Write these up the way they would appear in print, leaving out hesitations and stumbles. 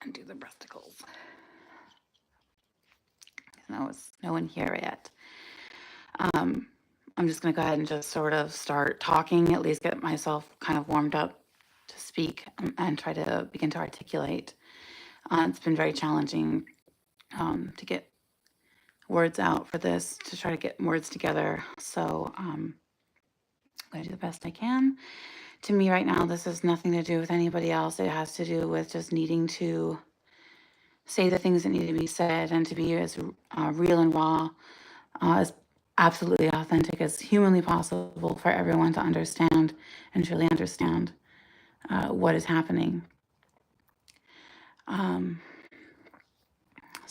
undo the breasticles. No one here yet. I'm just going to go ahead and just sort of start talking, at least get myself kind of warmed up to speak and try to begin to articulate. It's been very challenging to get words out for this, to try to get words together. So I'm going to do the best I can. To me right now, this has nothing to do with anybody else. It has to do with just needing to say the things that need to be said and to be as real and raw, as absolutely authentic as humanly possible for everyone to understand and truly understand what is happening.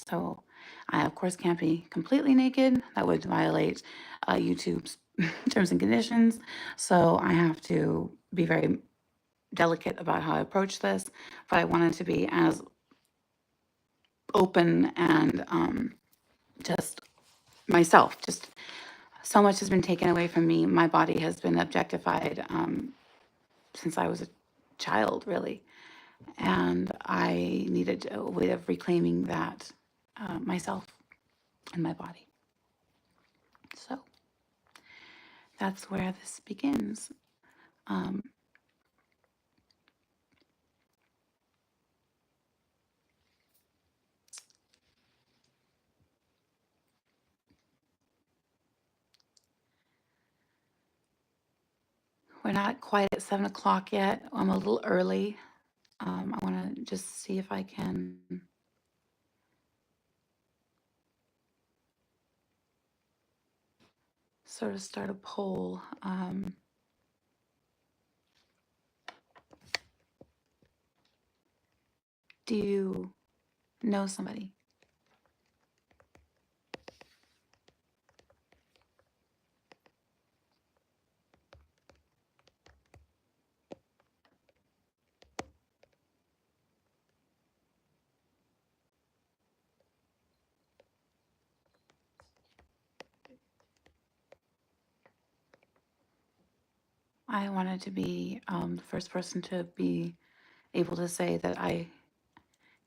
So I, of course, can't be completely naked. That would violate YouTube's terms and conditions. So I have to be very delicate about how I approach this. But I wanted to be as open and just myself. Just so much has been taken away from me. My body has been objectified since I was a child, really. And I needed a way of reclaiming that myself and my body. So that's where this begins. We're not quite at 7 o'clock yet. I'm a little early. I want to just see if I can sort of start a poll. Do you know somebody? I wanted to be the first person to be able to say that I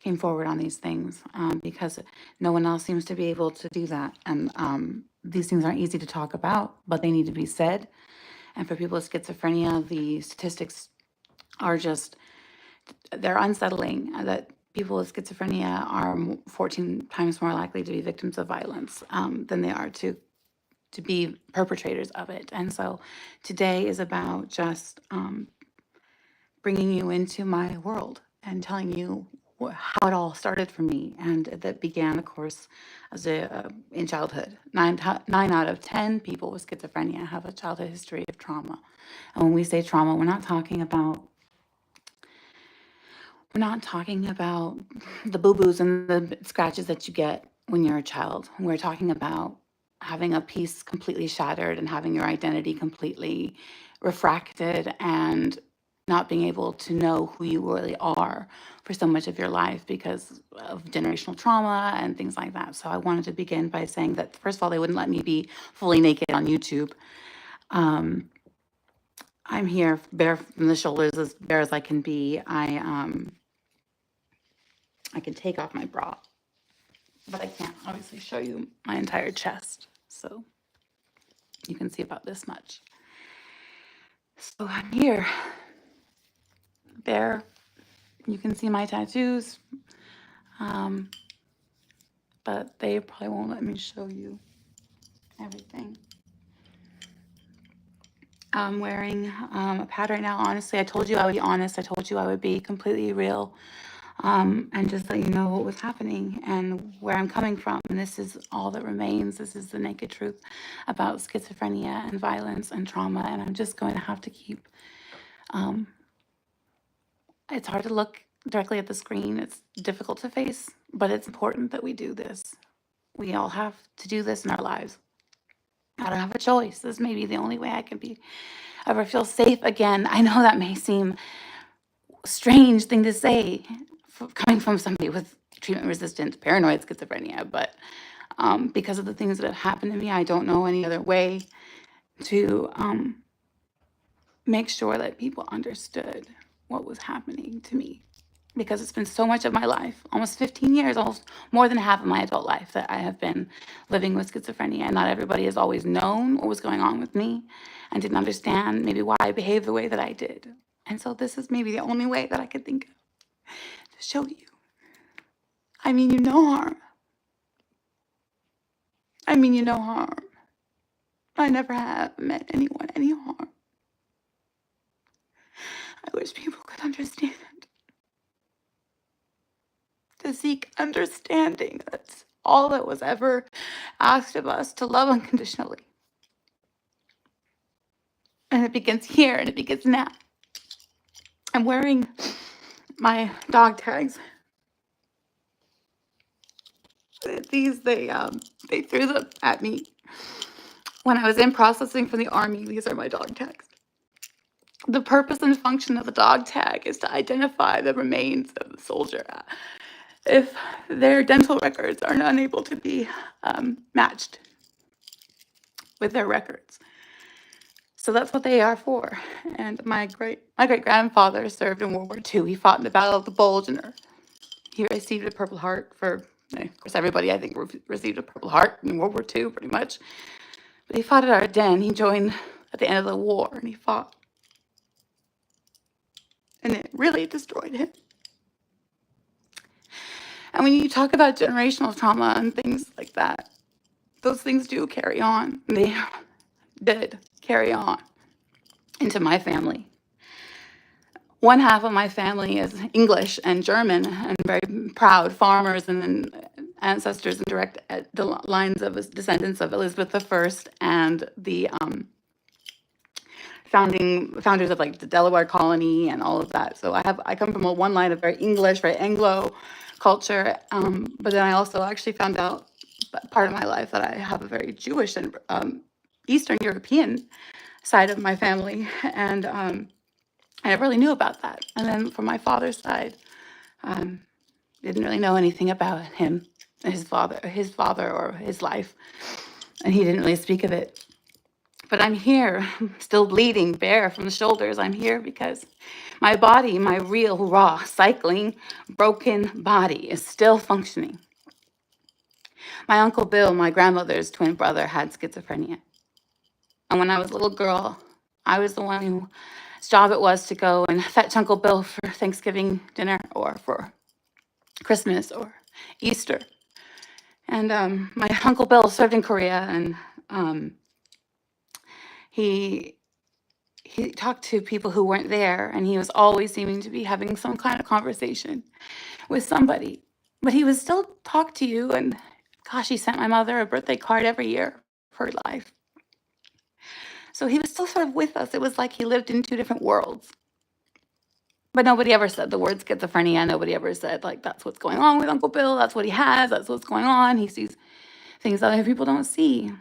came forward on these things because no one else seems to be able to do that. And these things aren't easy to talk about, but they need to be said. And for people with schizophrenia, the statistics are just, they're unsettling, that people with schizophrenia are 14 times more likely to be victims of violence than they are to be perpetrators of it. And so today is about just bringing you into my world and telling you how it all started for me. And that began, of course, as in childhood. 9 out of 10 people with schizophrenia have a childhood history of trauma. And when we say trauma, we're not talking about the boo-boos and the scratches that you get when you're a child. We're talking about having a piece completely shattered and having your identity completely refracted and not being able to know who you really are for so much of your life because of generational trauma and things like that. So I wanted to begin by saying that, first of all, they wouldn't let me be fully naked on YouTube. I'm here bare from the shoulders, as bare as I can be. I can take off my bra, but I can't obviously show you my entire chest. So you can see about this much. So I'm here, bare. You can see my tattoos, but they probably won't let me show you everything. I'm wearing a pad right now. Honestly, I told you I would be honest. I told you I would be completely real. And just let you know what was happening and where I'm coming from. And this is all that remains. This is the naked truth about schizophrenia and violence and trauma. And I'm just going to have to keep, it's hard to look directly at the screen. It's difficult to face, but it's important that we do this. We all have to do this in our lives. I don't have a choice. This may be the only way I can ever feel safe again. I know that may seem strange thing to say coming from somebody with treatment-resistant paranoid schizophrenia, but because of the things that have happened to me, I don't know any other way to make sure that people understood what was happening to me because it's been so much of my life, almost 15 years, almost more than half of my adult life, that I have been living with schizophrenia. And not everybody has always known what was going on with me and didn't understand maybe why I behaved the way that I did. And so this is maybe the only way that I could think of to show you. I mean you no harm. I mean you no harm. I never have meant anyone any harm. I wish people could understand. To seek understanding. That's all that was ever asked of us, to love unconditionally. And it begins here and it begins now. I'm wearing my dog tags. These, they threw them at me when I was in processing for the Army. These are my dog tags. The purpose and function of the dog tag is to identify the remains of the soldier if their dental records are unable to be matched with their records. So that's what they are for. And my great grandfather served in World War II. He fought in the Battle of the Bulge, and he received a Purple Heart for, of course, everybody I think received a Purple Heart in World War II, pretty much. But he fought at Ardennes. He joined at the end of the war, and he fought. And it really destroyed him. And when you talk about generational trauma and things like that, those things do carry on. They did carry on into my family. One half of my family is English and German and very proud farmers and ancestors and direct lines of descendants of Elizabeth I and the founders of like the Delaware colony and all of that. So I come from one line of very English, very Anglo culture, but then I also actually found out part of my life that I have a very Jewish and Eastern European side of my family, and I never really knew about that. And then from my father's side, didn't really know anything about him, his father or his life, and he didn't really speak of it. But I'm here, still bleeding bare from the shoulders. I'm here because my body, my real, raw, cycling, broken body is still functioning. My Uncle Bill, my grandmother's twin brother, had schizophrenia. And when I was a little girl, I was the one whose job it was to go and fetch Uncle Bill for Thanksgiving dinner or for Christmas or Easter. And my Uncle Bill served in Korea, and he talked to people who weren't there, and he was always seeming to be having some kind of conversation with somebody. But he would still talk to you, and gosh, he sent my mother a birthday card every year for her life. So he was still sort of with us. It was like he lived in two different worlds. But nobody ever said the word schizophrenia. Nobody ever said, like, that's what's going on with Uncle Bill. That's what he has. That's what's going on. He sees things that other people don't see.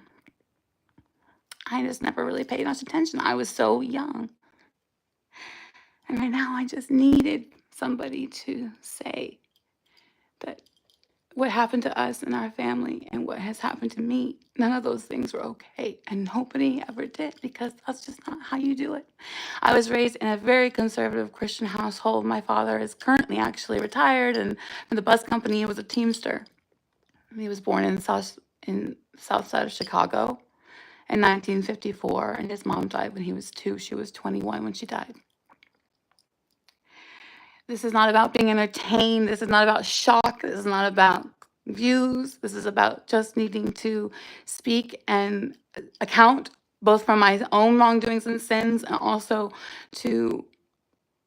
I just never really paid much attention. I was so young. And right now I just needed somebody to say that what happened to us and our family and what has happened to me, none of those things were okay. And nobody ever did, because that's just not how you do it. I was raised in a very conservative Christian household. My father is currently actually retired, and from the bus company, he was a Teamster. He was born in the south side of Chicago in 1954, and his mom died when he was 2. She was 21 when she died. This is not about being entertained. This is not about shock. This is not about views. This is about just needing to speak and account both for my own wrongdoings and sins, and also to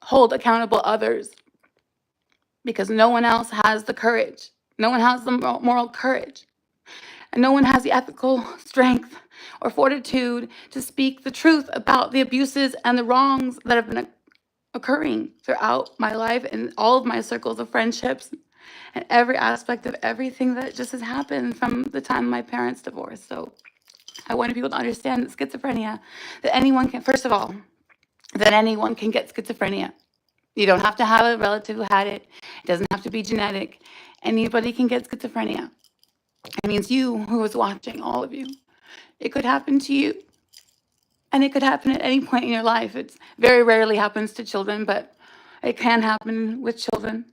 hold accountable others, because no one else has the courage. No one has the moral courage, and no one has the ethical strength or fortitude to speak the truth about the abuses and the wrongs that have been occurring throughout my life and all of my circles of friendships and every aspect of everything that just has happened from the time my parents divorced. So I wanted people to understand that schizophrenia, that anyone can, first of all, that anyone can get schizophrenia. You don't have to have a relative who had it. It doesn't have to be genetic. Anybody can get schizophrenia. It means you who was watching, all of you. It could happen to you. And it could happen at any point in your life. It very rarely happens to children, but it can happen with children.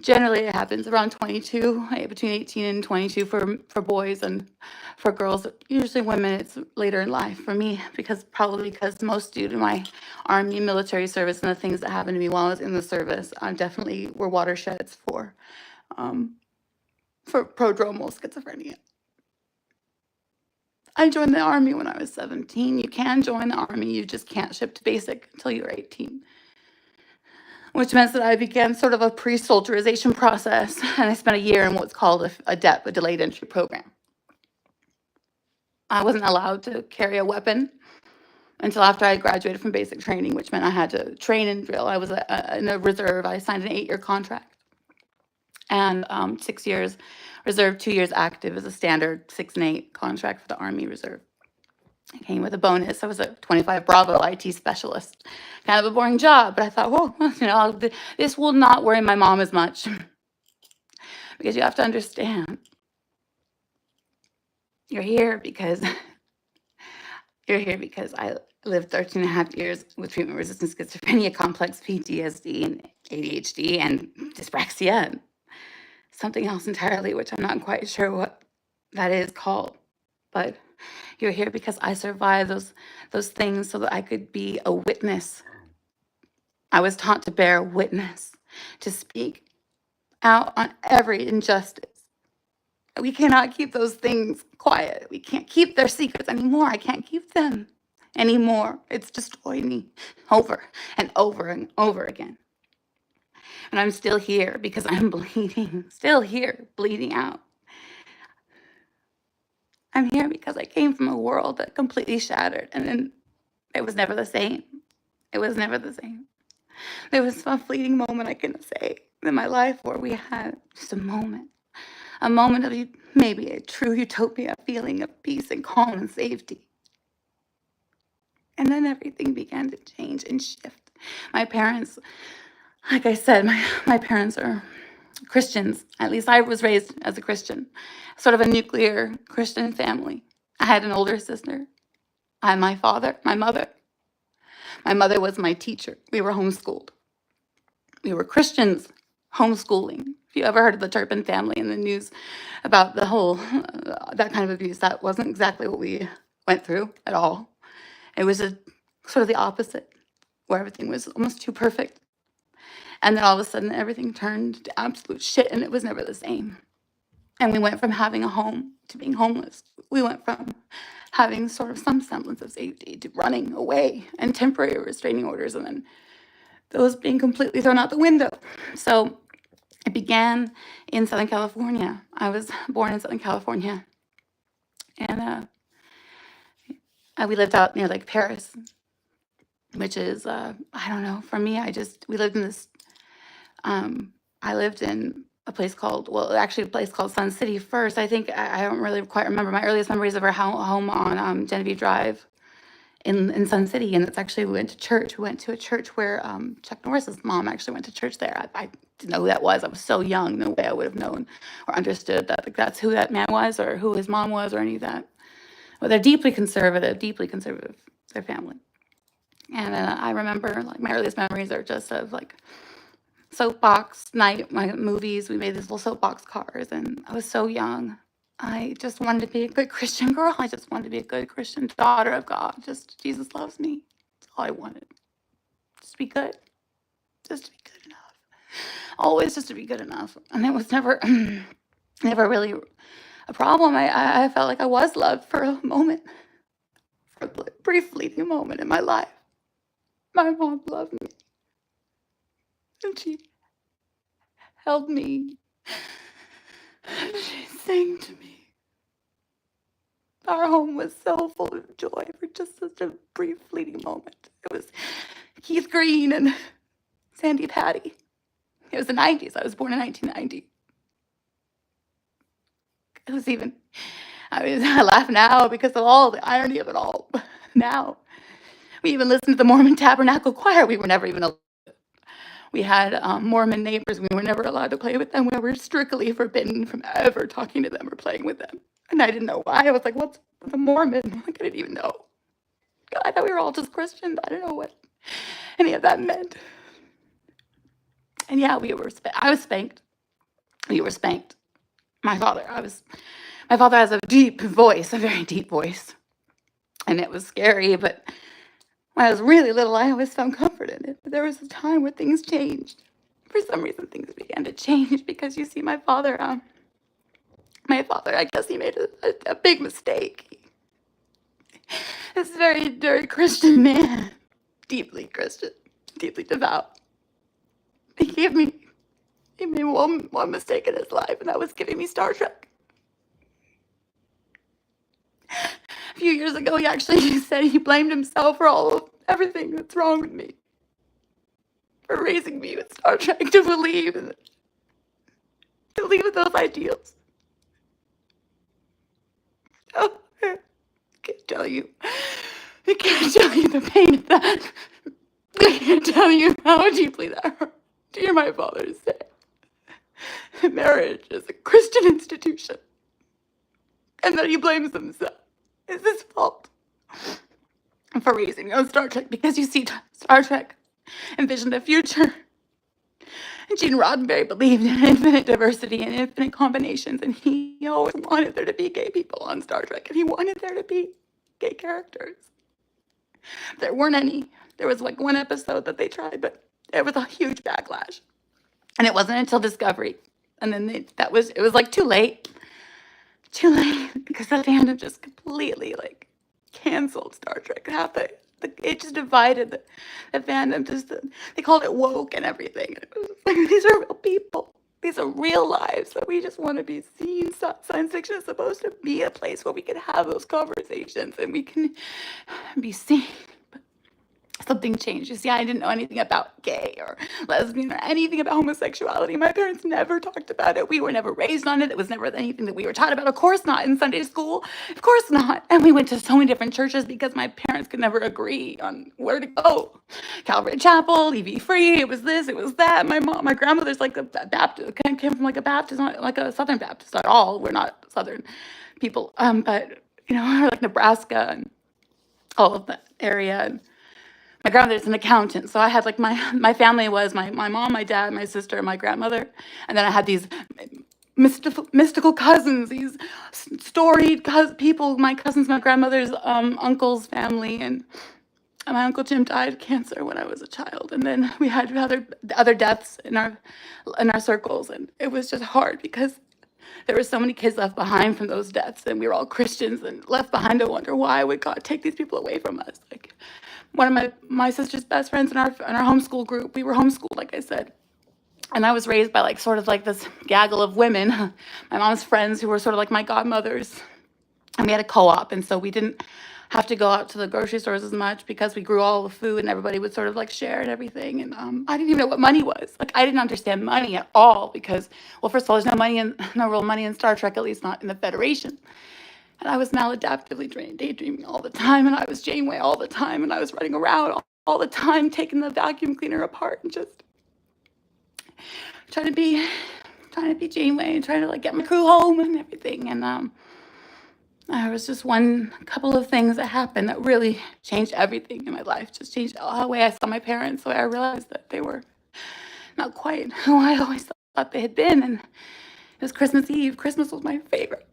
Generally, it happens around 22, between 18 and 22 for boys, and for girls, usually women, it's later in life. For me, probably because most due to my Army military service and the things that happened to me while I was in the service, definitely were watersheds um, for prodromal schizophrenia. I joined the Army when I was 17. You can join the Army, you just can't ship to basic until you're 18. Which meant that I began sort of a pre-soldierization process, and I spent a year in what's called a DEP, a delayed entry program. I wasn't allowed to carry a weapon until after I graduated from basic training, which meant I had to train and drill. I was in a reserve. I signed an 8-year contract, and 6 years reserve, 2 years active is a standard 6 and 8 contract for the Army Reserve. It came with a bonus. I was a 25 Bravo IT specialist. Kind of a boring job, but I thought, whoa, this will not worry my mom as much. Because you have to understand, you're here because I lived 13 and a half years with treatment-resistant schizophrenia, complex PTSD, and ADHD, and dyspraxia, and something else entirely, which I'm not quite sure what that is called. But you're here because I survived those things so that I could be a witness. I was taught to bear witness, to speak out on every injustice. We cannot keep those things quiet. We can't keep their secrets anymore. I can't keep them anymore. It's destroyed me over and over and over again. And I'm still here because I'm bleeding, still here, bleeding out. I'm here because I came from a world that completely shattered, and then it was never the same. It was never the same. There was a fleeting moment, I can say, in my life where we had just a moment of maybe a true utopia, feeling of peace and calm and safety. And then everything began to change and shift. My parents, like I said, my parents are Christians. At least I was raised as a Christian, sort of a nuclear Christian family. I had an older sister. I had my father, my mother. My mother was my teacher. We were homeschooled. We were Christians homeschooling. If you ever heard of the Turpin family in the news about the whole, that kind of abuse, that wasn't exactly what we went through at all. It was sort of the opposite, where everything was almost too perfect. And then all of a sudden, everything turned to absolute shit, and it was never the same. And we went from having a home to being homeless. We went from having sort of some semblance of safety to running away and temporary restraining orders, and then those being completely thrown out the window. So it began in Southern California. I was born in Southern California, and we lived out near Lake Paris, which is, I don't know, for me, we lived in this, I lived in a place called Sun City first. I think, I don't really quite remember. My earliest memories of our home on Genevieve Drive in Sun City, and it's actually, we went to a church where Chuck Norris's mom actually went to church there. I didn't know who that was. I was so young, no way I would have known or understood that, like, that's who that man was or who his mom was or any of that. Well, they're deeply conservative, their family. And I remember, like, my earliest memories are just of, like, soapbox night, my movies. We made these little soapbox cars, and I was so young. I just wanted to be a good Christian girl. I just wanted to be a good Christian daughter of God. Just, Jesus loves me. That's all I wanted. Just to be good. Just to be good enough. Always just to be good enough. And it was never, never really a problem. I felt like I was loved for a moment, for a brief fleeting moment in my life. My mom loved me, and she held me, and she sang to me. Our home was so full of joy for just such a brief fleeting moment. It was Keith Green and Sandy Patty. It was the 90s. I was born in 1990. It was even, I laugh now because of all the irony of it all. Now, we even listened to the Mormon Tabernacle Choir. We were never even allowed. We had Mormon neighbors. We were never allowed to play with them. We were strictly forbidden from ever talking to them or playing with them. And I didn't know why. I was like, what's a Mormon? I didn't even know. God, I thought we were all just Christians. I don't know what any of that meant. And yeah, I was spanked. We were spanked. My father has a deep voice, a very deep voice. And it was scary, but when I was really little, I always found comfort in it. But there was a time where things changed. For some reason, things began to change because you see, my father, I guess he made a big mistake. This very, very Christian man, deeply Christian, deeply devout. He made one mistake in his life, and that was giving me Star Trek. A few years ago, he actually said he blamed himself for everything that's wrong with me, for raising me with Star Trek to believe in those ideals. Oh, I can't tell you. I can't tell you the pain of that. I can't tell you how deeply that hurt to hear my father say that marriage is a Christian institution and that he blames himself. It's his fault for raising me on Star Trek because you see, Star Trek envisioned a future. And Gene Roddenberry believed in infinite diversity and infinite combinations, and he always wanted there to be gay people on Star Trek, and he wanted there to be gay characters. There weren't any. There was like one episode that they tried, but it was a huge backlash. And it wasn't until Discovery, and then it was like too late, because the fandom just completely like canceled Star Trek. It just divided the fandom. They called it woke and everything. It was like, these are real people. These are real lives that we just want to be seen. Science fiction is supposed to be a place where we can have those conversations and we can be seen. Something changed. You see, I didn't know anything about gay or lesbian or anything about homosexuality. My parents never talked about it. We were never raised on it. It was never anything that we were taught about. Of course not in Sunday school. Of course not. And we went to so many different churches because my parents could never agree on where to go. Calvary Chapel, EV Free, it was this, it was that. My grandmother's like a Baptist, came from like a Baptist, not like a Southern Baptist at all. We're not Southern people. But, we're like Nebraska and all of that area. And my grandmother's an accountant, so I had like my family was my mom, my dad, my sister, and my grandmother, and then I had these mystical cousins, these storied people, my cousins, my grandmother's uncle's family, and my Uncle Jim died of cancer when I was a child, and then we had other deaths in our circles, and it was just hard because there were so many kids left behind from those deaths, and we were all Christians and left behind to wonder why would God take these people away from us. Like one of my sister's best friends in our homeschool group, we were homeschooled, like I said, and I was raised by like sort of like this gaggle of women, my mom's friends who were sort of like my godmothers, and we had a co-op, and so we didn't have to go out to the grocery stores as much because we grew all the food and everybody would sort of like share and everything. And I didn't even know what money was. Like I didn't understand money at all because, well, first of all, there's no real money in Star Trek, at least not in the Federation. And I was maladaptively daydreaming all the time, and I was Janeway all the time, and I was running around all the time, taking the vacuum cleaner apart and just trying to be Janeway and trying to like get my crew home and everything. And there was just one couple of things that happened that really changed everything in my life. Just changed the way I saw my parents, the way I realized that they were not quite who I always thought they had been. And it was Christmas Eve. Christmas was my favorite.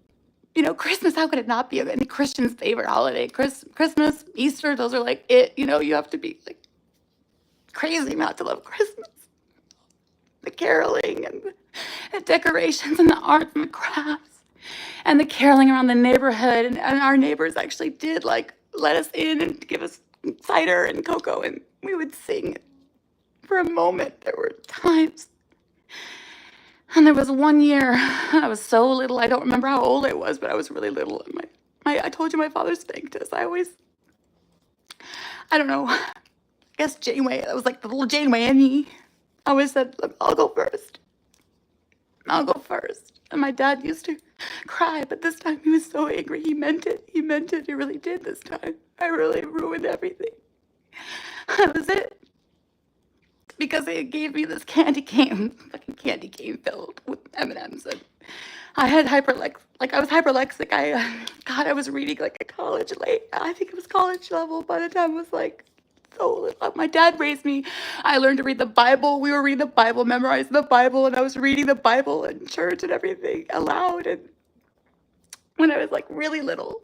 Christmas, how could it not be any Christian's favorite holiday? Christmas, Easter, those are like it. You have to be like crazy not to love Christmas. The caroling and the decorations and the arts and the crafts and the caroling around the neighborhood. And our neighbors actually did like let us in and give us cider and cocoa, and we would sing for a moment. There were times. And there was one year, I was so little, I don't remember how old I was, but I was really little. And I told you my father spanked us. I don't know, I guess Janeway, that was like the little Janeway in me. I always said, look, I'll go first. And my dad used to cry, but this time he was so angry. He meant it. He really did this time. I really ruined everything. That was it. Because they gave me this fucking candy cane filled with M&Ms, and I had I was hyperlexic. I was reading like a college I think it was college level by the time I was like so little. My dad raised me. I learned to read the Bible. We were reading the Bible, memorizing the Bible, and I was reading the Bible in church and everything aloud. And when I was like really little.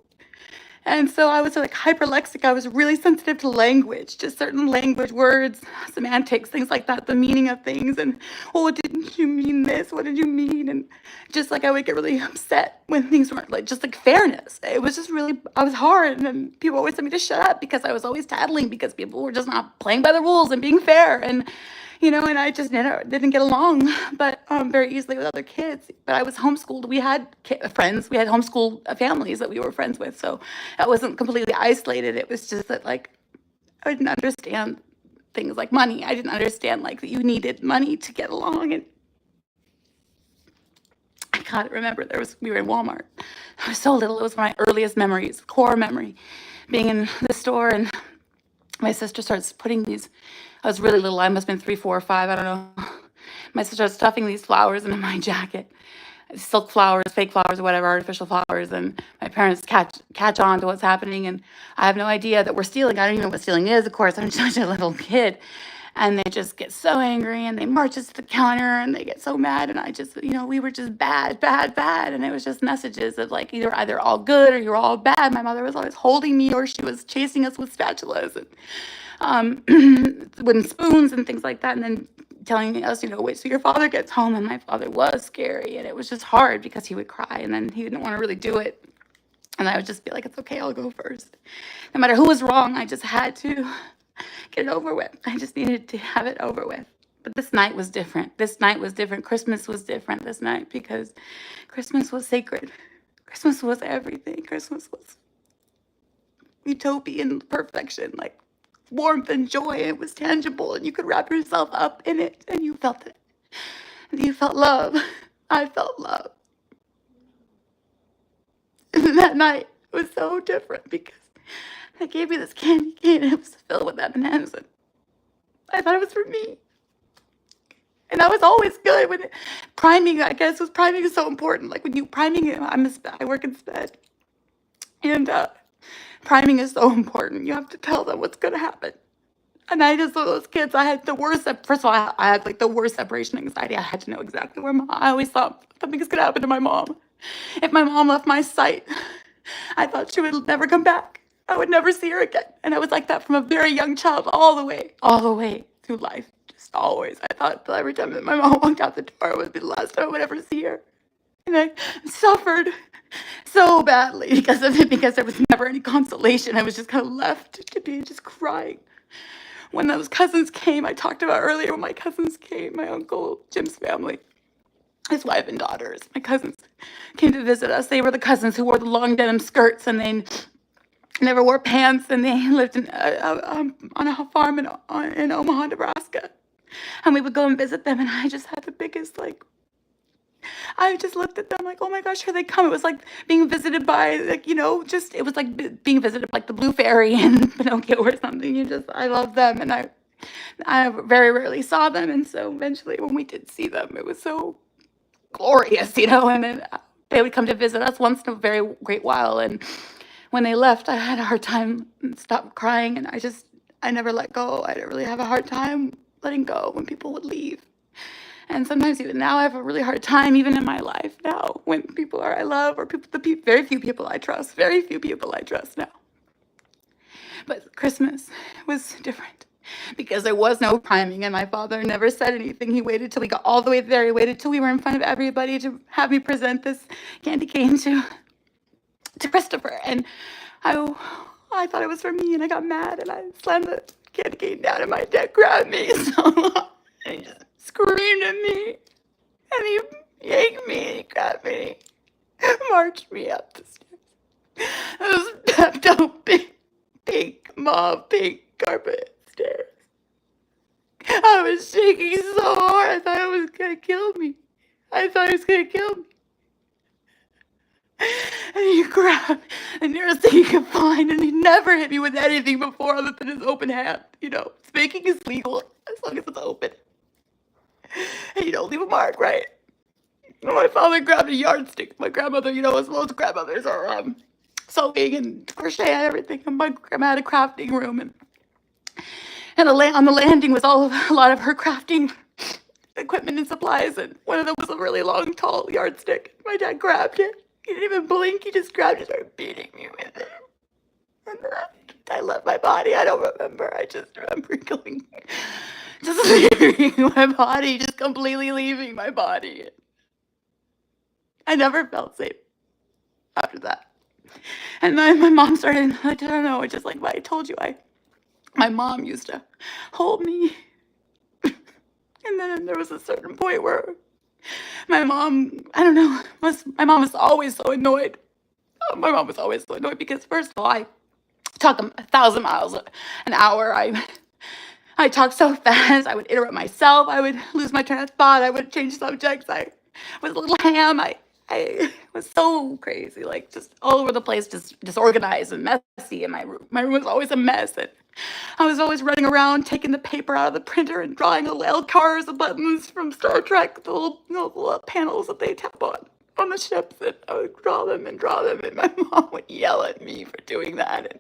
And so I was like hyperlexic. I was really sensitive to language, just certain language words, semantics, things like that, the meaning of things. And, oh, didn't you mean this? What did you mean? And just like I would get really upset when things weren't like, just like fairness. It was just really, I was hard. And people always told me to shut up because I was always tattling because people were just not playing by the rules and being fair. And and I just didn't get along, but very easily with other kids. But I was homeschooled. We had friends. We had homeschool families that we were friends with. So I wasn't completely isolated. It was just that, like, I didn't understand things like money. I didn't understand, like, that you needed money to get along. And I can't remember. We were in Walmart. I was so little. It was my earliest memories, core memory, being in the store, and my sister starts putting these. I was really little. I must have been 3, 4, or 5. I don't know. My sister starts stuffing these flowers into my jacket, silk flowers, fake flowers, or whatever, artificial flowers. And my parents catch on to what's happening, and I have no idea that we're stealing. I don't even know what stealing is. Of course, I'm such a little kid, and they just get so angry, and they march us to the counter, and they get so mad. And I just, we were just bad, bad, bad, and it was just messages of like either all good or you're all bad. My mother was always holding me, or she was chasing us with spatulas and wooden spoons and things like that, and then telling us, wait till your father gets home. And my father was scary, and it was just hard because he would cry, and then he didn't want to really do it. And I would just be like, it's okay, I'll go first. No matter who was wrong, I just had to get it over with. I just needed to have it over with. But this night was different. This night was different. Christmas was different this night because Christmas was sacred. Christmas was everything. Christmas was utopian perfection, like warmth and joy. It was tangible, and you could wrap yourself up in it, and you felt it. And you felt love. I felt love. And that night was so different because they gave me this candy cane, and it was filled with M&Ms, and I thought it was for me. And that was always good. When priming, I guess, priming is so important. Like when you priming, I work in SPED, and priming is so important. You have to tell them what's going to happen. And I just, those kids, I had the worst, first of all, I had like the worst separation anxiety. I had to know exactly where I always thought something's going to happen to my mom. If my mom left my sight, I thought she would never come back. I would never see her again. And I was like that from a very young child all the way through life. Just always. I thought that every time that my mom walked out the door, it would be the last time I would ever see her. And I suffered so badly because of it, because there was never any consolation. I was just kind of left to be just crying. When those cousins came, I talked about earlier, when my cousins came, my uncle Jim's family, his wife and daughters, my cousins came to visit us. They were the cousins who wore the long denim skirts, and they never wore pants, and they lived on a farm in Omaha, Nebraska. And we would go and visit them, and I just had the biggest, like, I just looked at them like, oh my gosh, here they come. It was like being visited by, like, it was like being visited like the Blue Fairy in Pinocchio or something. I love them, and I very rarely saw them. And so eventually when we did see them, it was so glorious, and then they would come to visit us once in a very great while. And when they left, I had a hard time stop crying, and I never let go. I didn't really have a hard time letting go when people would leave. And sometimes even now I have a really hard time, even in my life now, when people I love, or very few people I trust now. But Christmas was different because there was no priming, and my father never said anything. He waited till we got all the way there. He waited till we were in front of everybody to have me present this candy cane to Christopher. And I thought it was for me, and I got mad, and I slammed the candy cane down, and my dad grabbed me so long, and he just screamed at me, and he yanked me, and he grabbed me, and marched me up the stairs. It was pink mauve pink carpet stairs. I was shaking so hard, I thought it was gonna kill me. And he grabbed the nearest thing he could find, and he never hit me with anything before other than his open hand. Spanking is legal as long as it's open. And leave a mark, right? My father grabbed a yardstick. My grandmother, as most grandmothers are sewing and crochet and everything. And my grandma had a crafting room, and And on the landing was a lot of her crafting equipment and supplies, and one of them was a really long, tall yardstick. My dad grabbed it. He didn't even blink. He just grabbed it and started beating me with it. And then I left my body. I don't remember. I just remember just leaving my body, just completely leaving my body. I never felt safe after that. And then my mom started, I don't know, just like I told you, my mom used to hold me. And then there was a certain point where my mom, I don't know, my mom was always so annoyed. My mom was always so annoyed because, first of all, I talk 1,000 miles an hour. I talk so fast. I would interrupt myself. I would lose my train of thought. I would change subjects. I was a little ham. I was so crazy, like just all over the place, just disorganized and messy. And my room was always a mess. And I was always running around, taking the paper out of the printer and drawing little cars and buttons from Star Trek, the little panels that they tap on the ships. And I would draw them, and my mom would yell at me for doing that. And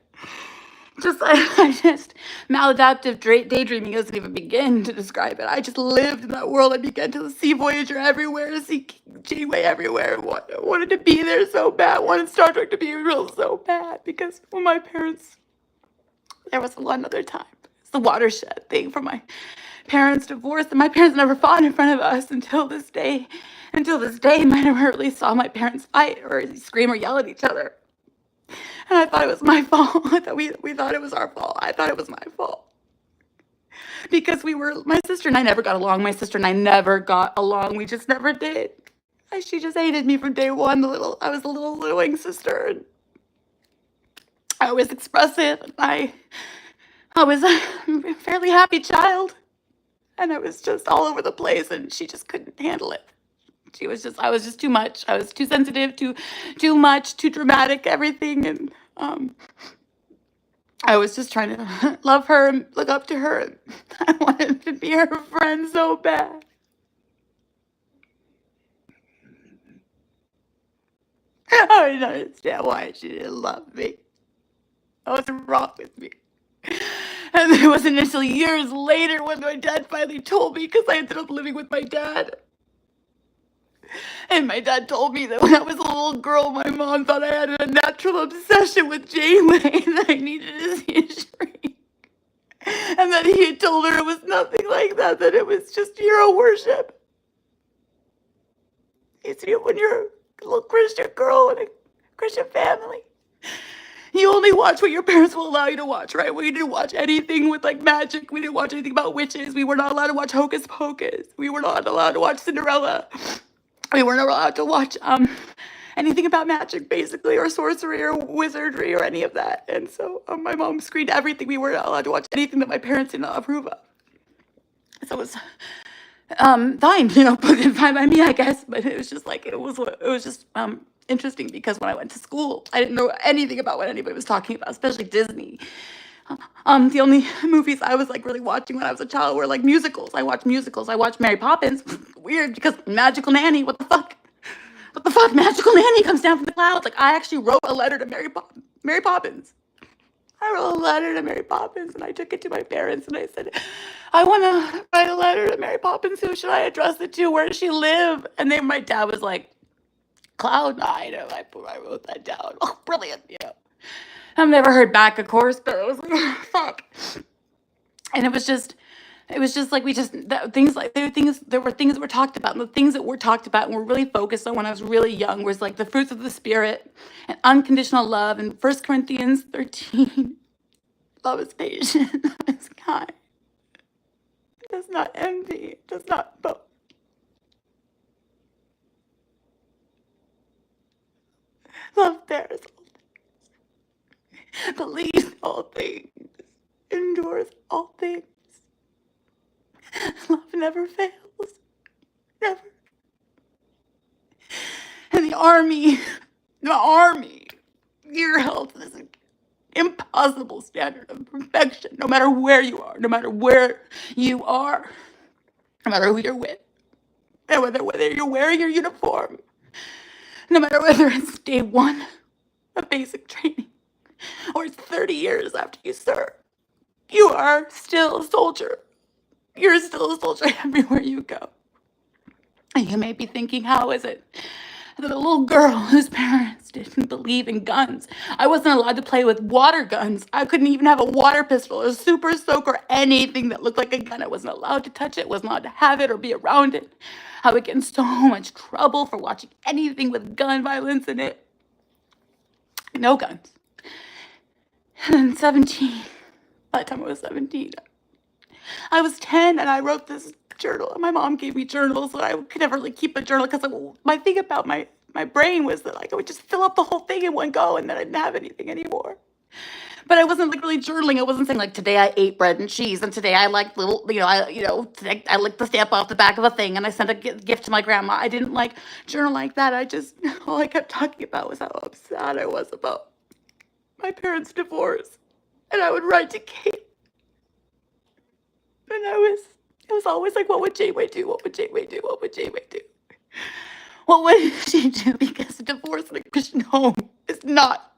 I just maladaptive daydreaming doesn't even begin to describe it. I just lived in that world. I began to see Voyager everywhere, see Janeway everywhere. I wanted to be there so bad. Wanted Star Trek to be real so bad because when my parents, there was one other time. It's the watershed thing for my parents' divorce, and my parents never fought in front of us until this day. Until this day, I never really saw my parents fight or scream or yell at each other. And I thought it was my fault. I thought we thought it was our fault. I thought it was my fault. Because my sister and I never got along. My sister and I never got along. We just never did. She just hated me from day one. I was a little annoying sister. And I was expressive. And I was a fairly happy child. And I was just all over the place, and she just couldn't handle it. I was just too much. I was too sensitive, too much, too dramatic, everything. And I was just trying to love her and look up to her. And I wanted to be her friend so bad. I didn't understand why she didn't love me. What was wrong with me? And it wasn't until years later when my dad finally told me, because I ended up living with my dad. And my dad told me that when I was a little girl, my mom thought I had a natural obsession with Janeway, that I needed to see a shrink. And that he had told her it was nothing like that it was just hero worship. You see, when you're a little Christian girl in a Christian family, you only watch what your parents will allow you to watch, right? We didn't watch anything with like magic. We didn't watch anything about witches. We were not allowed to watch Hocus Pocus. We were not allowed to watch Cinderella. We weren't allowed to watch anything about magic, basically, or sorcery or wizardry or any of that. And so my mom screened everything. We weren't allowed to watch anything that my parents did not approve of. So it was fine, fine by me, I guess. But it was just like it was just interesting because when I went to school, I didn't know anything about what anybody was talking about, especially Disney. The only movies I was like really watching when I was a child were like musicals. I watched musicals. I watched Mary Poppins. Weird because Magical Nanny. What the fuck? What the fuck? Magical Nanny comes down from the clouds. Like I actually wrote a letter to Mary Poppins. I wrote a letter to Mary Poppins and I took it to my parents and I said, I want to write a letter to Mary Poppins. Who should I address it to? Where does she live? And then my dad was like, Cloud Nine. And I wrote that down. Oh, brilliant, I've never heard back, of course, but it was like, oh, fuck. And it was just like there were things that were talked about, and the things that were talked about and were really focused on when I was really young was like the fruits of the spirit and unconditional love. And 1 Corinthians 13, love is patient, love is kind, it does not envy, it does not boast. Love bears all things, believes all things, endures all things. Love never fails. Never. And the army, you're held to this impossible standard of perfection, no matter where you are, no matter where you are, no matter who you're with, and whether you're wearing your uniform, no matter whether it's day one of basic training or it's 30 years after you serve. You are still a soldier. You're still a soldier everywhere you go. And you may be thinking, how is it that a little girl whose parents didn't believe in guns, I wasn't allowed to play with water guns. I couldn't even have a water pistol or super soaker, anything that looked like a gun. I wasn't allowed to touch it, wasn't allowed to have it or be around it. I would get in so much trouble for watching anything with gun violence in it. No guns. And then 17, by the time I was 17, I was 10 and I wrote this journal. My mom gave me journals, so I could never like keep a journal because my thing about my brain was that like I would just fill up the whole thing in one go and then I didn't have anything anymore. But I wasn't like really journaling. I wasn't saying like today I ate bread and cheese and today I like little, today I licked the stamp off the back of a thing and I sent a gift to my grandma. I didn't like journal like that. All I kept talking about was how upset I was about my parents' divorce. And I would write to Kate. And it was always like, what would Janeway do? What would Janeway do? What would Janeway do? What would she do? Because divorce in a Christian home is not.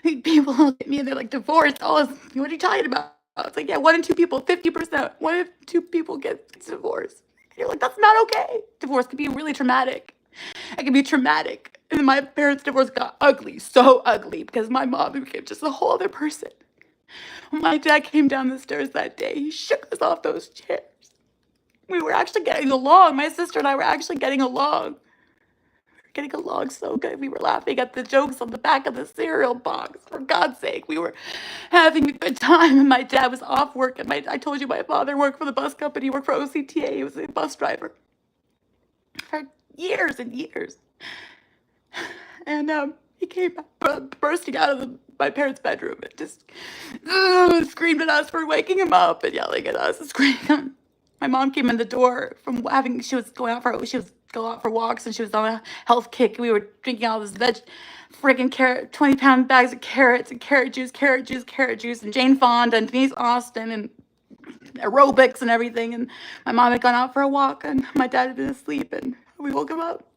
People look at me and they're like, divorce? Oh, what are you talking about? It's like, yeah, 1 in 2 people, 50%. 1 in 2 people get divorced. And you're like, that's not okay. Divorce can be really traumatic. It can be traumatic. And then my parents' divorce got ugly, so ugly, because my mom became just a whole other person. When my dad came down the stairs that day, he shook us off those chairs. We were actually getting along. My sister and I were actually getting along. We were getting along so good. We were laughing at the jokes on the back of the cereal box. For God's sake, we were having a good time. And my dad was off work. And I told you my father worked for the bus company. He worked for OCTA. He was a bus driver for years and years. And he came bursting out of my parents' bedroom and just screamed at us for waking him up and yelling at us and screaming. My mom came in the door from she was going out for walks and she was on a health kick. We were drinking all this freaking 20-pound bags of carrots and carrot juice and Jane Fonda and Denise Austin and aerobics and everything. And my mom had gone out for a walk and my dad had been asleep and we woke him up.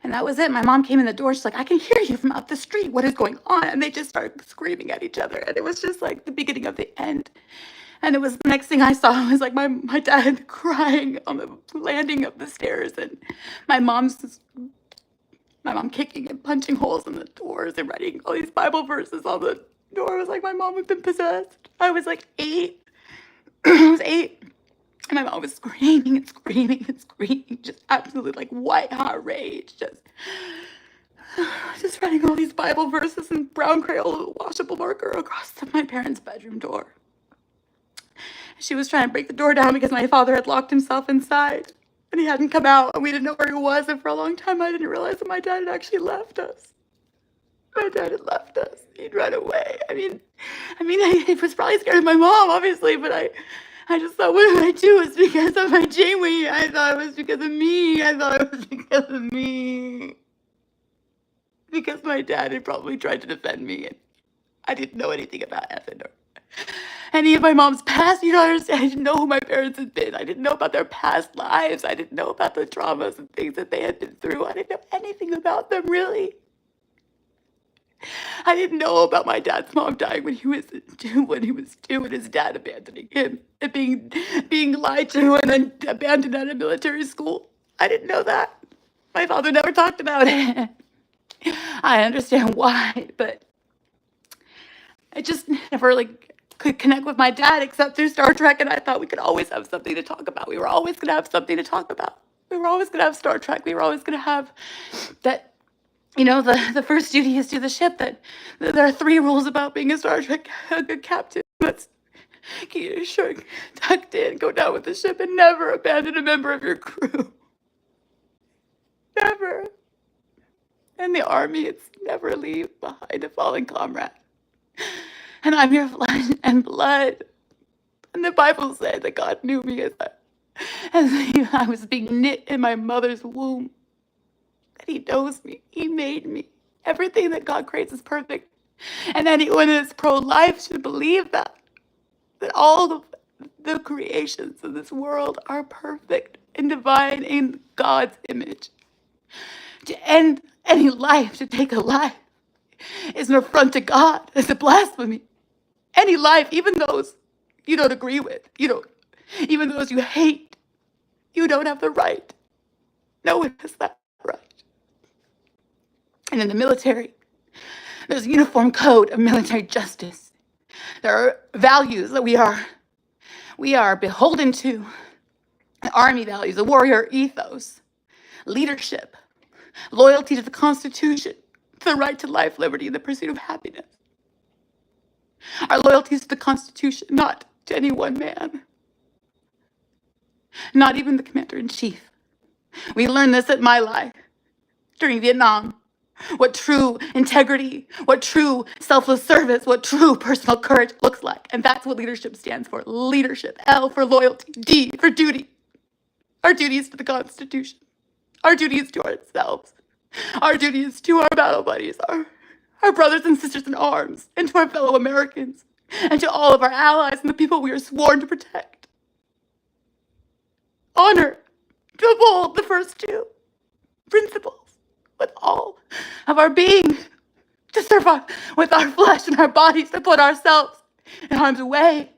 And that was it. My mom came in the door. She's like, I can hear you from up the street. What is going on? And they just started screaming at each other. And it was just like the beginning of the end. And it was the next thing I saw was like my dad crying on the landing of the stairs. And my mom kicking and punching holes in the doors and writing all these Bible verses on the door. It was like my mom had been possessed. I was like 8. I was 8. And my mom was screaming and screaming and screaming, just absolutely like white hot rage, just writing all these Bible verses in brown Crayola washable marker across my parents' bedroom door. She was trying to break the door down because my father had locked himself inside and he hadn't come out and we didn't know where he was. And for a long time, I didn't realize that my dad had actually left us. My dad had left us. He'd run away. I mean, he was probably scared of my mom, obviously, but I just thought, what did I do? It's because of my Jamie. I thought it was because of me. Because my dad had probably tried to defend me, and I didn't know anything about Evan or any of my mom's past. You don't understand. I didn't know who my parents had been. I didn't know about their past lives. I didn't know about the traumas and things that they had been through. I didn't know anything about them, really. I didn't know about my dad's mom dying when he was 2, and his dad abandoning him and being lied to and then abandoned at a military school. I didn't know that. My father never talked about it. I understand why, but I just never could connect with my dad except through Star Trek, and I thought we could always have something to talk about. We were always going to have something to talk about. We were always going to have Star Trek. We were always going to have that. The first duty is to the ship. That there are 3 rules about being a Star Trek captain. That's keep your shirt tucked in, go down with the ship, and never abandon a member of your crew. Never. In the Army, it's never leave behind a fallen comrade. And I'm your flesh and blood. And the Bible said that God knew me as I was being knit in my mother's womb. That He knows me. He made me. Everything that God creates is perfect. And anyone that's pro-life should believe that all the creations of this world are perfect and divine in God's image. To end any life, to take a life, is an affront to God. It's a blasphemy. Any life, even those you don't agree with, even those you hate, you don't have the right. No one has that right. And in the military, there's a uniform code of military justice. There are values that we are beholden to. The Army values, the warrior ethos, leadership, loyalty to the Constitution, to the right to life, liberty, and the pursuit of happiness. Our loyalty is to the Constitution, not to any one man, not even the commander-in-chief. We learned this at My Lai during Vietnam. What true integrity, what true selfless service, what true personal courage looks like. And that's what leadership stands for. Leadership. L for loyalty. D for duty. Our duty is to the Constitution. Our duty is to ourselves. Our duty is to our battle buddies, our brothers and sisters in arms, and to our fellow Americans, and to all of our allies and the people we are sworn to protect. Honor, to uphold the first two principles with all of our being, to serve with our flesh and our bodies, to put ourselves in harm's way.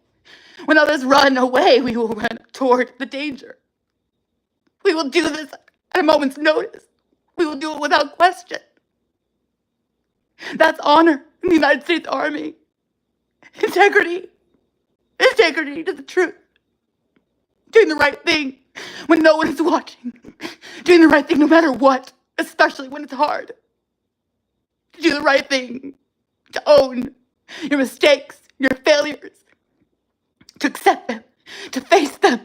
When others run away, we will run toward the danger. We will do this at a moment's notice. We will do it without question. That's honor in the United States Army. Integrity to the truth. Doing the right thing when no one is watching. Doing the right thing no matter what, especially when it's hard. To do the right thing. To own your mistakes, your failures. To accept them. To face them.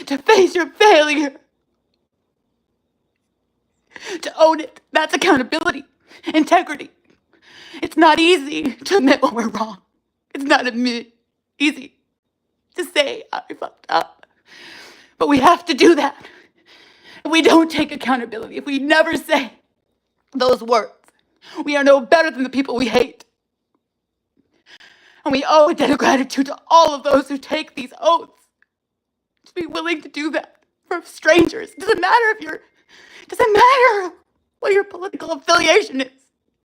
To face your failure. To own it. That's accountability. Integrity. It's not easy to admit when we're wrong. It's not easy to say I fucked up. But we have to do that. If we don't take accountability, if we never say those words, we are no better than the people we hate. And we owe a debt of gratitude to all of those who take these oaths. To be willing to do that for strangers. Doesn't matter what your political affiliation is.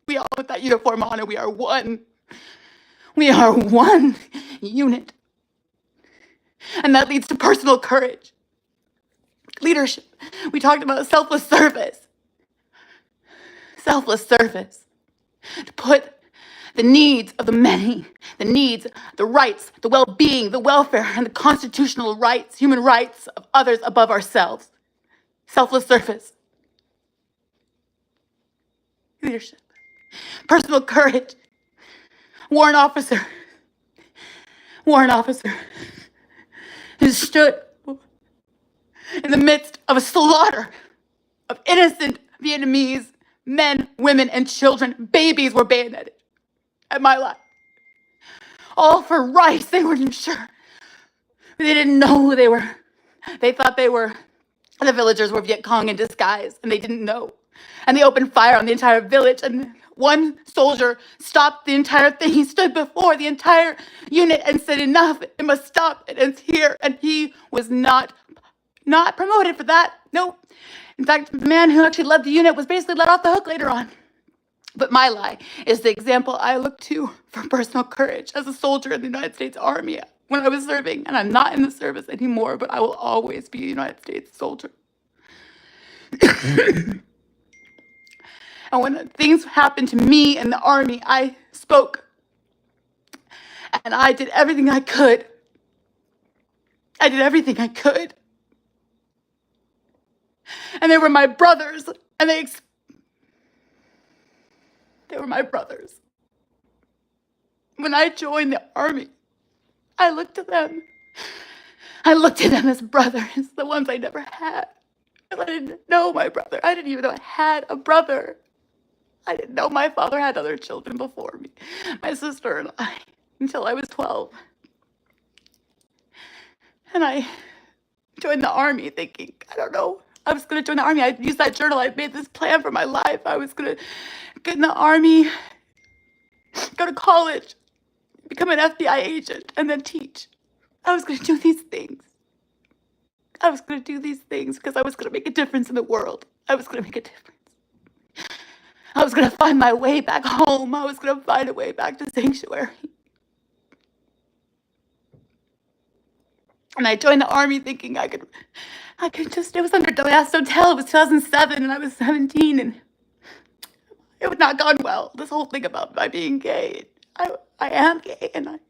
We all put that uniform on and we are one. We are one unit. And that leads to personal courage. Leadership. We talked about selfless service. Selfless service. To put the needs of the many, the needs, the rights, the well-being, the welfare, and the constitutional rights, human rights of others above ourselves. Selfless service. Leadership. Personal courage. Warrant officer who stood in the midst of a slaughter of innocent Vietnamese men, women, and children. Babies were bayoneted at My Lai. All for rights they weren't sure. They didn't know who they were. They thought the villagers were Viet Cong in disguise, and they didn't know. And they opened fire on the entire village, and one soldier stopped the entire thing. He stood before the entire unit and said, enough, it must stop, it ends here. And he was not promoted for that. No. In fact, the man who actually led the unit was basically let off the hook later on. But My Lai is the example I look to for personal courage as a soldier in the United States Army when I was serving. And I'm not in the service anymore, but I will always be a United States soldier. And when things happened to me in the Army, I spoke. And I did everything I could. And they were my brothers. And they were my brothers. When I joined the Army, I looked at them. I looked at them as brothers, the ones I never had. I didn't know my brother. I didn't even know I had a brother. I didn't know my father had other children before me, my sister and I, until I was 12. And I joined the Army thinking, I don't know, I was going to join the Army. I used that journal. I made this plan for my life. I was going to get in the Army, go to college, become an FBI agent, and then teach. I was going to do these things. Because I was going to make a difference in the world. I was going to make a difference. I was going to find my way back home. I was going to find a way back to sanctuary. And I joined the Army thinking I could just, it was under Dumbass Hotel. It was 2007 and I was 17 and it would not gone well. This whole thing about my being gay. I am gay and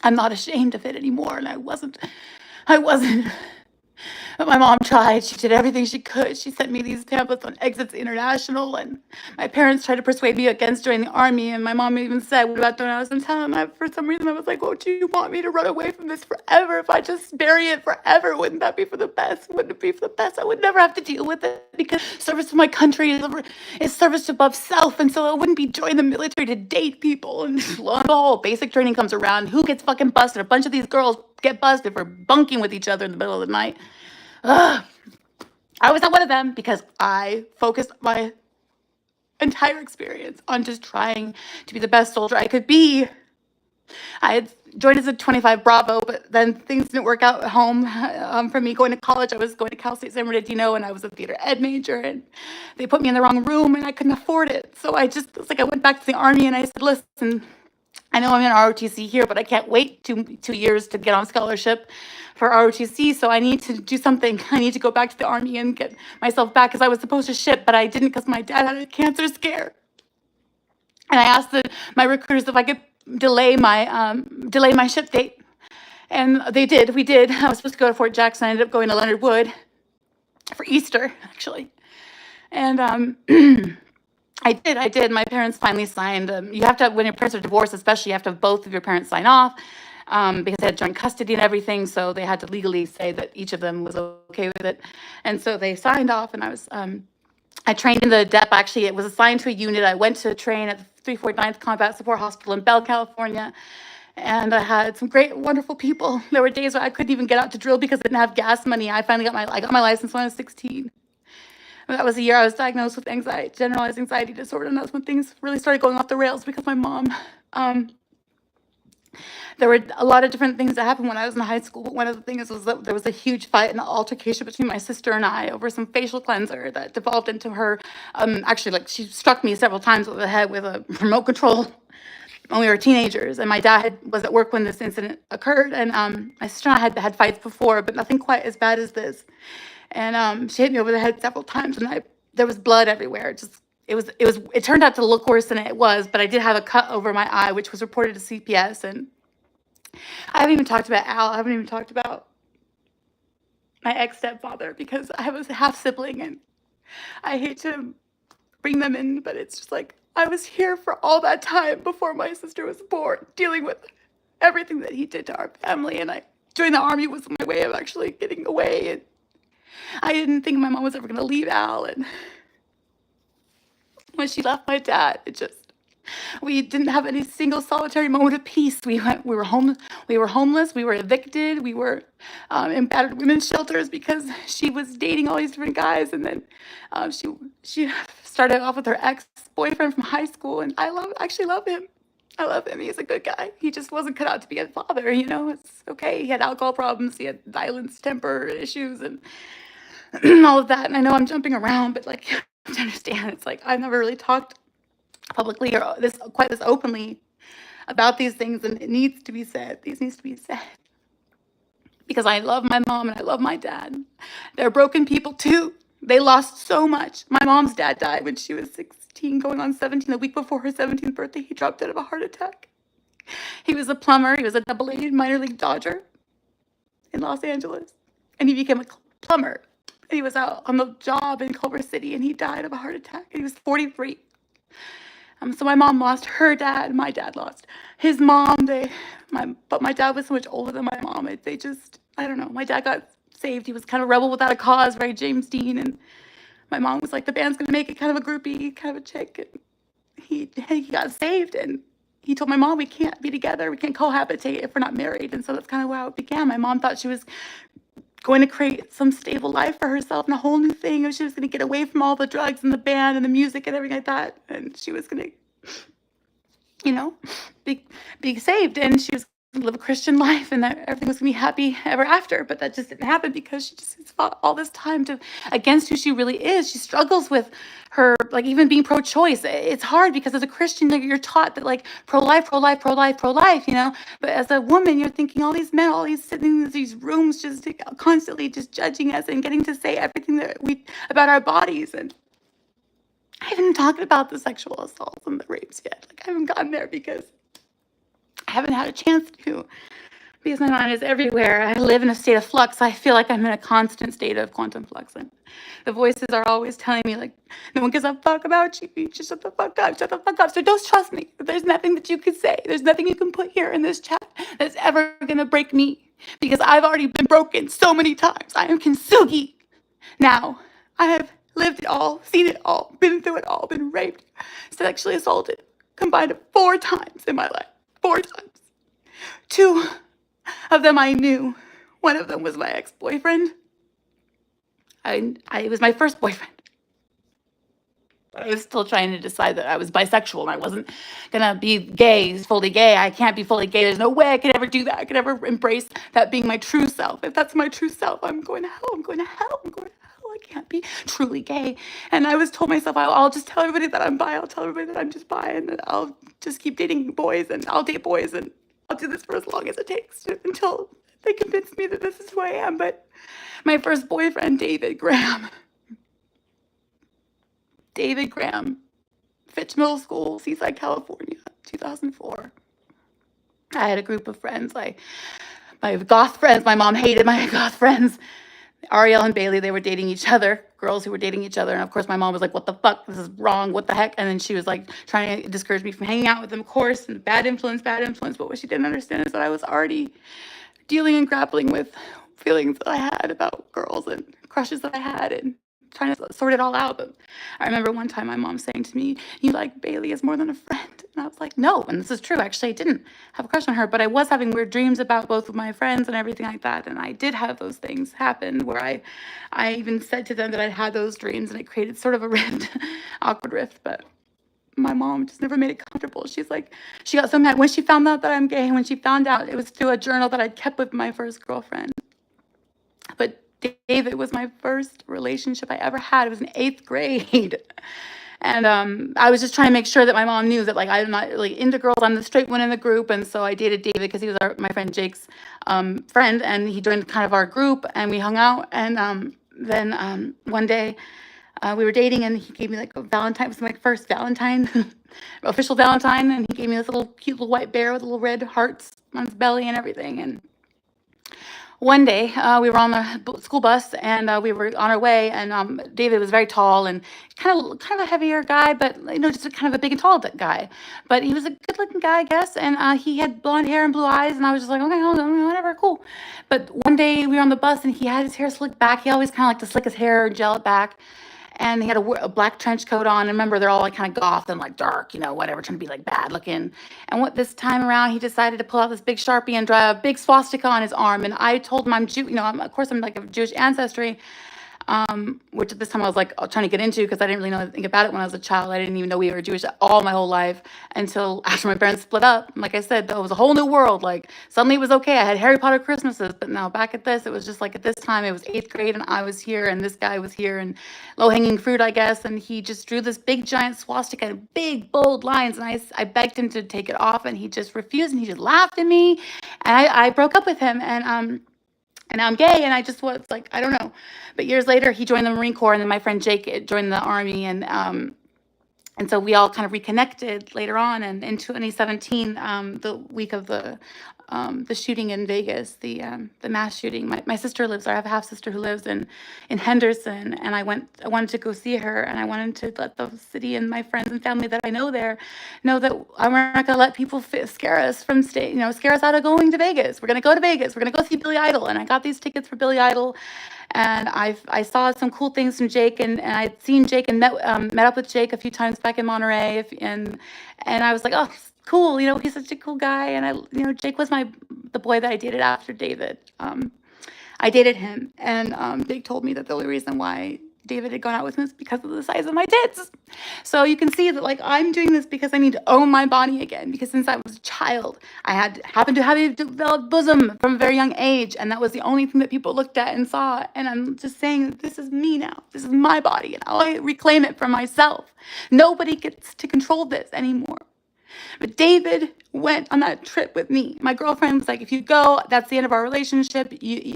I'm not ashamed of it anymore. And I wasn't. But my mom tried. She did everything she could. She sent me these pamphlets on Exits International, and my parents tried to persuade me against joining the Army. And my mom even said, "What about Donald?" And telling them, for some reason, I was like, "Oh, do you want me to run away from this forever? If I just bury it forever, wouldn't that be for the best? Wouldn't it be for the best? I would never have to deal with it because service to my country is service above self, and so I wouldn't be joining the military to date people." And lo and behold, basic training comes around. Who gets fucking busted? A bunch of these girls get busted for bunking with each other in the middle of the night. Ugh. I was not one of them because I focused my entire experience on just trying to be the best soldier I could be. I had joined as a 25 Bravo, but then things didn't work out at home for me going to college. I was going to Cal State San Bernardino, and I was a theater ed major, and they put me in the wrong room, and I couldn't afford it. So I went back to the Army, and I said, "Listen, I know I'm in ROTC here, but I can't wait 2 years to get on scholarship for ROTC. So I need to do something. I need to go back to the Army and get myself back because I was supposed to ship, but I didn't because my dad had a cancer scare." And I asked my recruiters if I could delay my ship date. And they did. We did. I was supposed to go to Fort Jackson. I ended up going to Leonard Wood for Easter, actually. And I did. My parents finally signed. You have to, when your parents are divorced, especially, you have to have both of your parents sign off because they had joint custody and everything. So they had to legally say that each of them was okay with it. And so they signed off, and I trained in the DEP. Actually, it was assigned to a unit. I went to train at the 349th Combat Support Hospital in Bell, California. And I had some great, wonderful people. There were days where I couldn't even get out to drill because I didn't have gas money. I finally got my license when I was 16. That was the year I was diagnosed with generalized anxiety disorder, and that's when things really started going off the rails because my mom. There were a lot of different things that happened when I was in high school. But one of the things was that there was a huge fight and altercation between my sister and I over some facial cleanser that devolved into her. Actually, she struck me several times over the head with a remote control when we were teenagers. And my dad was at work when this incident occurred. And my sister and I had fights before, but nothing quite as bad as this. And she hit me over the head several times, and there was blood everywhere. It turned out to look worse than it was, but I did have a cut over my eye, which was reported to CPS. And I haven't even talked about Al. I haven't even talked about my ex-stepfather because I have a half sibling, and I hate to bring them in, but it's just I was here for all that time before my sister was born, dealing with everything that he did to our family. And I joined the Army was my way of actually getting away. And I didn't think my mom was ever going to leave Al. And when she left my dad, we didn't have any single solitary moment of peace. We were homeless. We were evicted. We were in battered women's shelters because she was dating all these different guys. And then she started off with her ex-boyfriend from high school. And I actually love him. I love him. He's a good guy. He just wasn't cut out to be a father. It's okay. He had alcohol problems. He had violence, temper issues, and all of that. And I know I'm jumping around, but you have to understand, it's I've never really talked publicly or quite this openly about these things, and it needs to be said. These needs to be said because I love my mom and I love my dad. They're broken people too. They lost so much. My mom's dad died when she was 16, going on 17. The week before her 17th birthday, he dropped dead of a heart attack. He was a plumber. He was a AA minor league Dodger in Los Angeles, and he became a plumber. He was out on the job in Culver City, and he died of a heart attack. He was 43. So my mom lost her dad. My dad lost his mom. But my dad was so much older than my mom. I don't know. My dad got saved. He was kind of rebel without a cause, very James Dean. And my mom was like, the band's going to make it, kind of a groupie, kind of a chick. And he got saved, and he told my mom, we can't be together. We can't cohabitate if we're not married. And so that's kind of how it began. My mom thought she was going to create some stable life for herself and a whole new thing. She was going to get away from all the drugs and the band and the music and everything like that. And she was going to, be saved. And she was live a Christian life and that everything was gonna be happy ever after. But that just didn't happen because she just has fought all this time to against who she really is. She struggles with her, like, even being pro-choice. It's hard because as a Christian, like, you're taught that, like, pro-life, pro-life, pro-life, pro-life, you know. But as a woman, you're thinking all these men, all these sitting in these rooms, just constantly just judging us and getting to say everything that we about our bodies. And I haven't talked about the sexual assaults and the rapes yet. Like, I haven't gotten there because I haven't had a chance to, because my mind is everywhere. I live in a state of flux. I feel like I'm in a constant state of quantum flux. And the voices are always telling me, like, no one gives a fuck about you. You just shut the fuck up, shut the fuck up. So don't trust me. There's nothing that you can say. There's nothing you can put here in this chat that's ever going to break me, because I've already been broken so many times. I am kintsugi now. I have lived it all, seen it all, been through it all, been raped, sexually assaulted, combined 4 times in my life. 4 times. 2 of them I knew. One of them was my ex-boyfriend. It was my first boyfriend. I was still trying to decide that I was bisexual and I wasn't gonna be gay, fully gay. I can't be fully gay. There's no way I could ever do that. I could ever embrace that being my true self. If that's my true self, I'm going to hell. I'm going to hell. I'm going to hell. I can't be truly gay. And I was told myself, I'll just tell everybody that I'm bi. I'll tell everybody that I'm just bi, and that I'll just keep dating boys, and I'll date boys, and I'll do this for as long as it takes until they convince me that this is who I am. But my first boyfriend, David Graham, Fitch Middle School, Seaside, California, 2004. I had a group of friends, like my goth friends. My mom hated my goth friends. Ariel and Bailey, they were dating each other, girls who were dating each other. And of course, my mom was like, what the fuck? This is wrong. What the heck? And then she was like trying to discourage me from hanging out with them, of course, and bad influence, bad influence. But what she didn't understand is that I was already dealing and grappling with feelings that I had about girls and crushes that I had, and trying to sort it all out. But I remember one time my mom saying to me, you like Bailey as more than a friend. And I was like, no. And this is true. Actually, I didn't have a crush on her, but I was having weird dreams about both of my friends and everything like that. And I did have those things happen where I even said to them that I'd had those dreams, and it created sort of a rift, awkward rift. But my mom just never made it comfortable. She's like, she got so mad when she found out that I'm gay. And when she found out, it was through a journal that I'd kept with my first girlfriend. But David was my first relationship I ever had. It was in 8th grade. And I was just trying to make sure that my mom knew that, like, I'm not really into girls. I'm the straight one in the group. And so I dated David because he was my friend Jake's friend. And he joined kind of our group, and we hung out. And then one day we were dating, and he gave me like a Valentine. It was my first Valentine, official Valentine. And he gave me this little cute little white bear with little red hearts on his belly and everything. And one day, we were on the school bus, and we were on our way, and David was very tall and kind of a heavier guy, but just kind of a big and tall guy. But he was a good-looking guy, I guess, and he had blonde hair and blue eyes, and I was just like, okay, whatever, cool. But one day we were on the bus, and he had his hair slicked back. He always kind of liked to slick his hair and gel it back. And he had a black trench coat on. And remember, they're all like kind of goth and like dark, whatever, trying to be like bad looking. And this time around, he decided to pull out this big Sharpie and draw a big swastika on his arm. And I told him I'm Jew, of course I'm like of Jewish ancestry. Which at this time I was like trying to get into, because I didn't really know anything about it when I was a child. I didn't even know we were Jewish at all my whole life until after my parents split up. Like I said, that was a whole new world. Like suddenly it was okay. I had Harry Potter Christmases, but now back at this, it was just like at this time it was 8th grade, and I was here, and this guy was here, and low hanging fruit, I guess. And he just drew this big giant swastika, big bold lines, and I begged him to take it off, and he just refused, and he just laughed at me, and I broke up with him, and now I'm gay, and I just was like, I don't know. But years later, he joined the Marine Corps, and then my friend Jake joined the Army, and so we all kind of reconnected later on. And in 2017, the week of the shooting in Vegas, the mass shooting, my sister lives there. I have a half sister who lives in Henderson, and I wanted to go see her, and I wanted to let the city and my friends and family that I know there know that I'm not gonna let people scare us from scare us out of going to Vegas. We're gonna go to Vegas. We're gonna go see Billy Idol, and I got these tickets for Billy Idol. And I saw some cool things from Jake, and I'd seen Jake and met up with Jake a few times back in Monterey, and I was like, oh, cool, he's such a cool guy. And Jake was the boy that I dated after David. I dated him, and Jake told me that the only reason why David had gone out with me because of the size of my tits. So you can see that like I'm doing this because I need to own my body again, because since I was a child, I happened to have a developed bosom from a very young age, and that was the only thing that people looked at and saw. And I'm just saying that this is me now. This is my body, and I reclaim it for myself. Nobody gets to control this anymore. But David went on that trip with me. My girlfriend was like, if you go, that's the end of our relationship.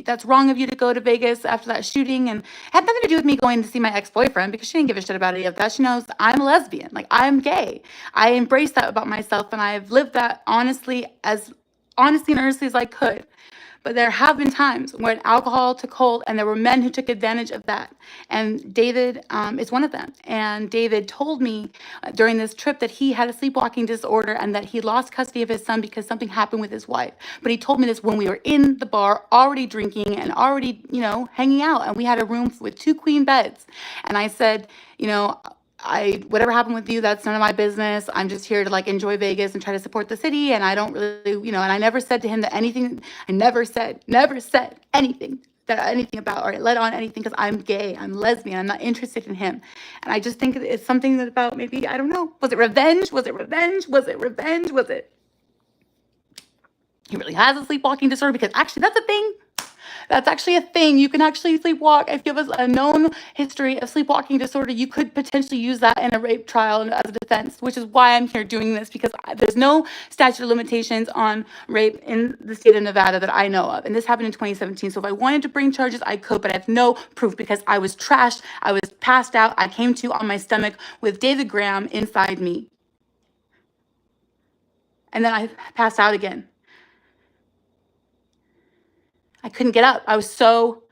That's wrong of you to go to Vegas after that shooting. And it had nothing to do with me going to see my ex-boyfriend, because she didn't give a shit about any of that. She knows I'm a lesbian. Like, I'm gay. I embrace that about myself, and I've lived that honestly and earnestly as I could. But there have been times when alcohol took hold, and there were men who took advantage of that. And David is one of them. And David told me during this trip that he had a sleepwalking disorder and that he lost custody of his son because something happened with his wife. But he told me this when we were in the bar, already drinking and already, hanging out. And we had a room with 2 queen beds. And I said, whatever happened with you, that's none of my business. I'm just here to like enjoy Vegas and try to support the city. And I don't really, and I never said to him that anything, I never said anything about or let on anything, because I'm gay, I'm lesbian, I'm not interested in him. And I just think it's something that about maybe, I don't know, was it revenge? He really has a sleepwalking disorder, because actually that's a thing. That's actually a thing. You can actually sleepwalk. If you have a known history of sleepwalking disorder, you could potentially use that in a rape trial as a defense, which is why I'm here doing this, because there's no statute of limitations on rape in the state of Nevada that I know of. And this happened in 2017. So if I wanted to bring charges, I could, but I have no proof, because I was trashed. I was passed out. I came to on my stomach with David Graham inside me. And then I passed out again. I couldn't get up. I was so...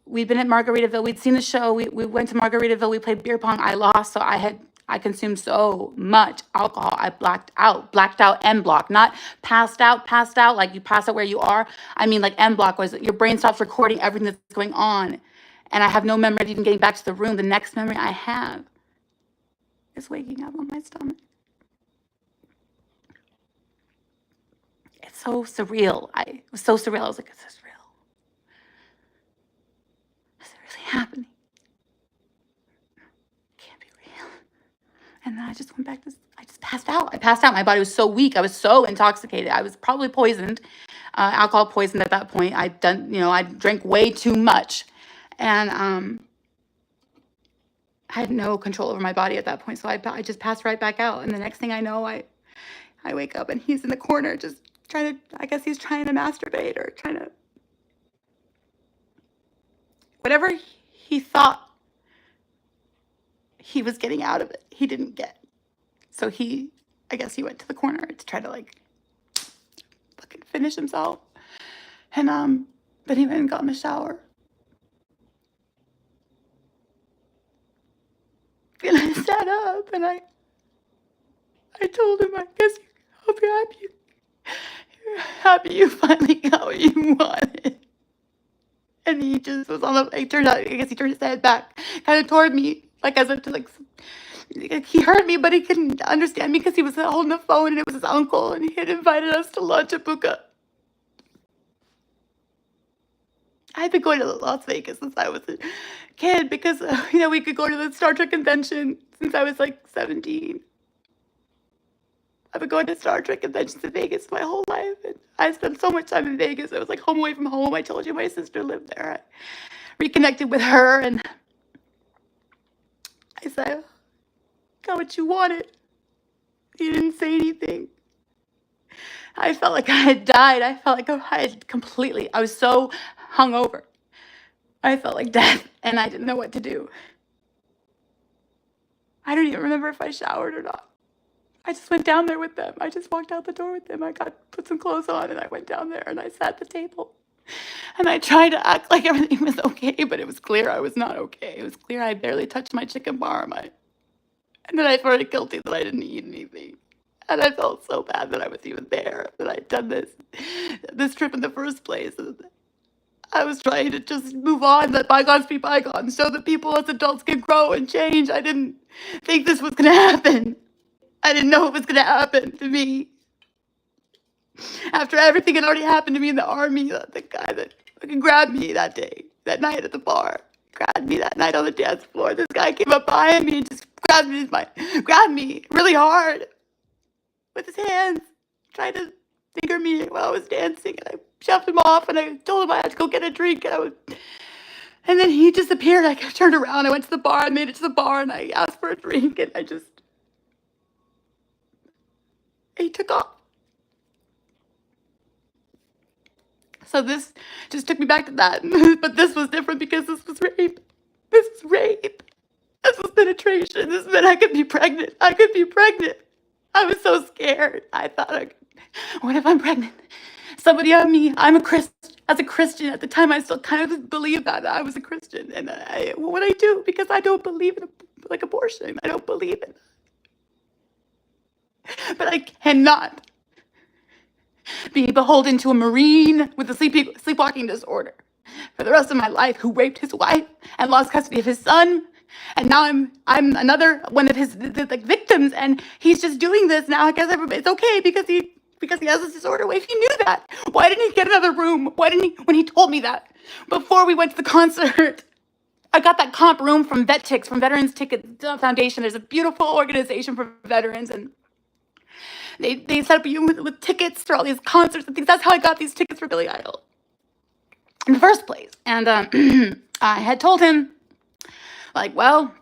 we'd been at Margaritaville. We'd seen the show. We went to Margaritaville. We played beer pong. I lost. So I consumed so much alcohol. I blacked out en bloc, not passed out like you pass out where you are. I mean, like en bloc was your brain stops recording everything that's going on. And I have no memory of even getting back to the room. The next memory I have is waking up on my stomach. It's so surreal. It was so surreal. I was like, is this real? Is it really happening? Can't be real. And then I just went back to, I just passed out. I passed out. My body was so weak. I was so intoxicated. I was probably poisoned, alcohol poisoned at that point. I drank way too much. And I had no control over my body at that point. So I just passed right back out. And the next thing I know, I wake up and he's in the corner just trying to, I guess he's trying to masturbate or trying to, whatever he thought he was getting out of it, he didn't get. So I guess he went to the corner to try to like fucking finish himself. And then he went and got in the shower. And I sat up and I told him, I guess I hope you're happy. You're happy you finally got what you wanted. And he just was on the, it turned out, I guess he turned his head back kind of toward me, like as if to like, he heard me, but he couldn't understand me because he was holding the phone and it was his uncle and he had invited us to lunch at Buka. I had been going to Las Vegas since I was a kid because, we could go to the Star Trek convention since I was like 17. I've been going to Star Trek conventions in Vegas my whole life. And I spent so much time in Vegas. I was like home away from home. I told you my sister lived there. I reconnected with her and I said, got what you wanted. You didn't say anything. I felt like I had died. I felt like I was so hungover. I felt like death and I didn't know what to do. I don't even remember if I showered or not. I just went down there with them. I just walked out the door with them. I put some clothes on and I went down there and I sat at the table. And I tried to act like everything was okay, but it was clear I was not okay. It was clear I barely touched my chicken parm. And then I felt guilty that I didn't eat anything. And I felt so bad that I was even there, that I'd done this trip in the first place. I was trying to just move on, let bygones be bygones, so that people as adults can grow and change. I didn't think this was going to happen. I didn't know it was going to happen to me. After everything had already happened to me in the army, the guy that fucking grabbed me that day, that night at the bar. Grabbed me that night on the dance floor. This guy came up behind me and just grabbed me really hard with his hands, tried to finger me while I was dancing, and I shoved him off, and I told him I had to go get a drink, and then he disappeared. I turned around, I went to the bar, I made it to the bar, and I asked for a drink, and he took off. So this just took me back to that, but this was different because this was rape. This was rape. This was penetration. This meant I could be pregnant. I could be pregnant. I was so scared. I thought, what if I'm pregnant? Somebody on me. I'm a Christian. As a Christian at the time, I still kind of believed that I was a Christian. And what would I do? Because I don't believe in abortion. I don't believe in it. But I cannot be beholden to a Marine with a sleepwalking disorder for the rest of my life who raped his wife and lost custody of his son. And now I'm another one of his victims, and he's just doing this now. I guess it's okay because he has this disorder. Well, if he knew that, why didn't he get another room? Why didn't he, when he told me that before we went to the concert? I got that comp room from VetTix, from Veterans Ticket Foundation. There's a beautiful organization for veterans, and they set up you with tickets for all these concerts and things. That's how I got these tickets for Billy Idol in the first place. And I had told him, like, well,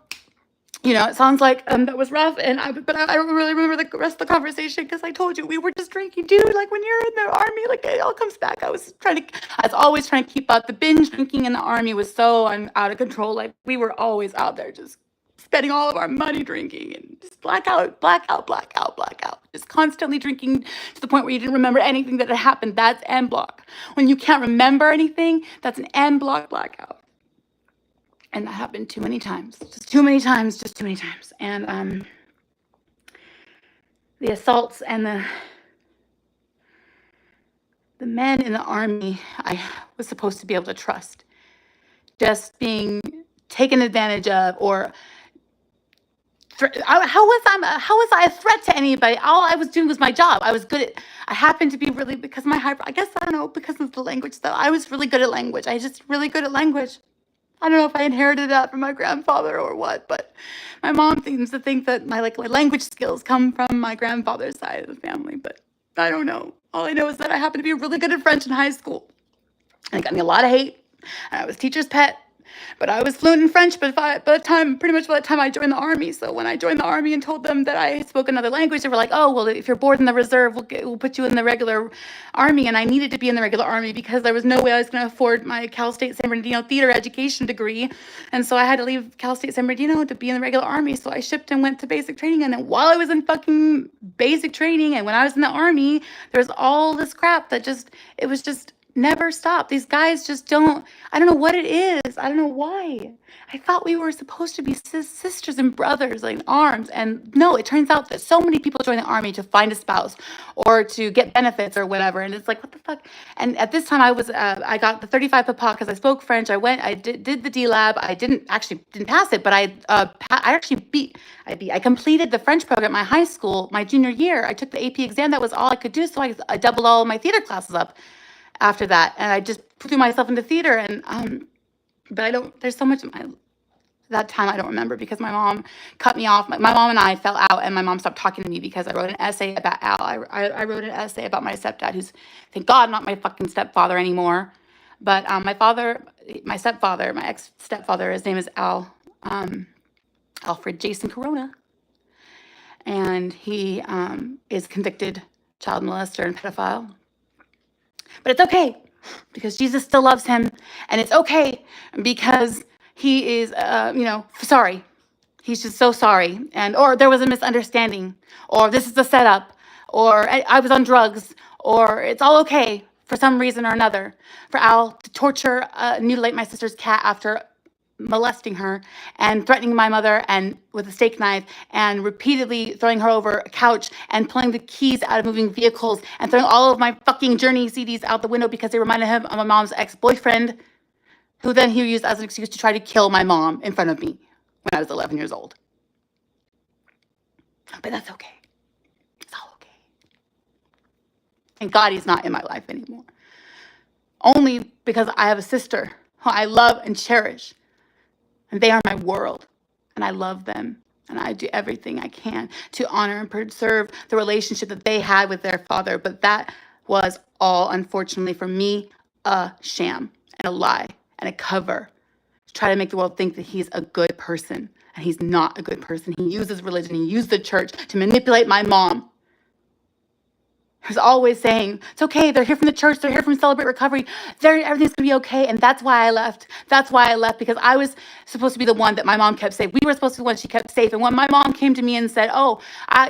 it sounds like that was rough, but I don't really remember the rest of the conversation because I told you we were just drinking, dude. Like when you're in the army, like it all comes back. I was always trying to keep up. The binge drinking in the army was so out of control. Like we were always out there just spending all of our money drinking and just blackout, just constantly drinking to the point where you didn't remember anything that had happened. That's M block. When you can't remember anything, that's an M block blackout. And that happened too many times, just too many times. And the assaults and the men in the army, I was supposed to be able to trust, just being taken advantage of, or how was I a threat to anybody? All I was doing was my job. I happened to be really, because I guess, I don't know, because of the language though. I was really good at language. Really good at language. I don't know if I inherited that from my grandfather or what, but my mom seems to think that my language skills come from my grandfather's side of the family, but I don't know. All I know is that I happened to be really good at French in high school. And it got me a lot of hate, and I was teacher's pet, but I was fluent in French by the time I joined the army. So when I joined the army and told them that I spoke another language, they were like, oh, well, if you're bored in the reserve, we'll put you in the regular army. And I needed to be in the regular army because there was no way I was going to afford my Cal State San Bernardino theater education degree. And so I had to leave Cal State San Bernardino to be in the regular army. So I shipped and went to basic training. And then while I was in fucking basic training and when I was in the army, there was all this crap that it was just never stop. These guys just I don't know what it is. I don't know why. I thought we were supposed to be sisters and brothers, like arms. And no, it turns out that so many people join the army to find a spouse or to get benefits or whatever. And it's like, what the fuck? And at this time I got the 35 papa because I spoke French. I did the D lab. I didn't pass it, but I completed the French program at my high school, my junior year. I took the AP exam. That was all I could do. So I doubled all of my theater classes up after that, and I just threw myself into theater. And but there's so much of that time I don't remember because my mom cut me off. My mom and I fell out, and my mom stopped talking to me because I wrote an essay about Al. I wrote an essay about my stepdad, who's, thank God, not my fucking stepfather anymore. But my stepfather, my ex-stepfather, his name is Alfred Jason Corona, and he is convicted child molester and pedophile. But it's okay because Jesus still loves him, and it's okay because he is, sorry. He's just so sorry, or there was a misunderstanding, or this is a setup, or I was on drugs, or it's all okay for some reason or another for Al to torture, mutilate my sister's cat after molesting her and threatening my mother and with a steak knife and repeatedly throwing her over a couch and pulling the keys out of moving vehicles and throwing all of my fucking Journey CDs out the window because they reminded him of my mom's ex-boyfriend, who then he used as an excuse to try to kill my mom in front of me when I was 11 years old. But that's okay. It's all okay. Thank God he's not in my life anymore. Only because I have a sister who I love and cherish, and they are my world, and I love them. And I do everything I can to honor and preserve the relationship that they had with their father. But that was all, unfortunately, for me, a sham and a lie and a cover to try to make the world think that he's a good person. And he's not a good person. He uses religion, he used the church to manipulate my mom. He was always saying, it's okay, they're here from the church, they're here from Celebrate Recovery, everything's gonna be okay. And that's why I left. That's why I left, because I was supposed to be the one that my mom kept safe. We were supposed to be the one she kept safe. And when my mom came to me and said, oh,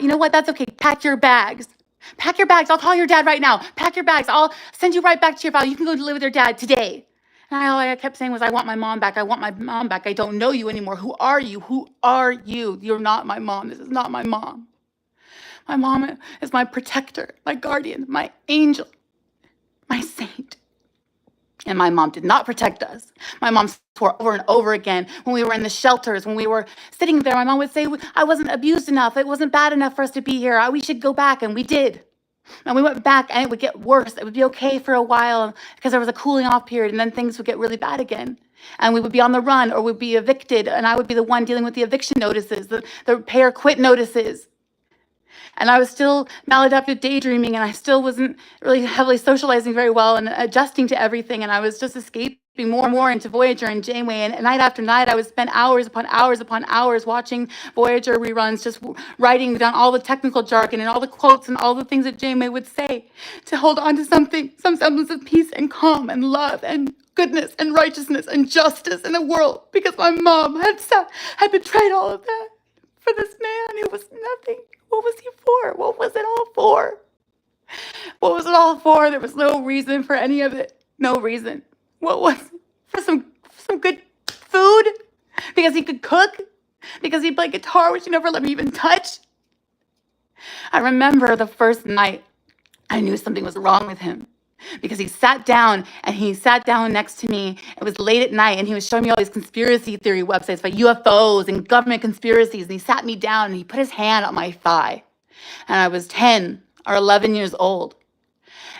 you know what, that's okay, pack your bags. Pack your bags, I'll call your dad right now. Pack your bags, I'll send you right back to your father. You can go live with your dad today. And all I kept saying was, I want my mom back. I want my mom back. I don't know you anymore. Who are you? Who are you? You're not my mom. This is not my mom. My mom is my protector, my guardian, my angel, my saint. And my mom did not protect us. My mom swore over and over again when we were in the shelters, when we were sitting there, my mom would say, I wasn't abused enough. It wasn't bad enough for us to be here. We should go back. And we did. And we went back and it would get worse. It would be okay for a while because there was a cooling off period, and then things would get really bad again. And we would be on the run or we'd be evicted. And I would be the one dealing with the eviction notices, the pay or quit notices. And I was still maladaptive daydreaming, and I still wasn't really heavily socializing very well and adjusting to everything. And I was just escaping more and more into Voyager and Janeway. And night after night, I would spend hours upon hours upon hours watching Voyager reruns, just writing down all the technical jargon and all the quotes and all the things that Janeway would say to hold on to something, some semblance of peace and calm and love and goodness and righteousness and justice in the world, because my mom had betrayed all of that for this man who was nothing. What was he for? What was it all for? What was it all for? There was no reason for any of it. No reason. What was it? For some good food? Because he could cook? Because he played guitar, which he never let me even touch? I remember the first night I knew something was wrong with him, because he sat down next to me. It was late at night, and he was showing me all these conspiracy theory websites about UFOs and government conspiracies. And he sat me down and he put his hand on my thigh. And I was 10 or 11 years old.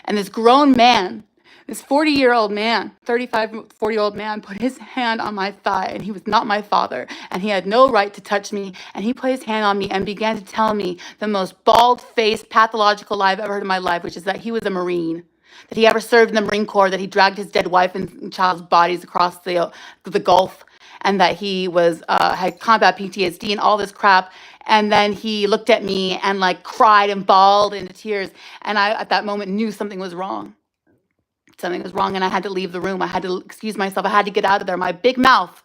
And this grown man, this 40-year-old man, 35, 40-year-old man, put his hand on my thigh, and he was not my father, and he had no right to touch me. And he put his hand on me and began to tell me the most bald-faced, pathological lie I've ever heard in my life, which is that he was a Marine, that he ever served in the Marine Corps, that he dragged his dead wife and child's bodies across the Gulf, and that he had combat PTSD and all this crap. And then he looked at me and cried and bawled into tears. And I, at that moment, knew something was wrong. Something was wrong, and I had to leave the room. I had to excuse myself. I had to get out of there. My big mouth.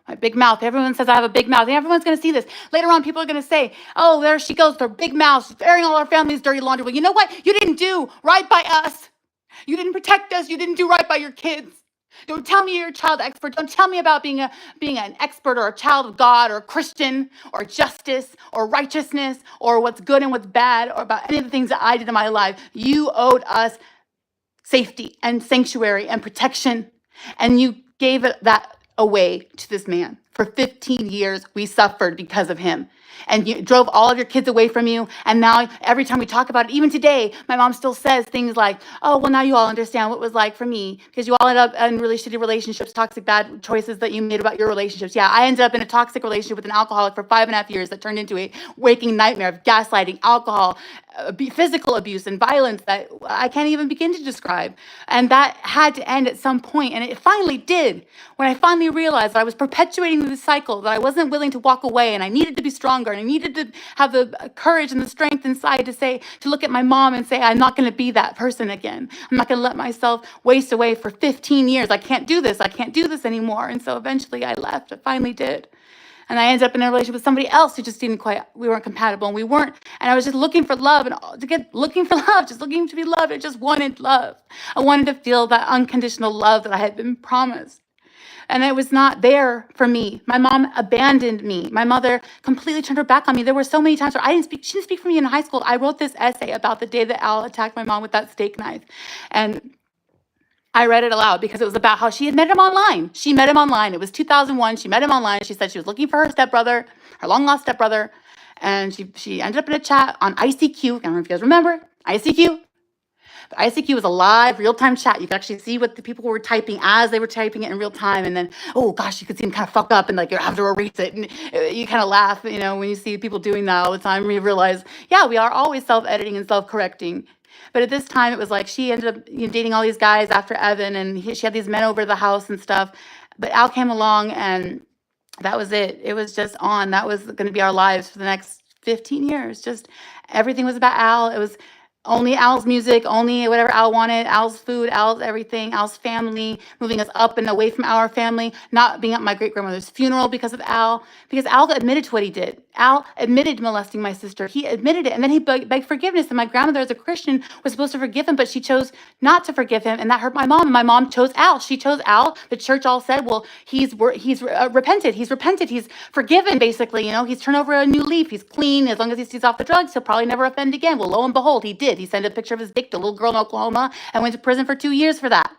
Everyone says I have a big mouth. And everyone's going to see this. Later on, people are going to say, oh, there she goes with her big mouth. She's airing all our family's dirty laundry. Well, you know what? You didn't do right by us. You didn't protect us. You didn't do right by your kids. Don't tell me you're a child expert. Don't tell me about being an expert or a child of God or a Christian or justice or righteousness or what's good and what's bad or about any of the things that I did in my life. You owed us safety and sanctuary and protection, and you gave that away to this man. For 15 years, we suffered because of him. And you drove all of your kids away from you. And now every time we talk about it, even today, my mom still says things like, oh, well, now you all understand what it was like for me, because you all ended up in really shitty relationships, toxic, bad choices that you made about your relationships. Yeah, I ended up in a toxic relationship with an alcoholic for 5.5 years that turned into a waking nightmare of gaslighting, alcohol, physical abuse and violence that I can't even begin to describe. And that had to end at some point. And it finally did, when I finally realized that I was perpetuating this cycle, that I wasn't willing to walk away, and I needed to be stronger, and I needed to have the courage and the strength inside to look at my mom and say, I'm not going to be that person again. I'm not going to let myself waste away for 15 years. I can't do this. I can't do this anymore. And so eventually I left. I finally did. And I ended up in a relationship with somebody else who just we weren't compatible, and we weren't. And I was just looking for love, just looking to be loved. I just wanted love. I wanted to feel that unconditional love that I had been promised. And it was not there for me. My mom abandoned me. My mother completely turned her back on me. There were so many times where she didn't speak for me in high school. I wrote this essay about the day that Al attacked my mom with that steak knife. And I read it aloud because it was about how she had met him online. She met him online. It was 2001. She met him online. She said she was looking for her stepbrother, her long-lost stepbrother. And she ended up in a chat on ICQ. I don't know if you guys remember, ICQ. ICQ was a live, real-time chat. You could actually see what the people were typing as they were typing it in real time. And then, oh gosh, you could see them kind of fuck up and like you have to erase it. And you kind of laugh, you know, when you see people doing that all the time. You realize, yeah, we are always self-editing and self-correcting. But at this time, it was like she ended up, you know, dating all these guys after Evan, and she had these men over to the house and stuff. But Al came along, and that was it. It was just on. That was going to be our lives for the next 15 years. Just everything was about Al. It was only Al's music, only whatever Al wanted, Al's food, Al's everything, Al's family, moving us up and away from our family, not being at my great grandmother's funeral because of Al, because Al admitted to what he did. Al admitted to molesting my sister. He admitted it. And then he begged forgiveness. And my grandmother, as a Christian, was supposed to forgive him, but she chose not to forgive him. And that hurt my mom. And my mom chose Al. She chose Al. The church all said, well, he's repented. He's repented. He's forgiven, basically. You know, he's turned over a new leaf. He's clean. As long as he stays off the drugs, he'll probably never offend again. Well, lo and behold, he did. He sent a picture of his dick to a little girl in Oklahoma and went to prison for 2 years for that.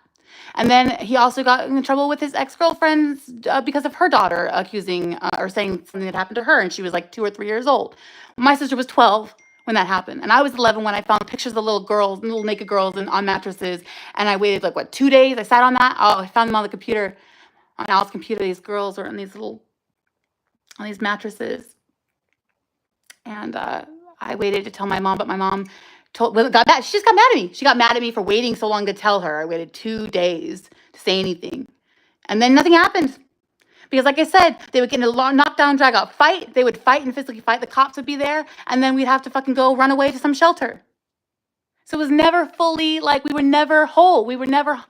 And then he also got in trouble with his ex-girlfriends because of her daughter accusing or saying something that happened to her. And she was like 2 or 3 years old. My sister was 12 when that happened. And I was 11 when I found pictures of the little girls, little naked girls on mattresses. And I waited like, what, 2 days? I sat on that. Oh, I found them on the computer, on Al's computer. These girls are on these mattresses. And I waited to tell my mom, but my mom got mad. She just got mad at me. She got mad at me for waiting so long to tell her. I waited 2 days to say anything. And then nothing happened. Because like I said, they would get in a long knockdown, drag out fight. They would fight and physically fight. The cops would be there. And then we'd have to fucking go run away to some shelter. So it was never fully, like, we were never whole. We were never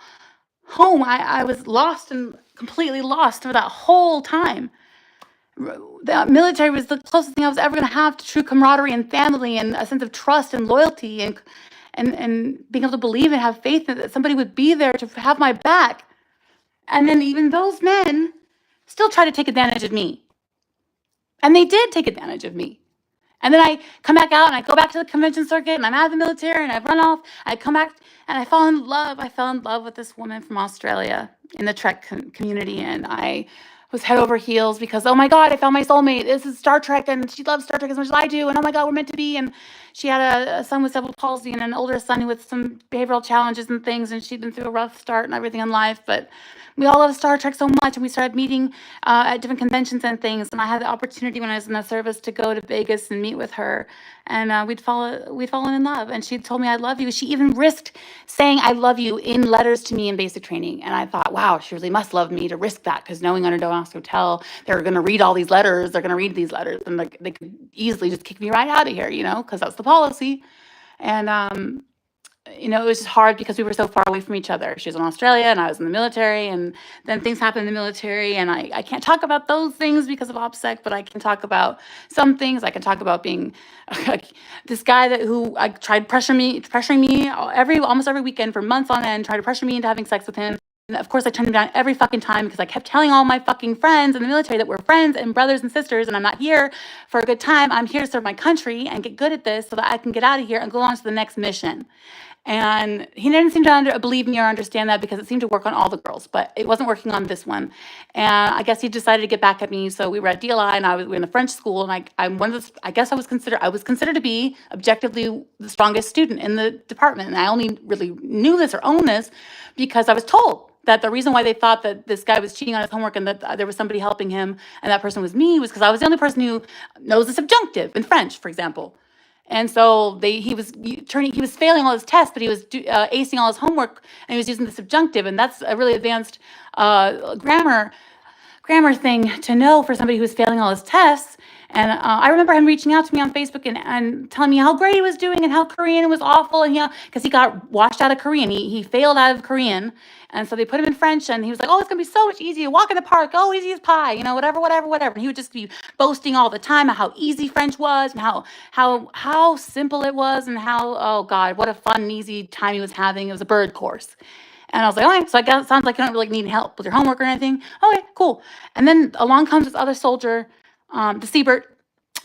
home. I was lost and completely lost for that whole time. The military was the closest thing I was ever going to have to true camaraderie and family and a sense of trust and loyalty and being able to believe and have faith that somebody would be there to have my back. And then even those men still try to take advantage of me. And they did take advantage of me. And then I come back out and I go back to the convention circuit and I'm out of the military and I run off. I come back and I fall in love. I fell in love with this woman from Australia in the Trek community. And I was head over heels because, oh my God, I found my soulmate. This is Star Trek and she loves Star Trek as much as I do. And oh my God, we're meant to be. And she had a son with cerebral palsy and an older son with some behavioral challenges and things. And she'd been through a rough start and everything in life. But we all love Star Trek so much. And we started meeting at different conventions and things. And I had the opportunity when I was in the service to go to Vegas and meet with her. And we'd fallen in love. And she told me, I love you. She even risked saying, I love you in letters to me in basic training. And I thought, wow, she really must love me to risk that. Because knowing under Don't Ask, Don't Tell, they're going to read all these letters. They're going to read these letters. And like, they could easily just kick me right out of here, you know, because that's the policy. And, you know, it was just hard because we were so far away from each other. She was in Australia and I was in the military, and then things happened in the military, and I can't talk about those things because of OPSEC, but I can talk about some things. I can talk about being this guy who I tried pressuring me almost every weekend for months on end, tried to pressure me into having sex with him. And of course, I turned him down every fucking time because I kept telling all my fucking friends in the military that we're friends and brothers and sisters, and I'm not here for a good time. I'm here to serve my country and get good at this so that I can get out of here and go on to the next mission. And he didn't seem to believe me or understand that because it seemed to work on all the girls, but it wasn't working on this one. And I guess he decided to get back at me. So we were at DLI, and we were in the French school, and I'm one of the, I guess I was considered to be objectively the strongest student in the department. And I only really knew this or owned this because I was told that the reason why they thought that this guy was cheating on his homework and that there was somebody helping him and that person was me was because I was the only person who knows the subjunctive in French, for example. And so he was failing all his tests, but he was acing all his homework, and he was using the subjunctive, and that's a really advanced grammar thing to know for somebody who was failing all his tests. And I remember him reaching out to me on Facebook and telling me how great he was doing and how Korean was awful, and because he got washed out of Korean, he failed out of Korean, and so they put him in French, and he was like, oh, it's gonna be so much easier, walk in the park, oh, easy as pie, you know, whatever. And he would just be boasting all the time of how easy French was and how simple it was, and how, oh God, what a fun and easy time he was having. It was a bird course. And I was like, okay, so I guess it sounds like you don't really need help with your homework or anything. Okay, cool. And then along comes this other soldier, the Siebert,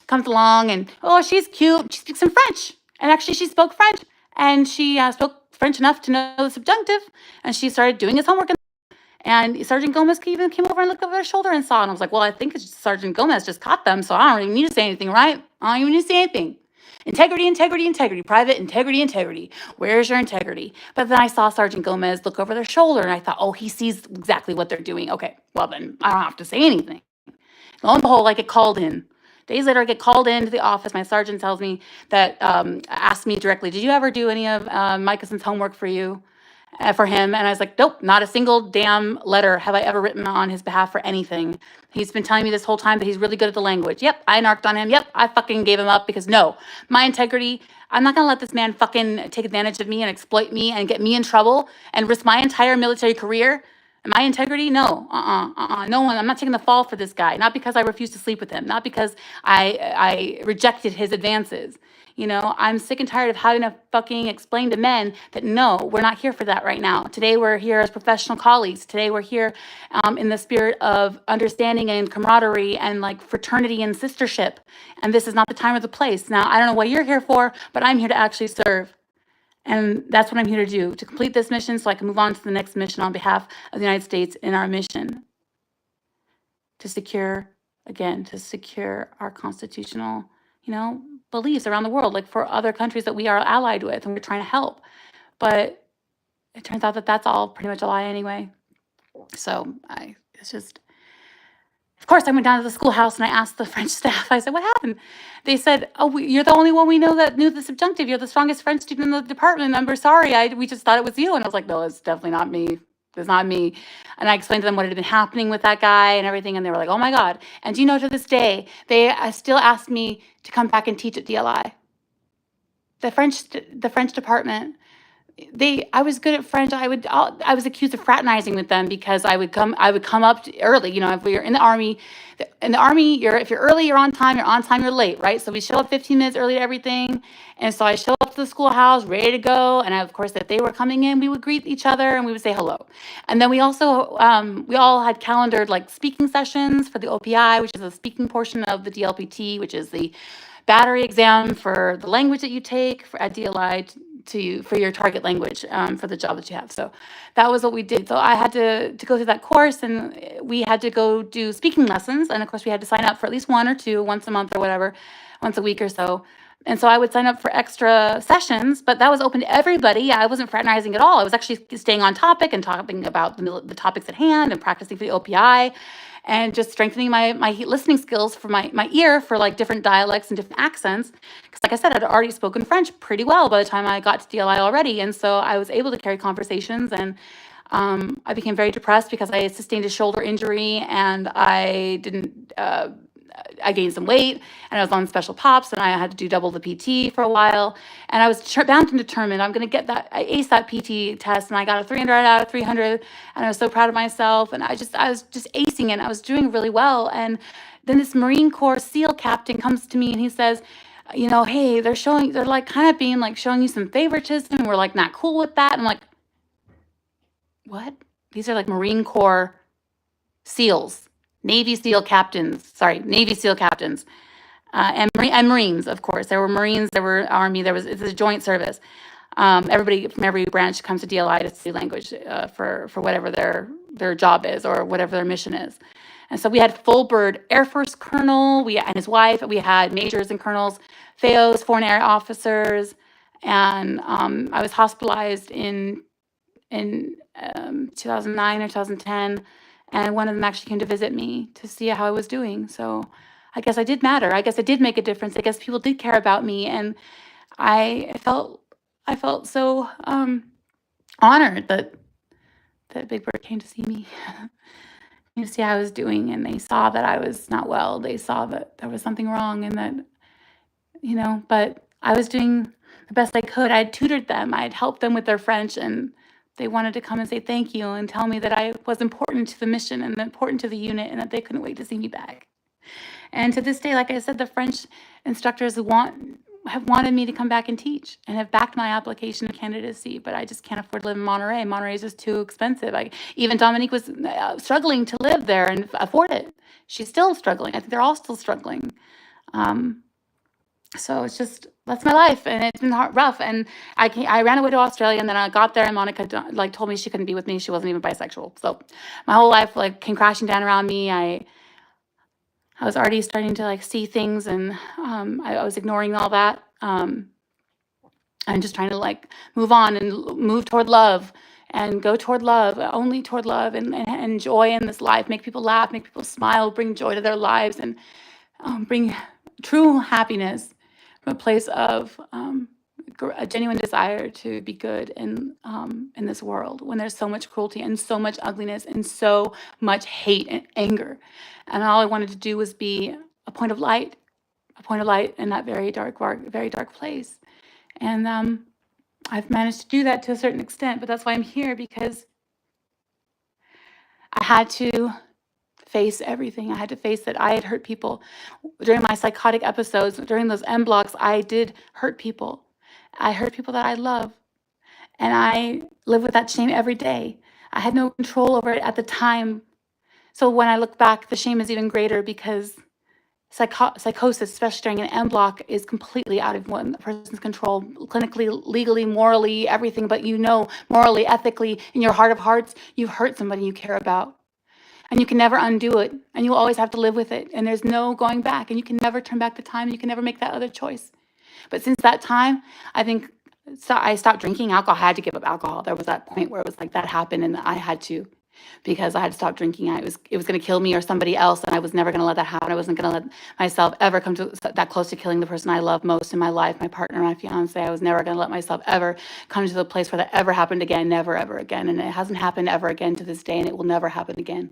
comes along, and oh, she's cute. She speaks some French. And actually, she spoke French. And she spoke French enough to know the subjunctive. And she started doing his homework. And Sergeant Gomez even came over and looked over her shoulder and saw. And I was like, well, I think Sergeant Gomez just caught them, so I don't really need to say anything, right? I don't even need to say anything. Integrity, integrity, integrity, private integrity, integrity. Where's your integrity? But then I saw Sergeant Gomez look over their shoulder and I thought, oh, he sees exactly what they're doing. Okay, well then I don't have to say anything. Lo and behold, I get called in. Days later, I get called into the office. My sergeant tells me that, asked me directly, did you ever do any of Micahson's homework for you? For him. And I was like, nope, not a single damn letter have I ever written on his behalf for anything. He's been telling me this whole time that he's really good at the language. Yep, I narked on him. Yep, I fucking gave him up because no, my integrity, I'm not gonna let this man fucking take advantage of me and exploit me and get me in trouble and risk my entire military career. My integrity? No, no one. I'm not taking the fall for this guy. Not because I refused to sleep with him. Not because I rejected his advances. You know, I'm sick and tired of having to fucking explain to men that no, we're not here for that right now. Today we're here as professional colleagues. Today we're here in the spirit of understanding and camaraderie and like fraternity and sistership. And this is not the time or the place. Now, I don't know what you're here for, but I'm here to actually serve. And that's what I'm here to do, to complete this mission so I can move on to the next mission on behalf of the United States in our mission to secure, again, to secure our constitutional, you know, beliefs around the world, like for other countries that we are allied with and we're trying to help. But it turns out that that's all pretty much a lie anyway. So it's just, of course, I went down to the schoolhouse and I asked the French staff, I said, what happened? They said, oh, you're the only one we know that knew the subjunctive. You're the strongest French student in the department. I'm sorry. We just thought it was you. And I was like, no, it's definitely not me. It's not me. And I explained to them what had been happening with that guy and everything. And they were like, oh my God. And do you know, to this day, they still asked me to come back and teach at DLI. The French department, I was good at French. I was accused of fraternizing with them because I would come up early. You know, if we were in the army, if you're early, you're on time. You're on time, you're late, right? So we show up 15 minutes early to everything. And so I show up to the schoolhouse ready to go. And of course, if they were coming in, we would greet each other and we would say hello. And then we also, we all had calendared like speaking sessions for the OPI, which is the speaking portion of the DLPT, which is the battery exam for the language that you take at DLI for your target language for the job that you have. So that was what we did. So I had to go through that course, and we had to go do speaking lessons. And of course, we had to sign up for at least one or two, once a month or whatever, once a week or so. And so I would sign up for extra sessions, but that was open to everybody. I wasn't fraternizing at all. I was actually staying on topic and talking about the topics at hand and practicing for the OPI and just strengthening my listening skills for my ear for like different dialects and different accents. Because like I said, I'd already spoken French pretty well by the time I got to DLI already. And so I was able to carry conversations, and I became very depressed because I sustained a shoulder injury and I didn't, I gained some weight and I was on special pops and I had to do double the PT for a while. And I was bound and determined I'm going to get that. I aced that PT test and I got a 300 out of 300. And I was so proud of myself. And I was just acing it. And I was doing really well. And then this Marine Corps SEAL captain comes to me and he says, you know, hey, they're like kind of being like showing you some favoritism. And we're like not cool with that. And I'm like, what? These are like Marine Corps SEALs. Navy SEAL captains, and Marines, of course. There were Marines, there were Army, it's a joint service. Everybody from every branch comes to DLI to study language for whatever their job is or whatever their mission is. And so we had Fulbird Air Force Colonel, and his wife. We had majors and colonels, FAOs, foreign air officers, and I was hospitalized in 2009 or 2010. And one of them actually came to visit me to see how I was doing. So I guess I did matter. I guess I did make a difference. I guess people did care about me. And I felt so honored that Big Bird came to see me, came to see how I was doing. And they saw that I was not well. They saw that there was something wrong and that, you know, but I was doing the best I could. I had tutored them. I had helped them with their French, and they wanted to come and say thank you and tell me that I was important to the mission and important to the unit and that they couldn't wait to see me back. And to this day, like I said, the French instructors have wanted me to come back and teach and have backed my application to candidacy, but I just can't afford to live in Monterey. Monterey is just too expensive. Even Dominique was struggling to live there and afford it. She's still struggling. I think they're all still struggling. So it's just, that's my life, and it's been rough. And I ran away to Australia, and then I got there, and Monica like told me she couldn't be with me. She wasn't even bisexual. So my whole life like came crashing down around me. I was already starting to like see things, and I was ignoring all that. Um, I'm just trying to like move on and move toward love and go toward love, only toward love and joy in this life, make people laugh, make people smile, bring joy to their lives, and bring true happiness from a place of a genuine desire to be good in this world when there's so much cruelty and so much ugliness and so much hate and anger. And all I wanted to do was be a point of light, in that very dark place. And I've managed to do that to a certain extent, but that's why I'm here, because I had to face everything. I had to face that I had hurt people. During my psychotic episodes, during those M blocks, I did hurt people. I hurt people that I love. And I live with that shame every day. I had no control over it at the time. So when I look back, the shame is even greater, because psychosis, especially during an M block, is completely out of one person's control, clinically, legally, morally, everything. But morally, ethically, in your heart of hearts, you've hurt somebody you care about. And you can never undo it. And you'll always have to live with it. And there's no going back. And you can never turn back the time. You can never make that other choice. But since that time, I think I stopped drinking alcohol. I had to give up alcohol. There was that point where it was like that happened and I had to, because I had to stop drinking. It was going to kill me or somebody else, and I was never going to let that happen. I wasn't going to let myself ever come to that close to killing the person I love most in my life, my partner, my fiance. I was never going to let myself ever come to the place where that ever happened again, never, ever again. And it hasn't happened ever again to this day, and it will never happen again,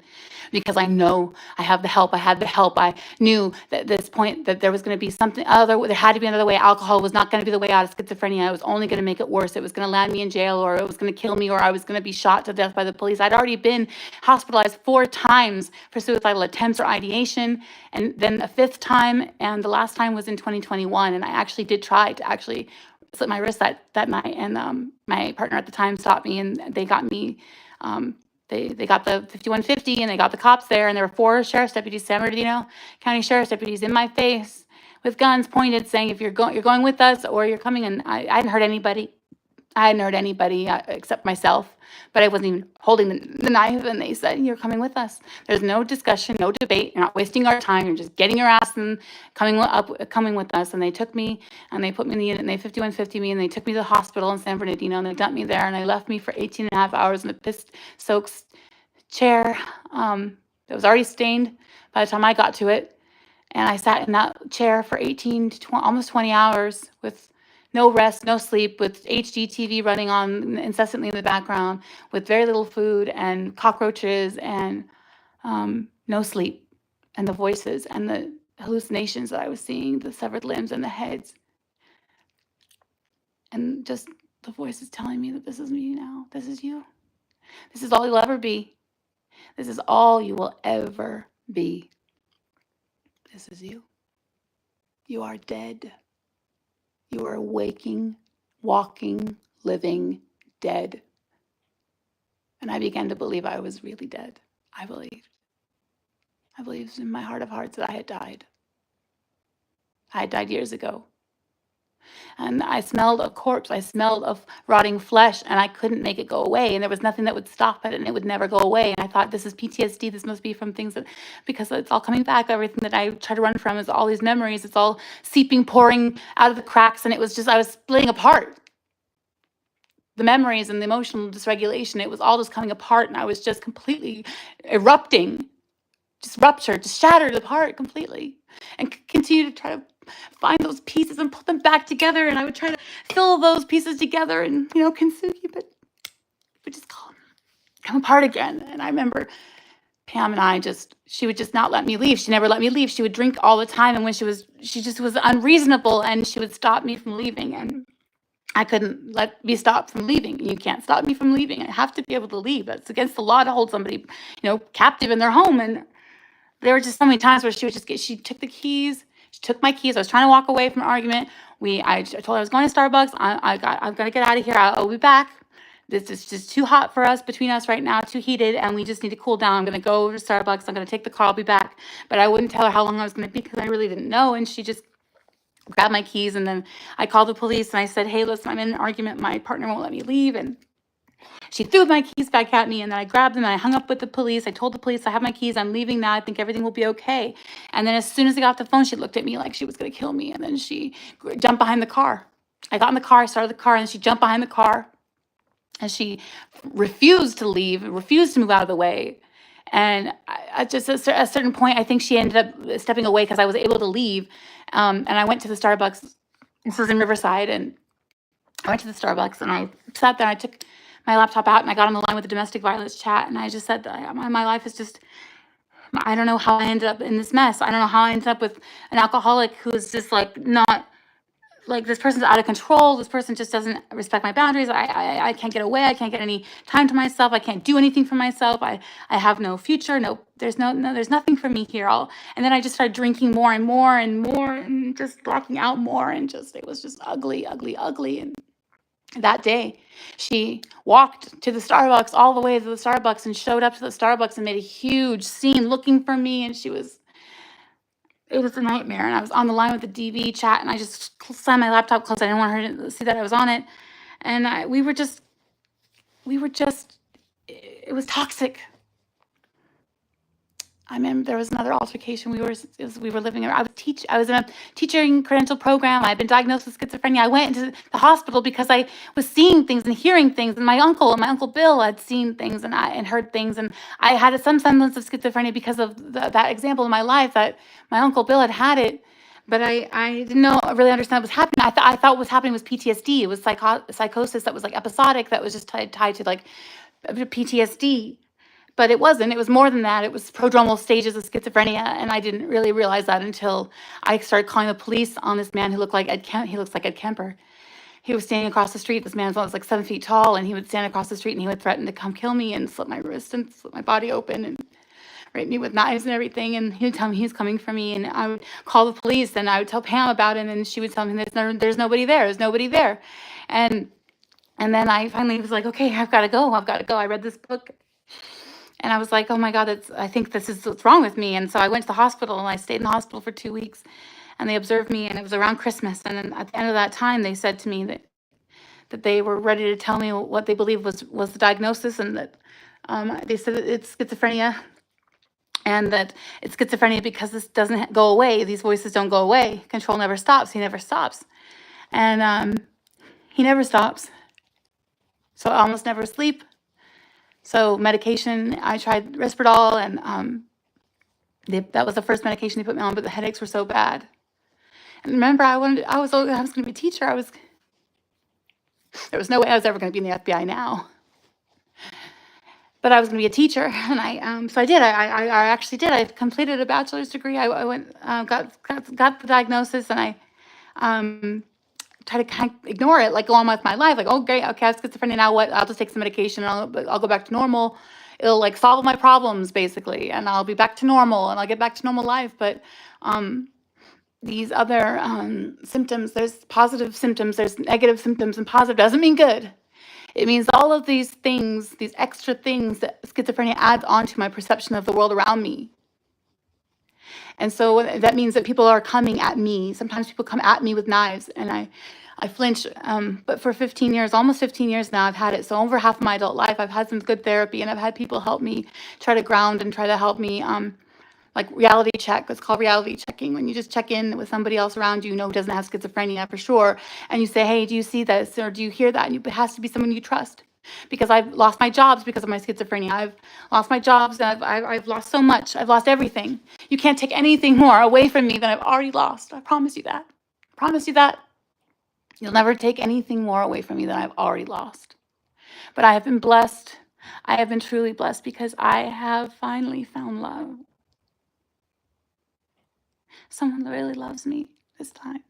because I know I have the help. I had the help. I knew that at this point that there was going to be something other. There had to be another way. Alcohol was not going to be the way out of schizophrenia. It was only going to make it worse. It was going to land me in jail, or it was going to kill me, or I was going to be shot to death by the police. I'd already been hospitalized 4 times for suicidal attempts or ideation, and then a 5th time, and the last time was in 2021. And I actually did try to actually slit my wrist that night, and my partner at the time stopped me, and they got me. They got the 5150, and they got the cops there, and there were 4 sheriff's deputies, San Bernardino County sheriff's deputies, in my face with guns pointed, saying, "If you're going with us, or you're coming." And I hadn't hurt anybody. I hadn't hurt anybody except myself, but I wasn't even holding the knife. And they said, "You're coming with us. There's no discussion, no debate. You're not wasting our time. You're just getting your ass and coming with us." And they took me, and they put me in the unit, and they 5150 me, and they took me to the hospital in San Bernardino, and they dumped me there, and they left me for 18 and a half hours in a piss-soaked chair that was already stained by the time I got to it. And I sat in that chair for 18 to almost 20 hours with no rest, no sleep, with HD TV running on incessantly in the background, with very little food and cockroaches, and no sleep, and the voices and the hallucinations that I was seeing, the severed limbs and the heads, and just the voices telling me that this is me now. This is you. This is all you'll ever be. This is all you will ever be. This is you. You are dead. You are waking, walking, living, dead. And I began to believe I was really dead. I believed in my heart of hearts that I had died. I had died years ago. And I smelled a corpse. I smelled of rotting flesh, and I couldn't make it go away. And there was nothing that would stop it, and it would never go away. And I thought, this is PTSD. This must be from things because it's all coming back. Everything that I try to run from is all these memories. It's all seeping, pouring out of the cracks. And it was just, I was splitting apart. The memories and the emotional dysregulation, it was all just coming apart, and I was just completely erupting, just ruptured, just shattered apart completely, and continue to try to find those pieces and put them back together. And I would try to fill those pieces together and, Kintsugi, but it would just come apart again. And I remember Pam and she would just not let me leave. She never let me leave. She would drink all the time. And when she just was unreasonable, and she would stop me from leaving. And I couldn't be stopped from leaving. You can't stop me from leaving. I have to be able to leave. That's against the law to hold somebody, captive in their home. And there were just so many times where she took the keys. She took my keys. I was trying to walk away from an argument. I told her I was going to Starbucks. I've got to get out of here. I'll be back. This is just too hot for us, between us right now, too heated, and we just need to cool down. I'm going to go over to Starbucks. I'm going to take the car. I'll be back. But I wouldn't tell her how long I was going to be, because I really didn't know. And she just grabbed my keys, and then I called the police, and I said, "Hey, listen, I'm in an argument. My partner won't let me leave." And She threw my keys back at me, and then I grabbed them and I hung up with the police. I told the police, I have my keys. I'm leaving now. I think everything will be okay. And then as soon as I got off the phone, she looked at me like she was going to kill me. And then she jumped behind the car. I got in the car, I started the car, and she jumped behind the car. And she refused to leave, refused to move out of the way. And I just at a certain point, I think she ended up stepping away because I was able to leave. And I went to the Starbucks. This was in Riverside, and I went to the Starbucks and I sat there. I took my laptop out and I got on the line with the domestic violence chat, and I just said that my life is just, I don't know how I ended up in this mess. I don't know how I ended up with an alcoholic who's just like not, like, this person's out of control. This person just doesn't respect my boundaries. I can't get away. I can't get any time to myself. I can't do anything for myself. I have no future. No, there's there's nothing for me here. And then I just started drinking more and more and more and just blacking out more, and just, it was just ugly, ugly, ugly. And that day, she walked to the Starbucks, all the way to the Starbucks, and showed up to the Starbucks and made a huge scene looking for me. And it was a nightmare. And I was on the line with the DV chat, and I just slammed my laptop closed. I didn't want her to see that I was on it. And we were just, it was toxic. I remember there was another altercation. We were living. I was in a teaching credential program. I'd been diagnosed with schizophrenia. I went into the hospital because I was seeing things and hearing things. And my uncle Bill had seen things and heard things. And I had some semblance of schizophrenia because of that example in my life, that my uncle Bill had it. But I didn't really understand what was happening. I thought what was happening was PTSD. It was psychosis that was like episodic, that was just tied to like PTSD. But it wasn't. It was more than that. It was prodromal stages of schizophrenia, and I didn't really realize that until I started calling the police on this man who looked like Ed Kemp. He looks like Ed Kemper. He was standing across the street. This man was like 7 feet tall, and he would stand across the street and he would threaten to come kill me and slit my wrist and slit my body open and rape me with knives and everything. And he would tell me he was coming for me, and I would call the police, and I would tell Pam about it, and she would tell me there's nobody there. There's nobody there. And then I finally was like, okay, I've got to go. I read this book. And I was like, oh my God, I think this is what's wrong with me. And so I went to the hospital, and I stayed in the hospital for 2 weeks, and they observed me, and it was around Christmas. And then at the end of that time, they said to me that they were ready to tell me what they believed was the diagnosis, and that they said that it's schizophrenia, and that it's schizophrenia because this doesn't go away. These voices don't go away. Control never stops. He never stops. And he never stops. So I almost never sleep. So medication, I tried Risperdal, and that was the first medication they put me on, but the headaches were so bad. And remember, I was going to be a teacher. There was no way I was ever going to be in the FBI now. But I was going to be a teacher, and so I did. I actually did. I completed a bachelor's degree. I went, got the diagnosis, and I try to kind of ignore it, like go on with my life, like, oh great, okay, I have schizophrenia, now what? I'll just take some medication, and I'll go back to normal. It'll like solve my problems basically, and I'll be back to normal, and I'll get back to normal life. But these other symptoms, there's positive symptoms, there's negative symptoms, and positive doesn't mean good. It means all of these things, these extra things that schizophrenia adds on to my perception of the world around me. And so that means that people are coming at me. Sometimes people come at me with knives, and I flinch. But for 15 years, almost 15 years now, I've had it. So over half of my adult life, I've had some good therapy, and I've had people help me try to ground and try to help me, like reality check. It's called reality checking. When you just check in with somebody else around you, who doesn't have schizophrenia for sure, and you say, hey, do you see this, or do you hear that? And it has to be someone you trust. Because I've lost my jobs because of my schizophrenia. I've lost my jobs, and I've lost so much. I've lost everything. You can't take anything more away from me than I've already lost. I promise you that. I promise you that. You'll never take anything more away from me than I've already lost. But I have been blessed. I have been truly blessed because I have finally found love. Someone that really loves me this time.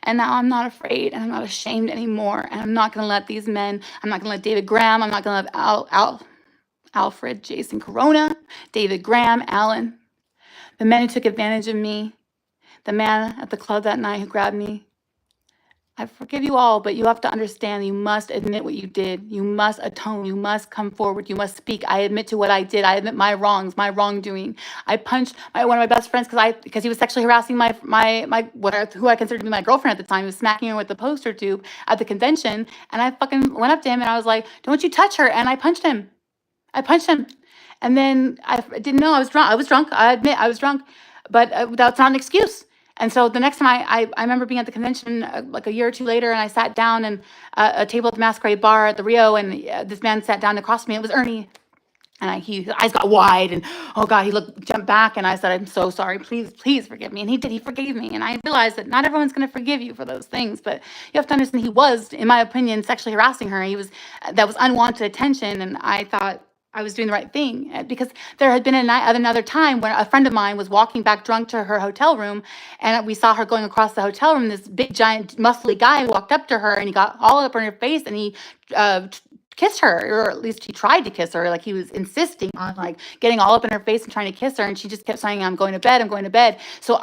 And now I'm not afraid, and I'm not ashamed anymore. And I'm not going to let these men, I'm not going to let David Graham, I'm not going to let Alfred, Jason Corona, David Graham, Alan, the men who took advantage of me, the man at the club that night who grabbed me, I forgive you all, but you have to understand you must admit what you did. You must atone. You must come forward. You must speak. I admit to what I did. I admit my wrongs, my wrongdoing. I punched one of my best friends because he was sexually harassing who I considered to be my girlfriend at the time. He was smacking her with the poster tube at the convention, and I fucking went up to him and I was like, "Don't you touch her!" And I punched him. I punched him. And then I didn't know I was drunk. I was drunk. I admit I was drunk, but that's not an excuse. And so the next time I remember being at the convention like a year or two later, and I sat down and a table at the Masquerade Bar at the Rio, and this man sat down across from me. It was Ernie. And his eyes got wide, and oh God, jumped back, and I said, "I'm so sorry. Please, please forgive me." And he did. He forgave me, and I realized that not everyone's going to forgive you for those things, but you have to understand he was, in my opinion, sexually harassing her. That was unwanted attention, and I thought I was doing the right thing because there had been another time when a friend of mine was walking back drunk to her hotel room, and we saw her going across the hotel room. This big, giant, muscly guy walked up to her, and he got all up in her face, and he kissed her, or at least he tried to kiss her. Like, he was insisting on like getting all up in her face and trying to kiss her, and she just kept saying, "I'm going to bed, I'm going to bed." So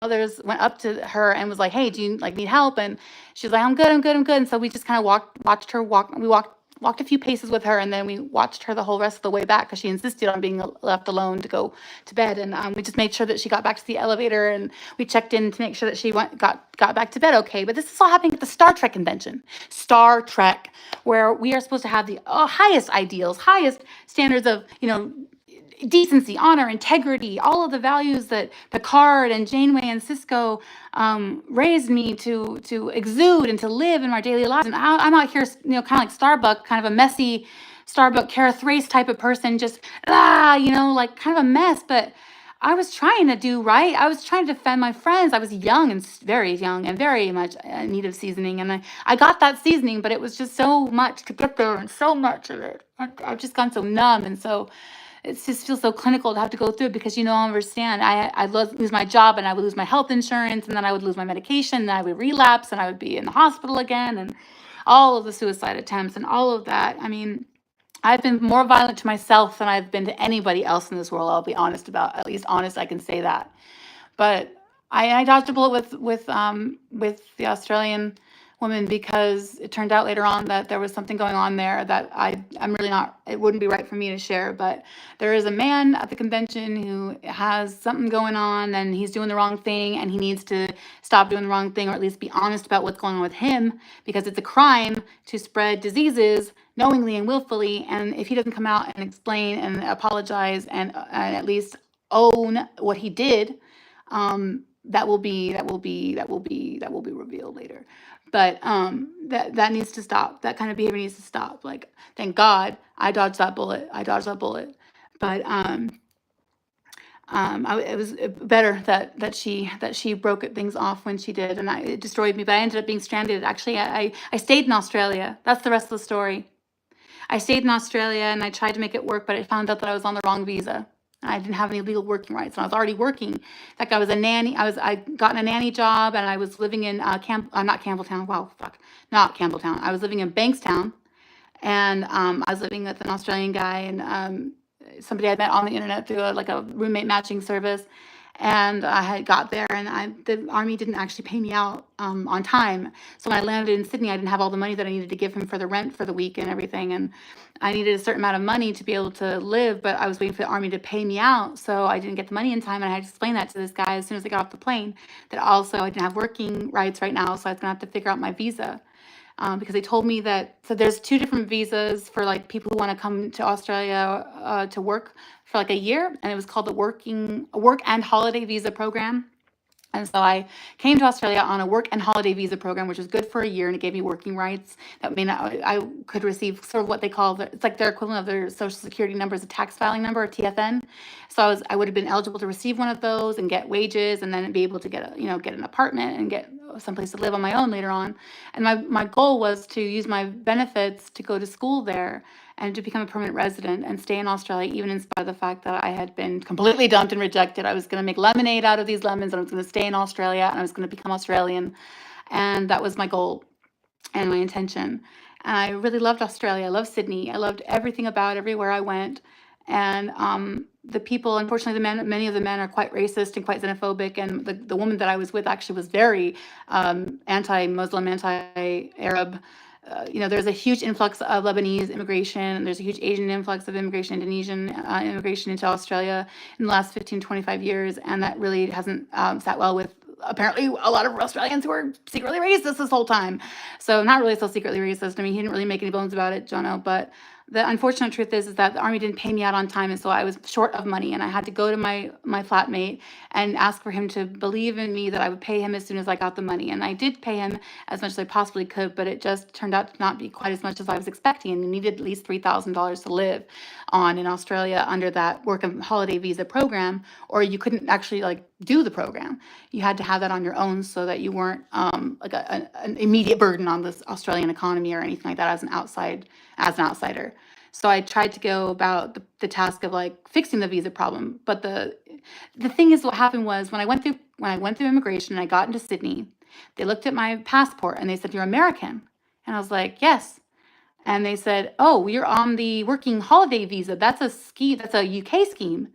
others went up to her and was like, "Hey, do you like need help?" And she's like, "I'm good, I'm good, I'm good." And so we just kind of watched her walk. We walked a few paces with her, and then we watched her the whole rest of the way back because she insisted on being left alone to go to bed. And we just made sure that she got back to the elevator, and we checked in to make sure that she got back to bed okay. But this is all happening at the Star Trek convention. Star Trek, where we are supposed to have the highest ideals, highest standards of, decency, honor, integrity, all of the values that Picard and Janeway and Cisco raised me to exude and to live in our daily lives. And I'm out here, kind of like Starbuck, kind of a messy Starbuck Kara Thrace type of person, just like kind of a mess. But I was trying to do right. I was trying to defend my friends. I was young and very young and very much in need of seasoning. And I got that seasoning, but it was just so much to get there, and so much of it. I've just gone so numb, and so it just feels so clinical to have to go through it because, I understand. I'd lose my job, and I would lose my health insurance, and then I would lose my medication, and then I would relapse, and I would be in the hospital again, and all of the suicide attempts and all of that. I mean, I've been more violent to myself than I've been to anybody else in this world. I'll be honest about, at least honest, I can say that. But I dodged a bullet with the Australian woman because it turned out later on that there was something going on there that I'm really not, it wouldn't be right for me to share. But there is a man at the convention who has something going on, and he's doing the wrong thing, and he needs to stop doing the wrong thing, or at least be honest about what's going on with him, because it's a crime to spread diseases knowingly and willfully. And if he doesn't come out and explain and apologize and at least own what he did, that will be revealed later. But that needs to stop. That kind of behavior needs to stop. Like, thank God I dodged that bullet. But it was better that she broke things off when she did, and it destroyed me. But I ended up being stranded. Actually, I stayed in Australia. That's the rest of the story. I stayed in Australia, and I tried to make it work, but I found out that I was on the wrong visa. I didn't have any legal working rights, and I was already working. In fact, I was a nanny. I gotten a nanny job, and I was living in not Campbelltown. Wow, fuck, not Campbelltown. I was living in Bankstown, and I was living with an Australian guy, and somebody I met on the internet through a roommate matching service. And I had got there, and the army didn't actually pay me out on time. So when I landed in Sydney, I didn't have all the money that I needed to give him for the rent for the week and everything. And I needed a certain amount of money to be able to live, but I was waiting for the army to pay me out. So I didn't get the money in time. And I had to explain that to this guy as soon as I got off the plane, that also I didn't have working rights right now. So I was going to have to figure out my visa. Because they told me that, so there's two different visas for like people who want to come to Australia to work for like a year, and it was called the work and holiday visa program. And so I came to Australia on a work and holiday visa program, which was good for a year, and it gave me working rights that I could receive sort of what they call it's like their equivalent of their social security number is a tax filing number, or TFN. So I would have been eligible to receive one of those and get wages, and then be able to get an apartment and get someplace to live on my own later on. And my goal was to use my benefits to go to school there and to become a permanent resident and stay in Australia, even in spite of the fact that I had been completely dumped and rejected. I was going to make lemonade out of these lemons, and I was going to stay in Australia, and I was going to become Australian. And that was my goal and my intention. And I really loved Australia. I loved Sydney. I loved everything about everywhere I went. And the people, unfortunately, many of the men are quite racist and quite xenophobic. And the woman that I was with actually was very anti-Muslim, anti-Arab. There's a huge influx of Lebanese immigration. There's a huge Asian influx of immigration, Indonesian immigration into Australia in the last 15, 25 years. And that really hasn't sat well with apparently a lot of Australians who are secretly racist this whole time. So not really so secretly racist. I mean, he didn't really make any bones about it, Jono, but the unfortunate truth is that the Army didn't pay me out on time, and so I was short of money, and I had to go to my flatmate and ask for him to believe in me that I would pay him as soon as I got the money. And I did pay him as much as I possibly could, but it just turned out to not be quite as much as I was expecting, and he needed at least $3,000 to live on in Australia under that work and holiday visa program, or you couldn't actually do the program. You had to have that on your own so that you weren't an immediate burden on this Australian economy or anything like that as an outsider. So I tried to go about the task of fixing the visa problem. But the thing is, what happened was when I went through immigration and I got into Sydney, they looked at my passport and they said, "You're American." And I was like, "Yes." And they said, "Oh, you're on the working holiday visa. That's a scheme. That's a UK scheme."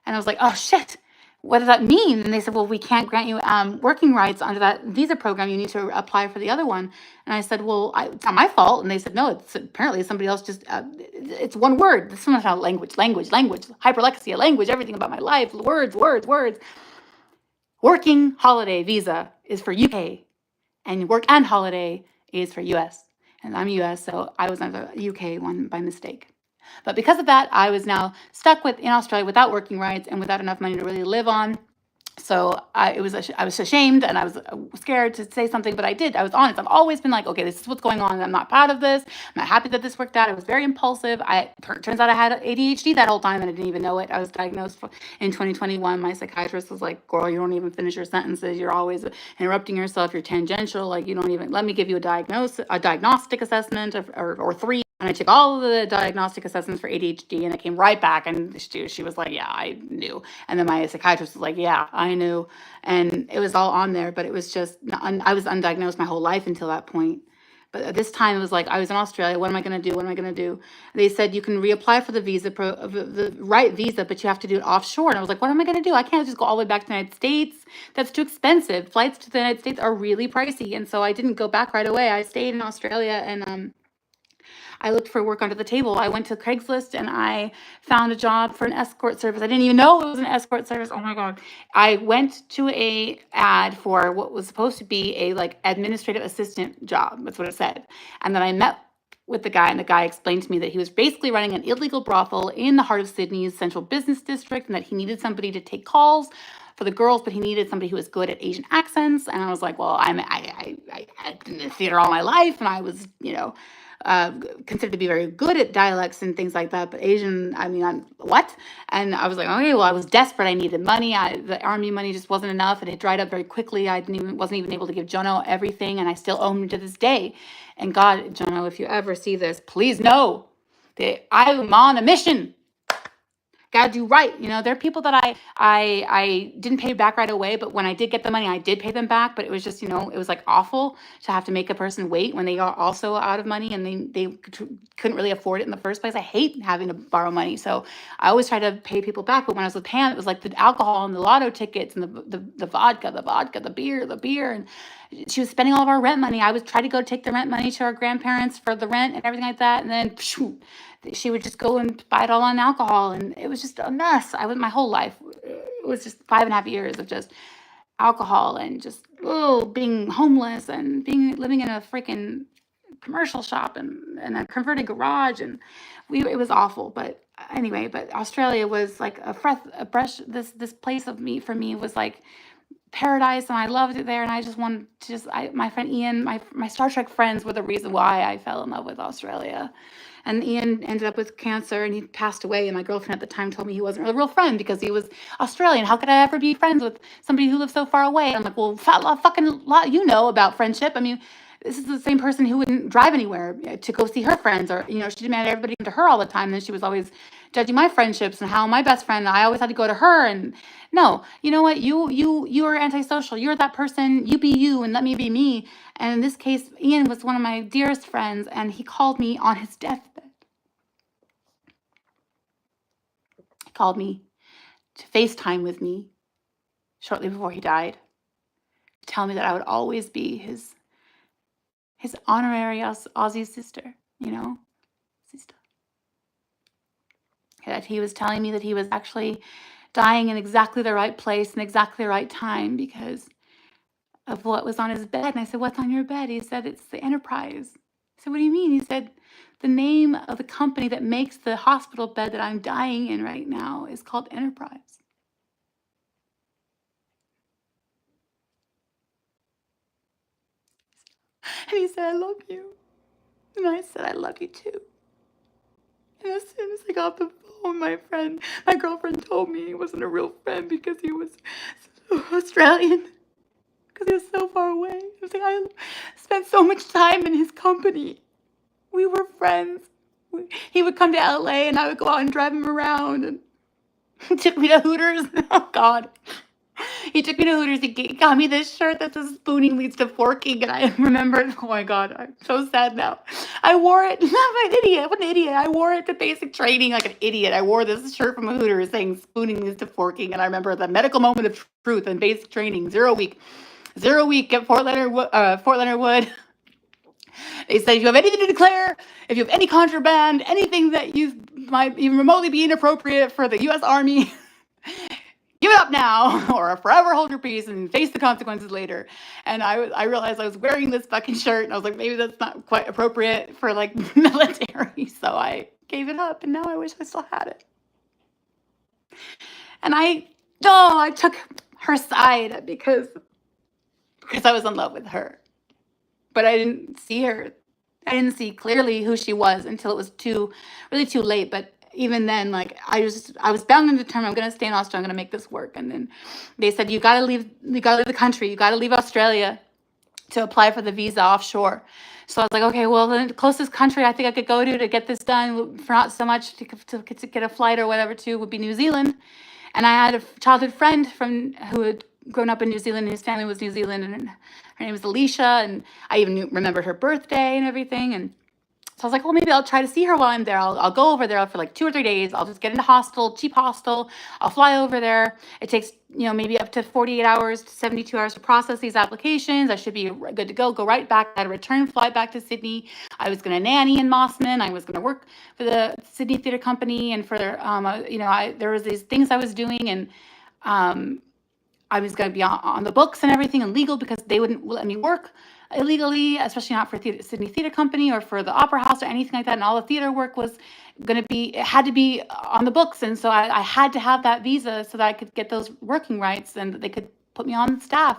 And I was like, "Oh shit, what does that mean?" And they said, "Well, we can't grant you working rights under that visa program. You need to apply for the other one." And I said, "Well, it's not my fault." And they said, "No, it's apparently somebody else just, it's one word. This is not language, hyperlexia, language, everything about my life, words. Working holiday visa is for UK, and work and holiday is for US. And I'm US, so I was on the UK one by mistake. But because of that, I was now stuck in Australia without working rights and without enough money to really live on. So I was ashamed and I was scared to say something, but I did. I was honest. I've always been like, okay, this is what's going on. I'm not proud of this. I'm not happy that this worked out. I was very impulsive. Turns out I had ADHD that whole time and I didn't even know it. I was diagnosed in 2021. My psychiatrist was like, "Girl, you don't even finish your sentences. You're always interrupting yourself. You're tangential. You don't even let me give you a diagnostic assessment or three." And I took all of the diagnostic assessments for ADHD and it came right back. And she was like, "Yeah, I knew." And then my psychiatrist was like, "Yeah, I knew." And it was all on there, but it was just, I was undiagnosed my whole life until that point. But at this time, it was like, I was in Australia. What am I going to do? What am I going to do? They said, you can reapply for the the right visa, but you have to do it offshore. And I was like, what am I going to do? I can't just go all the way back to the United States. That's too expensive. Flights to the United States are really pricey. And so I didn't go back right away. I stayed in Australia and I looked for work under the table. I went to Craigslist and I found a job for an escort service. I didn't even know it was an escort service. Oh my God. I went to a ad for what was supposed to be a administrative assistant job. That's what it said. And then I met with the guy, and the guy explained to me that he was basically running an illegal brothel in the heart of Sydney's central business district, and that he needed somebody to take calls for the girls, but he needed somebody who was good at Asian accents. And I was like, well, I've been in theater all my life, and I was, considered to be very good at dialects and things like that. But Asian, I mean, what? And I was like, okay, well, I was desperate. I needed money. The Army money just wasn't enough. It had dried up very quickly. Wasn't even able to give Jono everything, and I still owe him to this day. And God, Jono, if you ever see this, please know that I'm on a mission. Gotta do right. There are people that I didn't pay back right away, but when I did get the money, I did pay them back. But it was just, it was awful to have to make a person wait when they are also out of money and they couldn't really afford it in the first place. I hate having to borrow money. So I always try to pay people back. But when I was with Pam, it was like the alcohol and the lotto tickets and the vodka, the beer. And she was spending all of our rent money. I would try to go take the rent money to our grandparents for the rent and everything like that. And then she would just go and buy it all on alcohol. And it was just a mess. My whole life, it was just 5.5 years of just alcohol and just being homeless and living in a freaking commercial shop and a converted garage. And it was awful. But anyway, Australia was like this place for me was like paradise, and I loved it there. And I just wanted to my friend Ian, my Star Trek friends were the reason why I fell in love with Australia. And Ian ended up with cancer and he passed away. And my girlfriend at the time told me he wasn't a real friend because he was Australian. How could I ever be friends with somebody who lives so far away? And I'm like, well, fucking lot you know about friendship. I mean, this is the same person who wouldn't drive anywhere to go see her friends, or she demanded everybody come to her all the time. And then she was always judging my friendships and how my best friend, I always had to go to her. And no, you know what? You are antisocial. You're that person. You be you and let me be me. And in this case, Ian was one of my dearest friends, and he called me on his deathbed. called me to FaceTime with me shortly before he died, to tell me that I would always be his honorary Aussie sister, sister. That he was telling me that he was actually dying in exactly the right place and exactly the right time because of what was on his bed. And I said, "What's on your bed?" He said, "It's the Enterprise." I said, "What do you mean?" He said, "The name of the company that makes the hospital bed that I'm dying in right now is called Enterprise." And he said, "I love you." And I said, "I love you too." And as soon as I got the phone, my girlfriend told me he wasn't a real friend because he was Australian, because he was so far away. I was like, I spent so much time in his company. We were friends. He would come to LA and I would go out and drive him around, and he took me to Hooters. Oh God. He took me to Hooters. He got me this shirt that says "Spooning leads to forking," and I remembered. Oh my God, I'm so sad now. I wore it. I'm an idiot. What an idiot. I wore it to basic training like an idiot. I wore this shirt from Hooters saying "Spooning leads to forking," and I remember the medical moment of truth in basic training. 0 week at Fort Leonard Wood. They said, if you have anything to declare, if you have any contraband, anything that you might even remotely be inappropriate for the U.S. Army, give it up now or forever hold your peace and face the consequences later. And I realized I was wearing this fucking shirt and I was like, maybe that's not quite appropriate for like military. So I gave it up and now I wish I still had it. And I took her side because I was in love with her. But I didn't see her. I didn't see clearly who she was until it was really too late. But even then, like I was bound and determined. I'm gonna stay in Australia. I'm gonna make this work. And then they said, you gotta leave the country. You gotta leave Australia to apply for the visa offshore. So I was like, okay, well, the closest country I think I could go to get this done for not so much to get a flight or whatever to would be New Zealand. And I had a childhood friend who had grown up in New Zealand, and his family was New Zealand, and her name was Alicia, and I even remembered her birthday and everything. And so I was like, well, maybe I'll try to see her while I'm there. I'll go over there for like 2 or 3 days. I'll just get into cheap hostel. I'll fly over there. It takes, maybe up to 48 hours to 72 hours to process these applications. I should be good to go right back. I had a return flight back to Sydney. I was going to nanny in Mossman. I was going to work for the Sydney Theatre Company and for their, there was these things I was doing, and I was going to be on the books and everything and legal because they wouldn't let me work illegally, especially not for Sydney Theatre Company or for the Opera House or anything like that. And all the theater work was it had to be on the books. And so I had to have that visa so that I could get those working rights and they could put me on staff.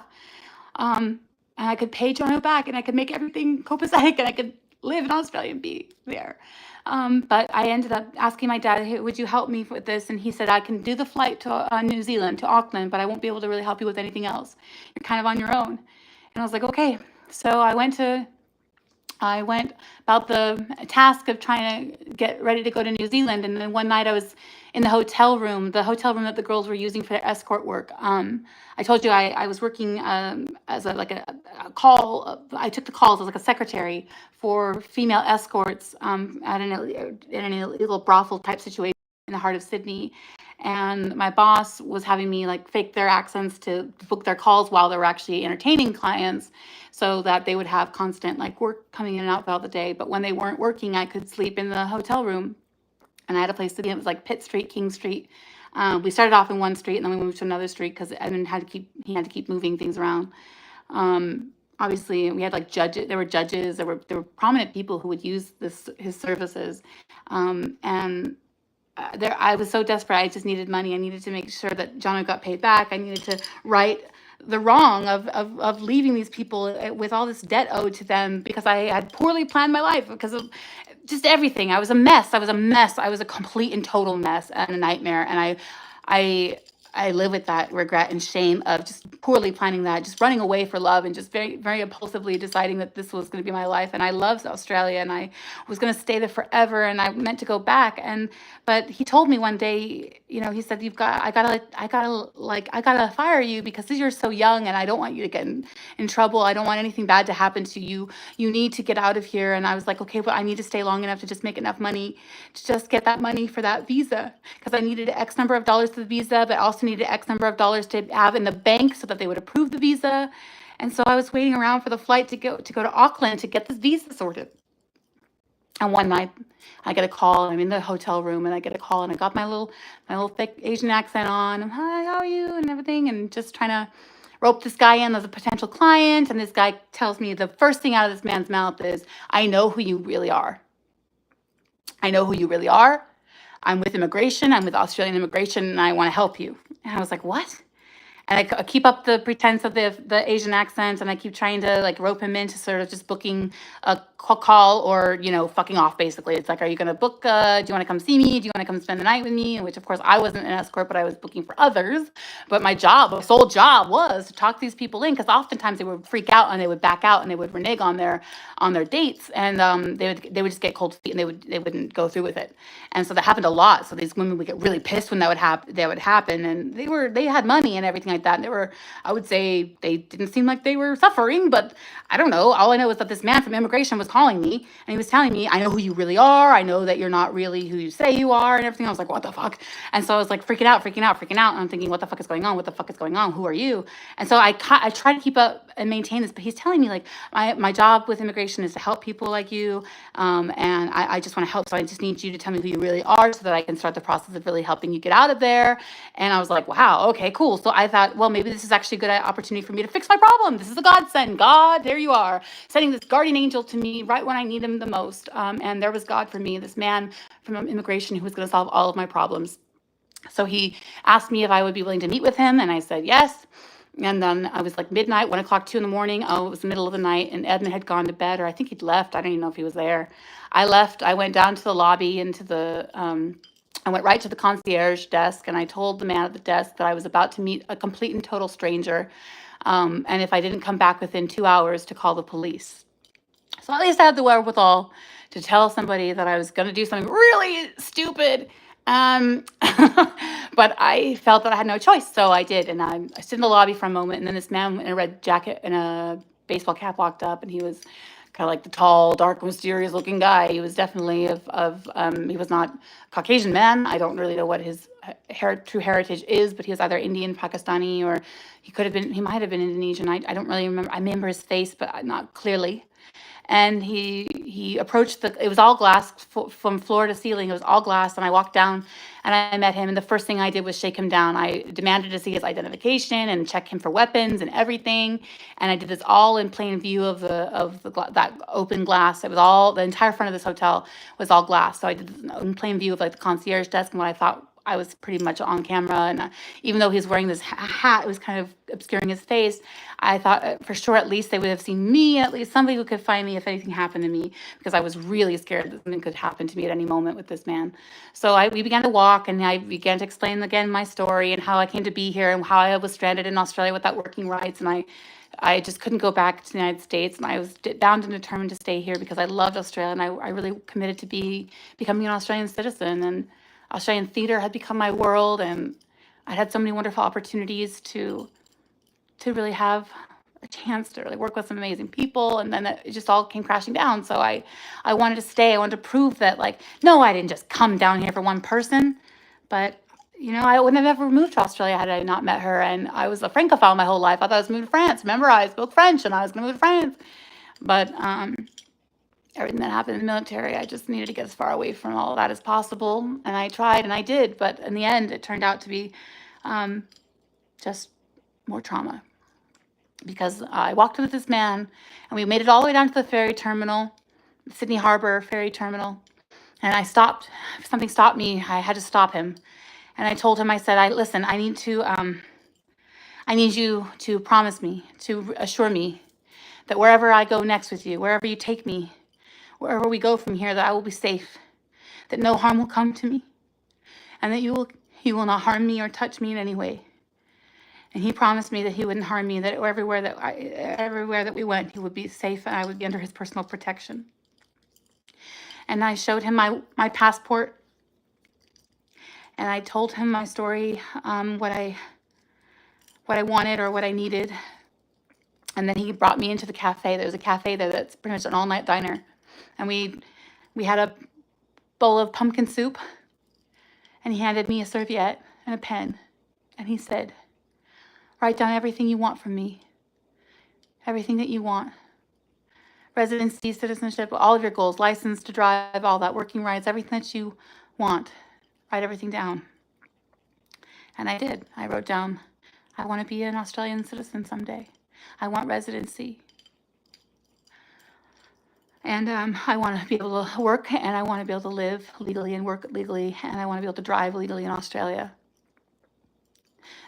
And I could pay Jono back and I could make everything copacetic and I could live in Australia and be there. But I ended up asking my dad, hey, would you help me with this? And he said, I can do the flight to New Zealand, to Auckland, but I won't be able to really help you with anything else. You're kind of on your own. And I was like, okay. So I went about the task of trying to get ready to go to New Zealand. And then one night I was in the hotel room that the girls were using for their escort work. I told you I was working as a call. I took the calls as like a secretary for female escorts at an illegal brothel type situation in the heart of Sydney. And my boss was having me like fake their accents to book their calls while they were actually entertaining clients so that they would have constant like work coming in and out throughout the day. But when they weren't working, I could sleep in the hotel room. And I had a place to be. It was like Pitt Street, King Street. We started off in one street and then we moved to another street because Edmund had to keep moving things around. Obviously, we had like judges. There were judges. There were prominent people who would use his services. I was so desperate. I just needed money. I needed to make sure that Jono got paid back. I needed to right the wrong of leaving these people with all this debt owed to them because I had poorly planned my life because of just everything. I was a mess. I was a complete and total mess and a nightmare. And I I live with that regret and shame of just poorly planning that, just running away for love and just very, very impulsively deciding that this was going to be my life. And I loved Australia and I was going to stay there forever and I meant to go back. But he told me one day, he said, I gotta fire you because you're so young and I don't want you to get in trouble. I don't want anything bad to happen to you. You need to get out of here. And I was like, okay, but I need to stay long enough to just make enough money to just get that money for that visa because I needed X number of dollars for the visa, but also needed X number of dollars to have in the bank so that they would approve the visa. And so I was waiting around for the flight to go to Auckland to get this visa sorted. And one night I get a call. I'm in the hotel room and I get a call and I got my little thick Asian accent on. I'm, hi, how are you? And everything. And just trying to rope this guy in as a potential client. And this guy tells me the first thing out of this man's mouth is, I know who you really are. I know who you really are. I'm with immigration. I'm with Australian immigration and I want to help you. And I was like, what? And I keep up the pretense of the Asian accent, and I keep trying to like rope him into sort of just booking a call or fucking off. Basically, it's like, are you going to book? Do you want to come see me? Do you want to come spend the night with me? Which of course I wasn't an escort, but I was booking for others. But my sole job was to talk these people in because oftentimes they would freak out and they would back out and they would renege on their dates, and they would just get cold feet and they wouldn't go through with it. And so that happened a lot. So these women would get really pissed when that would happen, and they had money and everything like that. And I would say they didn't seem like they were suffering, but I don't know. All I know is that this man from immigration was calling me and he was telling me, I know who you really are. I know that you're not really who you say you are and everything. I was like, what the fuck? And so I was like freaking out. And I'm thinking, what the fuck is going on? What the fuck is going on? Who are you? And so I try to keep up and maintain this, but he's telling me like, my job with immigration is to help people like you. And I just want to help. So I just need you to tell me who you really are so that I can start the process of really helping you get out of there. And I was like, wow, okay, cool. So I thought, well, maybe this is actually a good opportunity for me to fix my problem. This is a godsend. God, there you are, sending this guardian angel to me right when I need him the most. And there was God for me, this man from immigration who was going to solve all of my problems. So he asked me if I would be willing to meet with him. And I said, yes. And then I was like midnight, 1 o'clock, 2 a.m. Oh, it was the middle of the night and Edmund had gone to bed, or I think he'd left. I don't even know if he was there. I left. I went down to the lobby I went right to the concierge desk and I told the man at the desk that I was about to meet a complete and total stranger. And if I didn't come back within 2 hours to call the police. So at least I had the wherewithal to tell somebody that I was going to do something really stupid. But I felt that I had no choice. So I did. And I stood in the lobby for a moment. And then this man in a red jacket and a baseball cap walked up and he was kind of like the tall, dark, mysterious looking guy. He was definitely he was not Caucasian man. I don't really know what his true heritage is, but he was either Indian, Pakistani, or he might have been Indonesian. I don't really remember. I remember his face, but not clearly. And he approached it was all glass from floor to ceiling. It was all glass. And I walked down and I met him. And the first thing I did was shake him down. I demanded to see his identification and check him for weapons and everything. And I did this all in plain view of that open glass. It was all, the entire front of this hotel was all glass. So I did this in plain view of like the concierge desk and what I thought I was pretty much on camera. And even though he was wearing this hat, it was kind of obscuring his face. I thought for sure at least they would have seen me, at least somebody who could find me if anything happened to me, because I was really scared that something could happen to me at any moment with this man. So we began to walk and I began to explain again my story and how I came to be here and how I was stranded in Australia without working rights. And I just couldn't go back to the United States. And I was bound and determined to stay here because I loved Australia. And I really committed to becoming an Australian citizen. And Australian theater had become my world, and I had so many wonderful opportunities to really have a chance to really work with some amazing people, and then it just all came crashing down. So I wanted to stay. I wanted to prove that, like, no, I didn't just come down here for one person, but I wouldn't have ever moved to Australia had I not met her. And I was a Francophile my whole life. I thought I was moving to France. Remember, I spoke French, and I was going to move to France, but everything that happened in the military, I just needed to get as far away from all of that as possible. And I tried and I did, but in the end, it turned out to be just more trauma. Because I walked with this man and we made it all the way down to the ferry terminal, Sydney Harbor ferry terminal. And I stopped, something stopped me. I had to stop him. And I told him, I said, listen, I need you to promise me, to assure me that wherever I go next with you, wherever you take me, wherever we go from here, that I will be safe, that no harm will come to me, and that you he will not harm me or touch me in any way. And he promised me that he wouldn't harm me, that everywhere that we went, he would be safe and I would be under his personal protection. And I showed him my passport, and I told him my story, what I wanted or what I needed. And then he brought me into the cafe. There's a cafe there that's pretty much an all-night diner. And we had a bowl of pumpkin soup, and he handed me a serviette and a pen. And he said, write down everything you want from me. Everything that you want. Residency, citizenship, all of your goals, license to drive, all that, working rights, everything that you want. Write everything down. And I did. I wrote down, I want to be an Australian citizen someday. I want residency. And I want to be able to work, and I want to be able to live legally and work legally, and I want to be able to drive legally in Australia.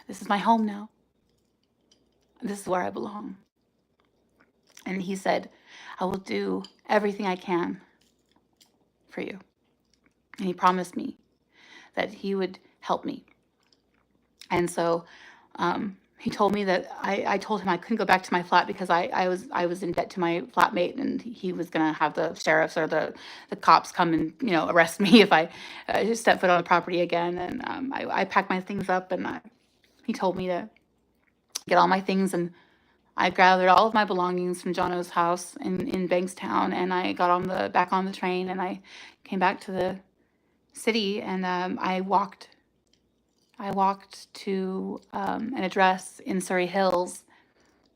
This is my home now. This is where I belong. And he said, I will do everything I can for you. And he promised me that he would help me. And so he told me that I told him I couldn't go back to my flat because I was in debt to my flatmate, and he was going to have the sheriffs or the cops come and arrest me if I step foot on the property again. And I packed my things up, and he told me to get all my things, and I gathered all of my belongings from Jono's house in Bankstown, and I got back on the train, and I came back to the city, and I walked to an address in Surrey Hills,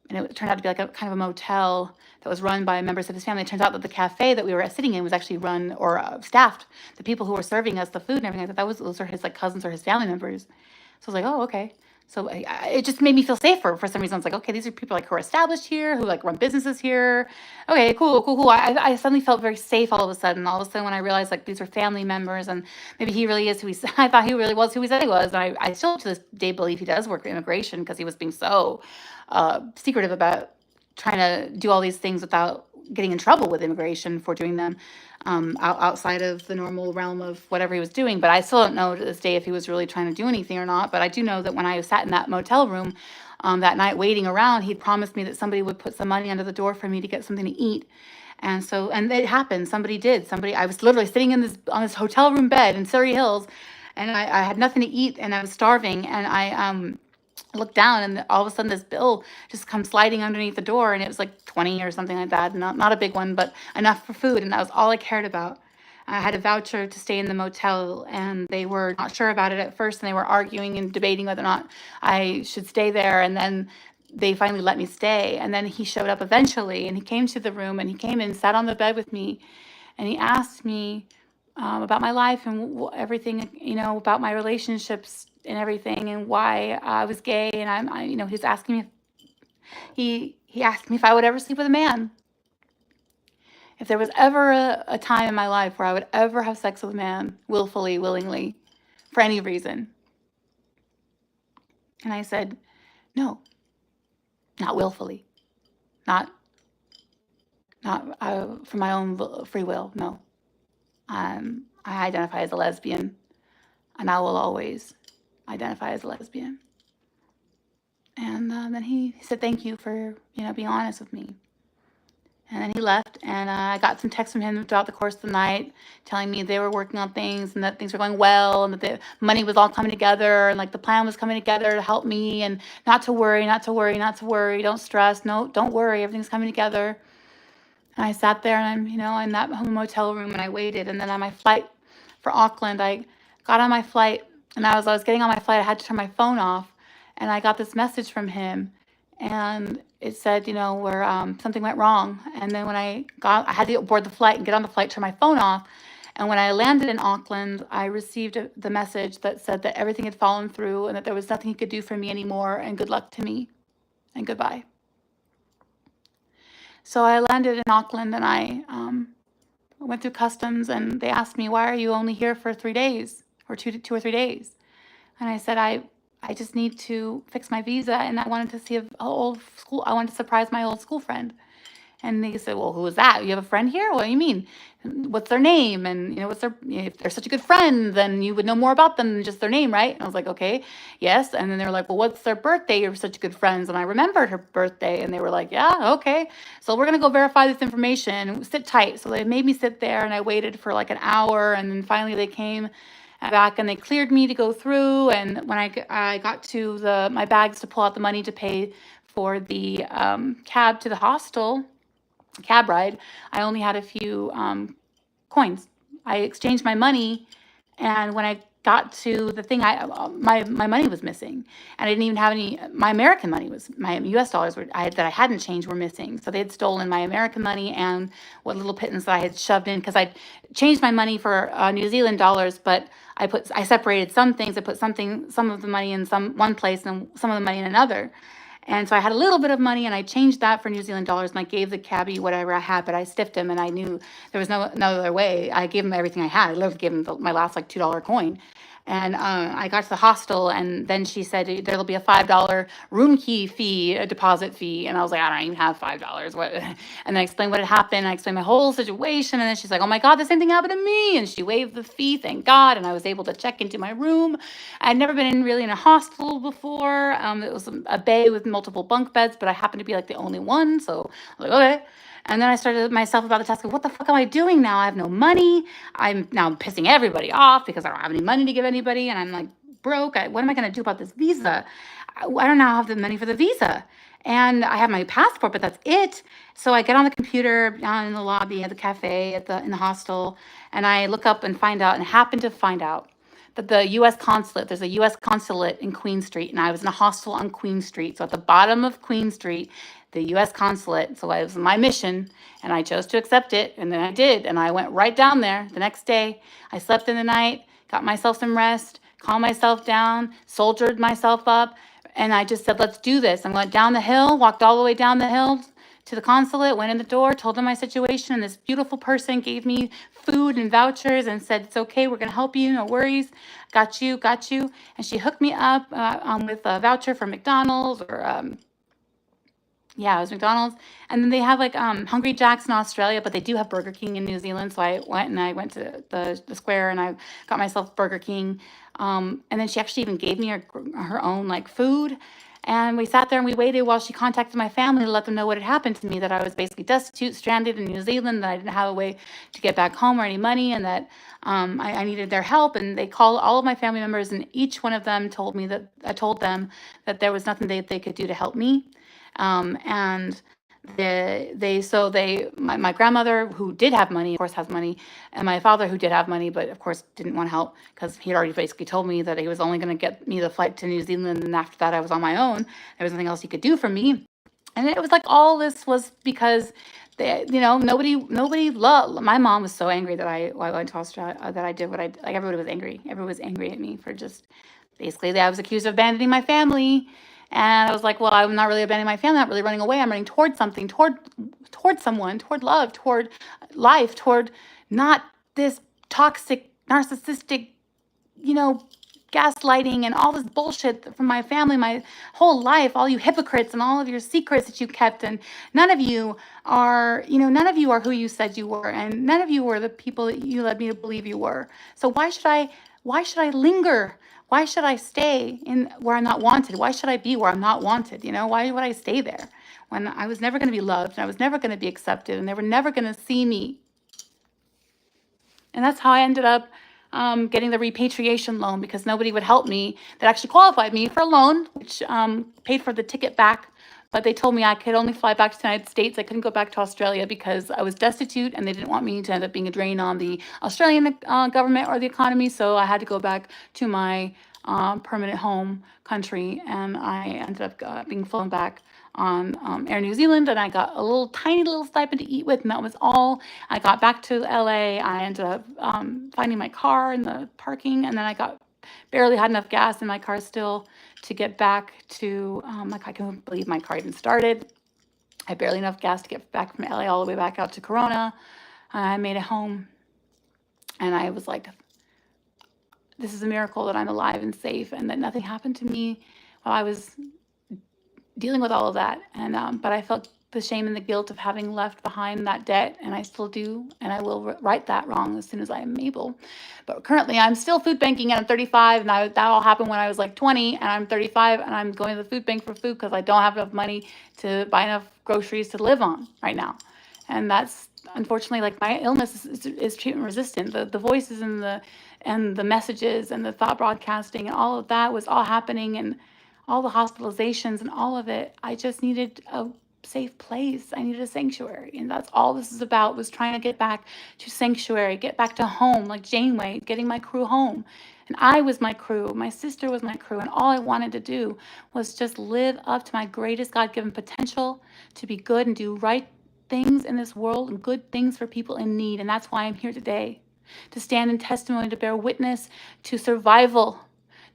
and it turned out to be like a kind of a motel that was run by members of his family. It turns out that the cafe that we were sitting in was actually run or staffed. The people who were serving us the food and everything, those were his cousins or his family members. So I was like, oh, okay. So it just made me feel safer for some reason. I was like, okay, these are people who are established here, who run businesses here. Okay, cool. I suddenly felt very safe all of a sudden. All of a sudden when I realized these are family members, and maybe he really is who I thought he really was who he said he was. And I still to this day believe he does work in immigration, because he was being so secretive about trying to do all these things without getting in trouble with immigration for doing them outside of the normal realm of whatever he was doing. But I still don't know to this day if he was really trying to do anything or not. But I do know that when I sat in that motel room that night waiting around, he'd promised me that somebody would put some money under the door for me to get something to eat. And it happened. Somebody did. I was literally sitting on this hotel room bed in Surrey Hills, and I had nothing to eat, and I was starving, and I looked down, and all of a sudden this bill just comes sliding underneath the door, and it was like 20 or something like that. Not a big one, but enough for food, and that was all I cared about. I had a voucher to stay in the motel, and they were not sure about it at first, and they were arguing and debating whether or not I should stay there, and then they finally let me stay. And then he showed up eventually, and he came to the room, and he came and sat on the bed with me, and he asked me about my life and everything, about my relationships and everything, and why I was gay. And he's asking me, he asked me if I would ever sleep with a man. If there was ever a time in my life where I would ever have sex with a man, willfully, willingly, for any reason. And I said, no, not willfully, not for my own free will, no. I identify as a lesbian, and I will always identify as a lesbian. And then he said, thank you for, being honest with me. And then he left, and I got some texts from him throughout the course of the night telling me they were working on things, and that things were going well, and that the money was all coming together, and the plan was coming together to help me, and not to worry, don't stress, no, don't worry, everything's coming together. And I sat there, and I'm, in that motel room, and I waited. And then on my flight for Auckland, I got on my flight, and as I was getting on my flight, I had to turn my phone off, and I got this message from him, and it said, where something went wrong. And then when I had to board the flight and get on the flight, turn my phone off. And when I landed in Auckland, I received the message that said that everything had fallen through, and that there was nothing he could do for me anymore, and good luck to me, and goodbye. So I landed in Auckland, and I went through customs, and they asked me, why are you only here for 3 days, or two or 3 days? And I said, I just need to fix my visa, and I wanted to see I wanted to surprise my old school friend. And they said, well, who is that? You have a friend here? What do you mean? What's their name? And, what's their, if they're such a good friend, then you would know more about them than just their name, right? And I was like, okay, yes. And then they were like, well, what's their birthday? You're such good friends. And I remembered her birthday. And they were like, yeah, okay. So we're going to go verify this information. Sit tight. So they made me sit there, and I waited for like an hour. And then finally they came back and they cleared me to go through. And when I got to my bags to pull out the money to pay for the cab to the hostel, cab ride, I only had a few coins. I exchanged my money, and when I got to the thing, my money was missing, and I didn't even have any. My American money was my U.S. dollars that I hadn't changed were missing. So they had stolen my American money and what little pittance that I had shoved in, because I changed my money for New Zealand dollars, but I separated some things. I put some of the money in one place and some of the money in another. And so I had a little bit of money, and I changed that for New Zealand dollars, and I gave the cabbie whatever I had, but I stiffed him, and I knew there was no other way. I gave him everything I had. I literally gave him my last like $2 coin. And I got to the hostel, and then she said there'll be a $5 room key fee, a deposit fee. And I was like, I don't even have $5. What? And then I explained what had happened. I explained my whole situation, and then she's like, oh my God, the same thing happened to me. And she waived the fee, thank God. And I was able to check into my room. I'd never been really in a hostel before. It was a bay with multiple bunk beds, but I happened to be like the only one. So I was like, okay. And then I started myself about the task of what the fuck am I doing now? I have no money. I'm now pissing everybody off because I don't have any money to give anybody. And I'm like broke. What am I going to do about this visa? I don't now have the money for the visa. And I have my passport, but that's it. So I get on the computer down in the lobby at the cafe in the hostel, and I look up and happen to find out that the U.S. consulate, there's a U.S. consulate in Queen Street, and I was in a hostel on Queen Street. So at the bottom of Queen Street, the U.S. consulate. So it was my mission, and I chose to accept it, and then I did, and I went right down there the next day. I slept in the night, got myself some rest, calmed myself down, soldiered myself up, and I just said, let's do this. I went down the hill, walked all the way down the hill to the consulate, went in the door, told them my situation, and this beautiful person gave me food and vouchers and said, it's okay, we're going to help you, no worries, got you. And she hooked me up with a voucher for McDonald's it was McDonald's. And then they have like Hungry Jack's in Australia, but they do have Burger King in New Zealand. So I went to the square, and I got myself Burger King. And then she actually even gave me her own like food. And we sat there and we waited while she contacted my family to let them know what had happened to me, that I was basically destitute, stranded in New Zealand, that I didn't have a way to get back home or any money, and that I needed their help. And they called all of my family members, and each one of them told them that there was nothing they could do to help me. And my grandmother, who did have money, of course has money, and my father, who did have money, but of course didn't want to help because he had already basically told me that he was only going to get me the flight to New Zealand, and after that I was on my own. There was nothing else he could do for me. And it was like all this was because nobody loved. My mom was so angry that I went to Australia, that I did what I did. Like everybody was angry. Everyone was angry at me for just basically I was accused of abandoning my family. And I was like, well, I'm not really abandoning my family. I'm not really running away. I'm running towards something, toward someone, toward love, toward life, toward not this toxic, narcissistic, gaslighting and all this bullshit from my family, my whole life, all you hypocrites and all of your secrets that you kept. And none of you are who you said you were. And none of you were the people that you led me to believe you were. So why should I linger? Why should I stay in where I'm not wanted? Why should I be where I'm not wanted? Why would I stay there when I was never going to be loved, and I was never going to be accepted, and they were never going to see me? And that's how I ended up getting the repatriation loan, because nobody would help me that actually qualified me for a loan, which paid for the ticket back. But they told me I could only fly back to the United States. I couldn't go back to Australia because I was destitute, and they didn't want me to end up being a drain on the Australian government or the economy. So I had to go back to my permanent home country, and I ended up being flown back on Air New Zealand, and I got a tiny little stipend to eat with, and that was all. I got back to LA. I ended up finding my car in the parking, and then I barely had enough gas in my car still to get back to, I can't believe my car even started. I had barely enough gas to get back from LA all the way back out to Corona. I made it home, and I was like, this is a miracle that I'm alive and safe, and that nothing happened to me while I was dealing with all of that. And but I felt the shame and the guilt of having left behind that debt, and I still do, and I will right that wrong as soon as I am able. But currently, I'm still food banking, and I'm 35, and that all happened when I was like 20, and I'm 35, and I'm going to the food bank for food because I don't have enough money to buy enough groceries to live on right now. And that's unfortunately, like, my illness is treatment resistant. The voices and the messages and the thought broadcasting and all of that was all happening, and all the hospitalizations and all of it. I just needed a safe place. I needed a sanctuary. And that's all this is about, was trying to get back to sanctuary, get back to home, like Janeway, getting my crew home. And I was my crew. My sister was my crew. And all I wanted to do was just live up to my greatest God-given potential, to be good and do right things in this world and good things for people in need. And that's why I'm here today, to stand in testimony, to bear witness to survival,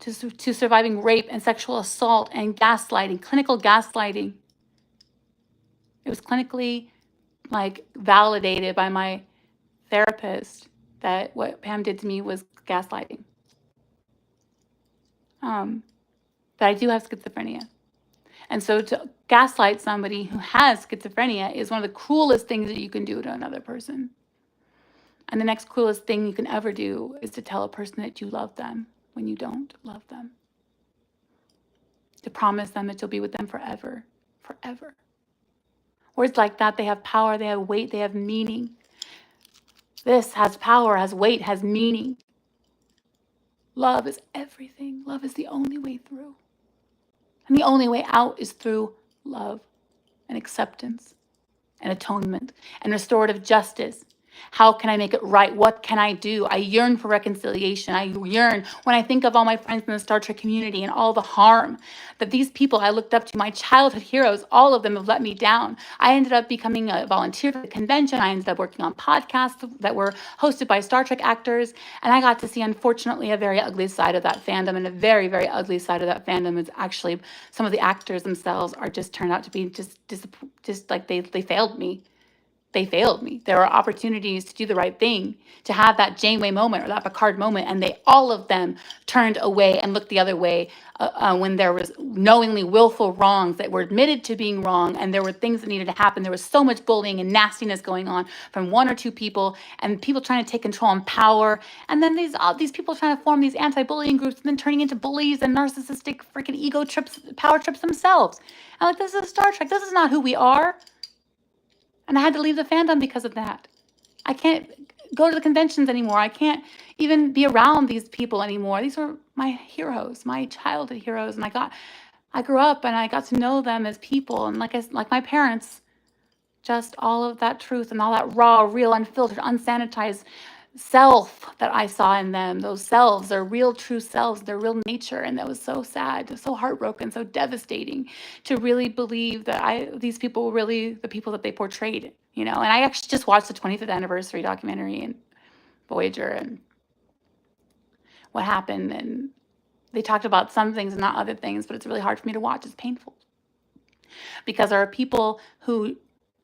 to surviving rape and sexual assault and gaslighting, clinical gaslighting. It was clinically, like, validated by my therapist that what Pam did to me was gaslighting. That I do have schizophrenia. And so to gaslight somebody who has schizophrenia is one of the cruelest things that you can do to another person. And the next cruelest thing you can ever do is to tell a person that you love them when you don't love them. To promise them that you'll be with them forever, forever. Words like that, they have power, they have weight, they have meaning. This has power, has weight, has meaning. Love is everything. Love is the only way through. And the only way out is through love and acceptance and atonement and restorative justice. How can I make it right? What can I do? I yearn for reconciliation. I yearn when I think of all my friends in the Star Trek community and all the harm that these people I looked up to, my childhood heroes, all of them have let me down. I ended up becoming a volunteer for the convention. I ended up working on podcasts that were hosted by Star Trek actors. And I got to see, unfortunately, a very ugly side of that fandom. And a very, very ugly side of that fandom is actually some of the actors themselves are just turned out to be just like they failed me. They failed me. There were opportunities to do the right thing, to have that Janeway moment or that Picard moment, and all of them turned away and looked the other way when there was knowingly willful wrongs that were admitted to being wrong, and there were things that needed to happen. There was so much bullying and nastiness going on from one or two people, and people trying to take control and power, and then these people trying to form these anti-bullying groups, and then turning into bullies and narcissistic freaking ego trips, power trips themselves. And like, this is Star Trek. This is not who we are. And I had to leave the fandom because of that. I can't go to the conventions anymore. I can't even be around these people anymore. These were my heroes, my childhood heroes. And I grew up and I got to know them as people. And like my parents, just all of that truth and all that raw, real, unfiltered, unsanitized self that I saw in them, those selves, their real true selves, their real nature. And that was so sad, so heartbroken, so devastating to really believe that these people were really the people that they portrayed, you know. And I actually just watched the 25th anniversary documentary and Voyager and what happened, and they talked about some things and not other things, but it's really hard for me to watch. It's painful because there are people who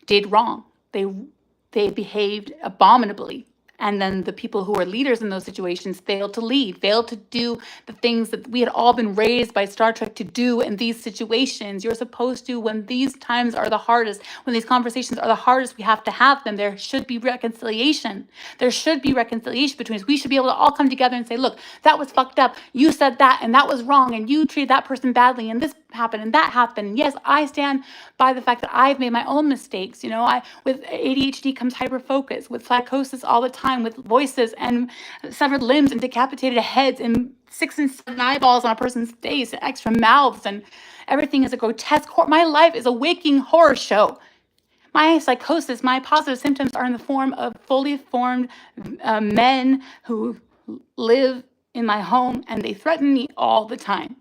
did wrong. They behaved abominably. And then the people who are leaders in those situations failed to lead, failed to do the things that we had all been raised by Star Trek to do in these situations. You're supposed to, when these times are the hardest, when these conversations are the hardest, we have to have them. There should be reconciliation. There should be reconciliation between us. We should be able to all come together and say, look, that was fucked up. You said that, and that was wrong, and you treated that person badly, and this happened, and that happened. And yes, I stand by the fact that I've made my own mistakes. You know, with ADHD comes hyperfocus, with psychosis all the time, with voices and severed limbs and decapitated heads and 6 and 7 eyeballs on a person's face and extra mouths, and everything is a grotesque my life is a waking horror show. My psychosis, my positive symptoms are in the form of fully formed men who live in my home, and they threaten me all the time.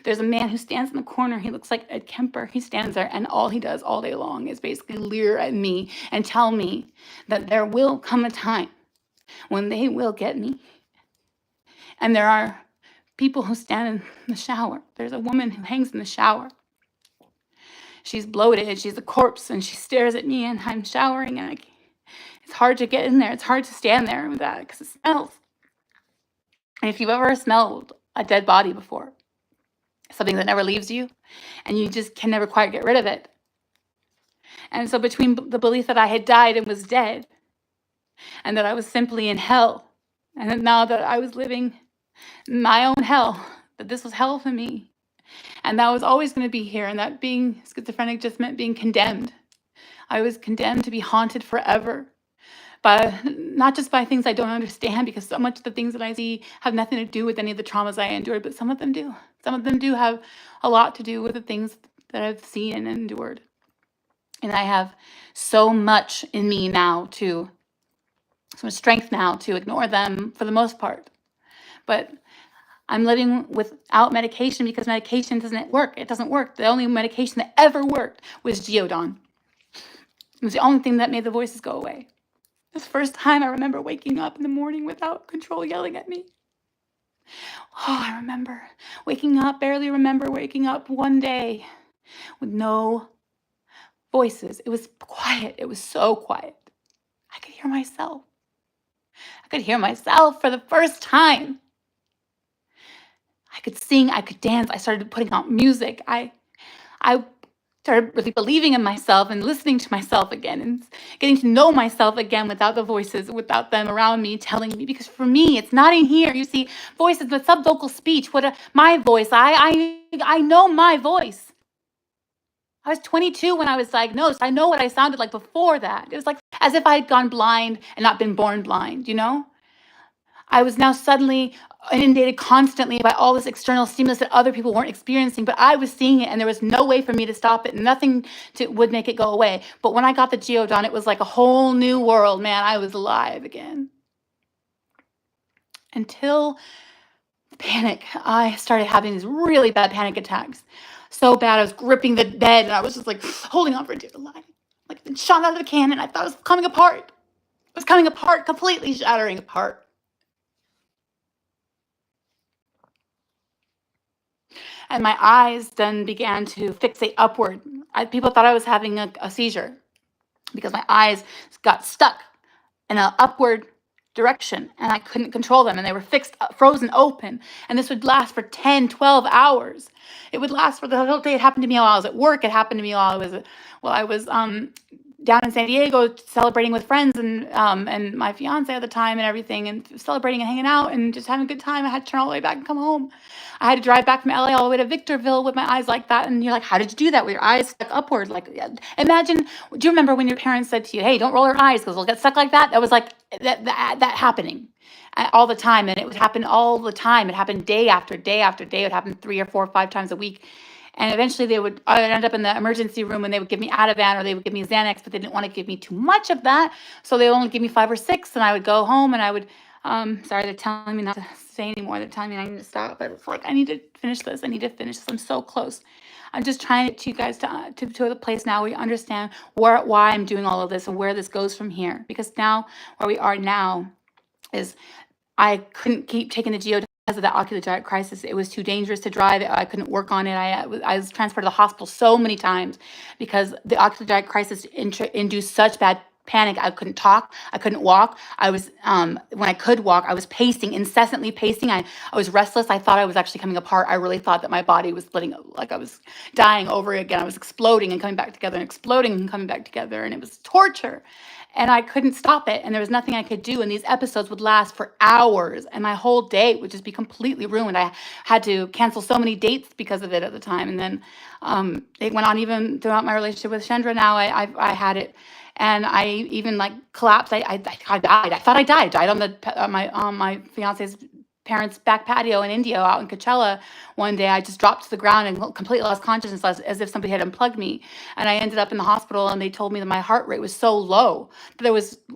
There's a man who stands in the corner. He looks like Ed Kemper. He stands there, and all he does all day long is basically leer at me and tell me that there will come a time when they will get me. And there are people who stand in the shower. There's a woman who hangs in the shower. She's bloated. She's a corpse, and she stares at me, and I'm showering, and it's hard to get in there. It's hard to stand there with that because it smells. And if you've ever smelled a dead body before, something that never leaves you, and you just can never quite get rid of it, And so between the belief that I had died and was dead, and that I was simply in hell, and then now that I was living my own hell, that this was hell for me, and that I was always going to be here, and that being schizophrenic just meant being condemned. I was condemned to be haunted forever, but not just by things I don't understand, because so much of the things that I see have nothing to do with any of the traumas I endured, but some of them do. Some of them do have a lot to do with the things that I've seen and endured. And I have so much in me now some strength now to ignore them for the most part. But I'm living without medication because medication doesn't work. It doesn't work. The only medication that ever worked was Geodon. It was the only thing that made the voices go away. It was the first time I remember waking up in the morning without control yelling at me. Oh, I remember waking up, barely remember waking up one day with no voices. It was quiet. It was so quiet. I could hear myself. I could hear myself for the first time. I could sing, I could dance. I started putting out music. I started really believing in myself and listening to myself again and getting to know myself again without the voices, without them around me telling me. Because for me, it's not in here. You see, voices, the subvocal speech, my voice. I know my voice. I was 22 when I was diagnosed. I know what I sounded like before that. It was like as if I had gone blind and not been born blind, you know? I was now suddenly inundated constantly by all this external stimulus that other people weren't experiencing, but I was seeing it and there was no way for me to stop it. Nothing would make it go away. But when I got the Geodon, it was like a whole new world, man. I was alive again. Until panic, I started having these really bad panic attacks. So bad, I was gripping the bed and I was just like holding on for dear life. Like it shot out of the cannon. I thought it was coming apart. It was coming apart, completely shattering apart. And my eyes then began to fixate upward. People thought I was having a seizure because my eyes got stuck in an upward direction and I couldn't control them and they were fixed, frozen open. And this would last for 10, 12 hours. It would last for the whole day. It happened to me while I was at work. It happened to me while I was down in San Diego celebrating with friends and my fiance at the time and everything, and celebrating and hanging out and just having a good time. I had to turn all the way back and come home. I had to drive back from LA all the way to Victorville with my eyes like that. And you're like, how did you do that with your eyes stuck upward? Like, imagine, do you remember when your parents said to you, hey, don't roll your eyes because they'll get stuck like that? That was like that happening all the time. And it would happen all the time. It happened day after day after day. It would happen 3 or 4 or 5 times a week. And eventually I would end up in the emergency room and they would give me Ativan or they would give me Xanax, but they didn't want to give me too much of that. So they would only give me 5 or 6 and I would go home and I would, sorry, they're telling me not to say anymore. They're telling me I need to stop, but it's like, I need to finish this. I need to finish this. I'm so close. I'm just trying to get you guys to the place now where you understand why I'm doing all of this and where this goes from here. Because now where we are now is I couldn't keep taking the Geodon because of the ocular crisis. It was too dangerous to drive. I couldn't work on it. I was transported to the hospital so many times because the ocular crisis induced such bad panic. I couldn't talk. I couldn't walk. I was when I could walk, I was pacing, incessantly pacing. I was restless. I thought I was actually coming apart. I really thought that my body was splitting, like I was dying over again. I was exploding and coming back together and exploding and coming back together, and it was torture. And I couldn't stop it, and there was nothing I could do. And these episodes would last for hours, and my whole day would just be completely ruined. I had to cancel so many dates because of it at the time. And then it went on even throughout my relationship with Chandra. Now I had it, and I even like collapsed. I died. I thought I died. Died on my fiance's parents' back patio in India out in Coachella. One day I just dropped to the ground and completely lost consciousness as if somebody had unplugged me. And I ended up in the hospital and they told me that my heart rate was so low.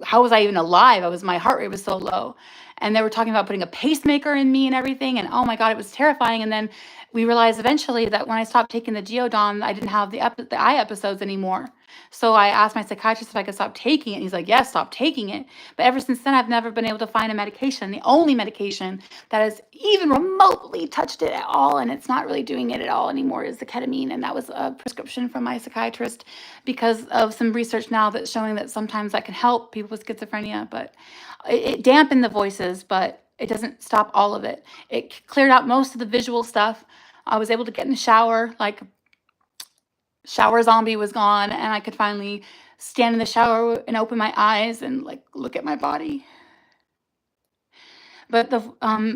How was I even alive? My heart rate was so low. And they were talking about putting a pacemaker in me and everything. And oh my God, it was terrifying. And then we realized eventually that when I stopped taking the Geodon, I didn't have the eye episodes anymore. So I asked my psychiatrist if I could stop taking it. And he's like, yes, stop taking it. But ever since then, I've never been able to find a medication. The only medication that has even remotely touched it at all, and it's not really doing it at all anymore, is the ketamine. And that was a prescription from my psychiatrist because of some research now that's showing that sometimes that can help people with schizophrenia. But it dampened the voices, but it doesn't stop all of it. It cleared out most of the visual stuff. I was able to get in the shower like shower zombie was gone, and I could finally stand in the shower and open my eyes and like look at my body. But the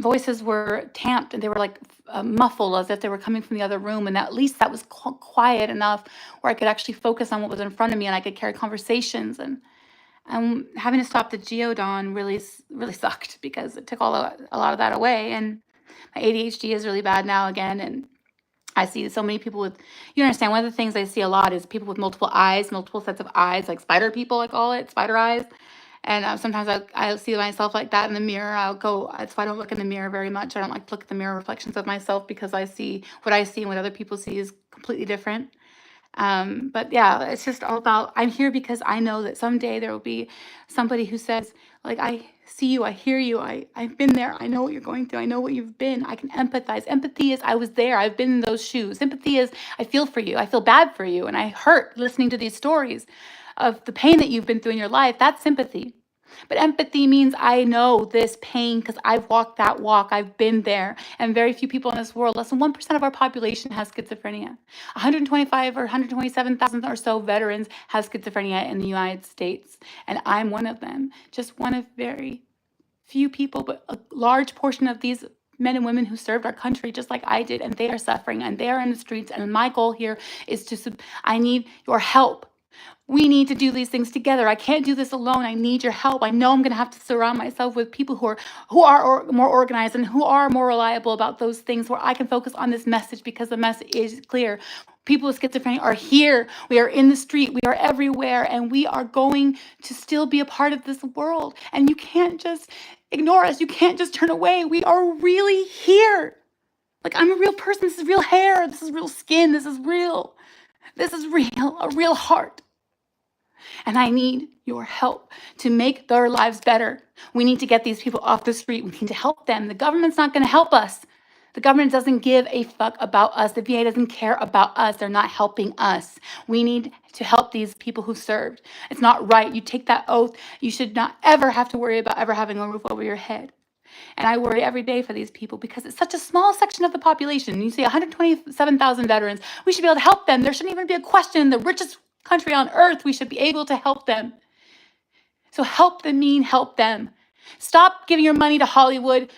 voices were tamped and they were like muffled as if they were coming from the other room. And at least that was quiet enough where I could actually focus on what was in front of me and I could carry conversations. And having to stop the geodon really sucked because it took a lot of that away. And my ADHD is really bad now again. And I see so many people with, you understand, one of the things I see a lot is people with multiple eyes, multiple sets of eyes, like spider people, I call it, spider eyes. And sometimes I see myself like that in the mirror. That's why I don't look in the mirror very much. I don't like to look at the mirror reflections of myself because I see what I see and what other people see is completely different. But yeah, it's just all about, I'm here because I know that someday there will be somebody who says, like, I see you, I hear you, I've been there, I know what you're going through, I know what you've been, I can empathize. Empathy is I was there, I've been in those shoes. Sympathy is I feel for you, I feel bad for you, and I hurt listening to these stories of the pain that you've been through in your life. That's sympathy. But empathy means I know this pain because I've walked that walk. I've been there. And very few people in this world, less than 1% of our population has schizophrenia. 125 or 127,000 or so veterans have schizophrenia in the United States. And I'm one of them. Just one of very few people, but a large portion of these men and women who served our country just like I did. And they are suffering and they are in the streets. And my goal here is I need your help. We need to do these things together. I can't do this alone. I need your help. I know I'm going to have to surround myself with people who are more organized and who are more reliable about those things where I can focus on this message because the message is clear. People with schizophrenia are here. We are in the street. We are everywhere. And we are going to still be a part of this world. And you can't just ignore us. You can't just turn away. We are really here. Like, I'm a real person. This is real hair. This is real skin. This is real. This is real. A real heart. And I need your help to make their lives better. We need to get these people off the street. We need to help them. The government's not going to help us. The government doesn't give a fuck about us. The VA doesn't care about us. They're not helping us. We need to help these people who served. It's not right. You take that oath. You should not ever have to worry about ever having a roof over your head. And I worry every day for these people because it's such a small section of the population. You see 127,000 veterans. We should be able to help them. There shouldn't even be a question. The richest country on earth, we should be able to help them. So help them mean help them. Stop giving your money to Hollywood,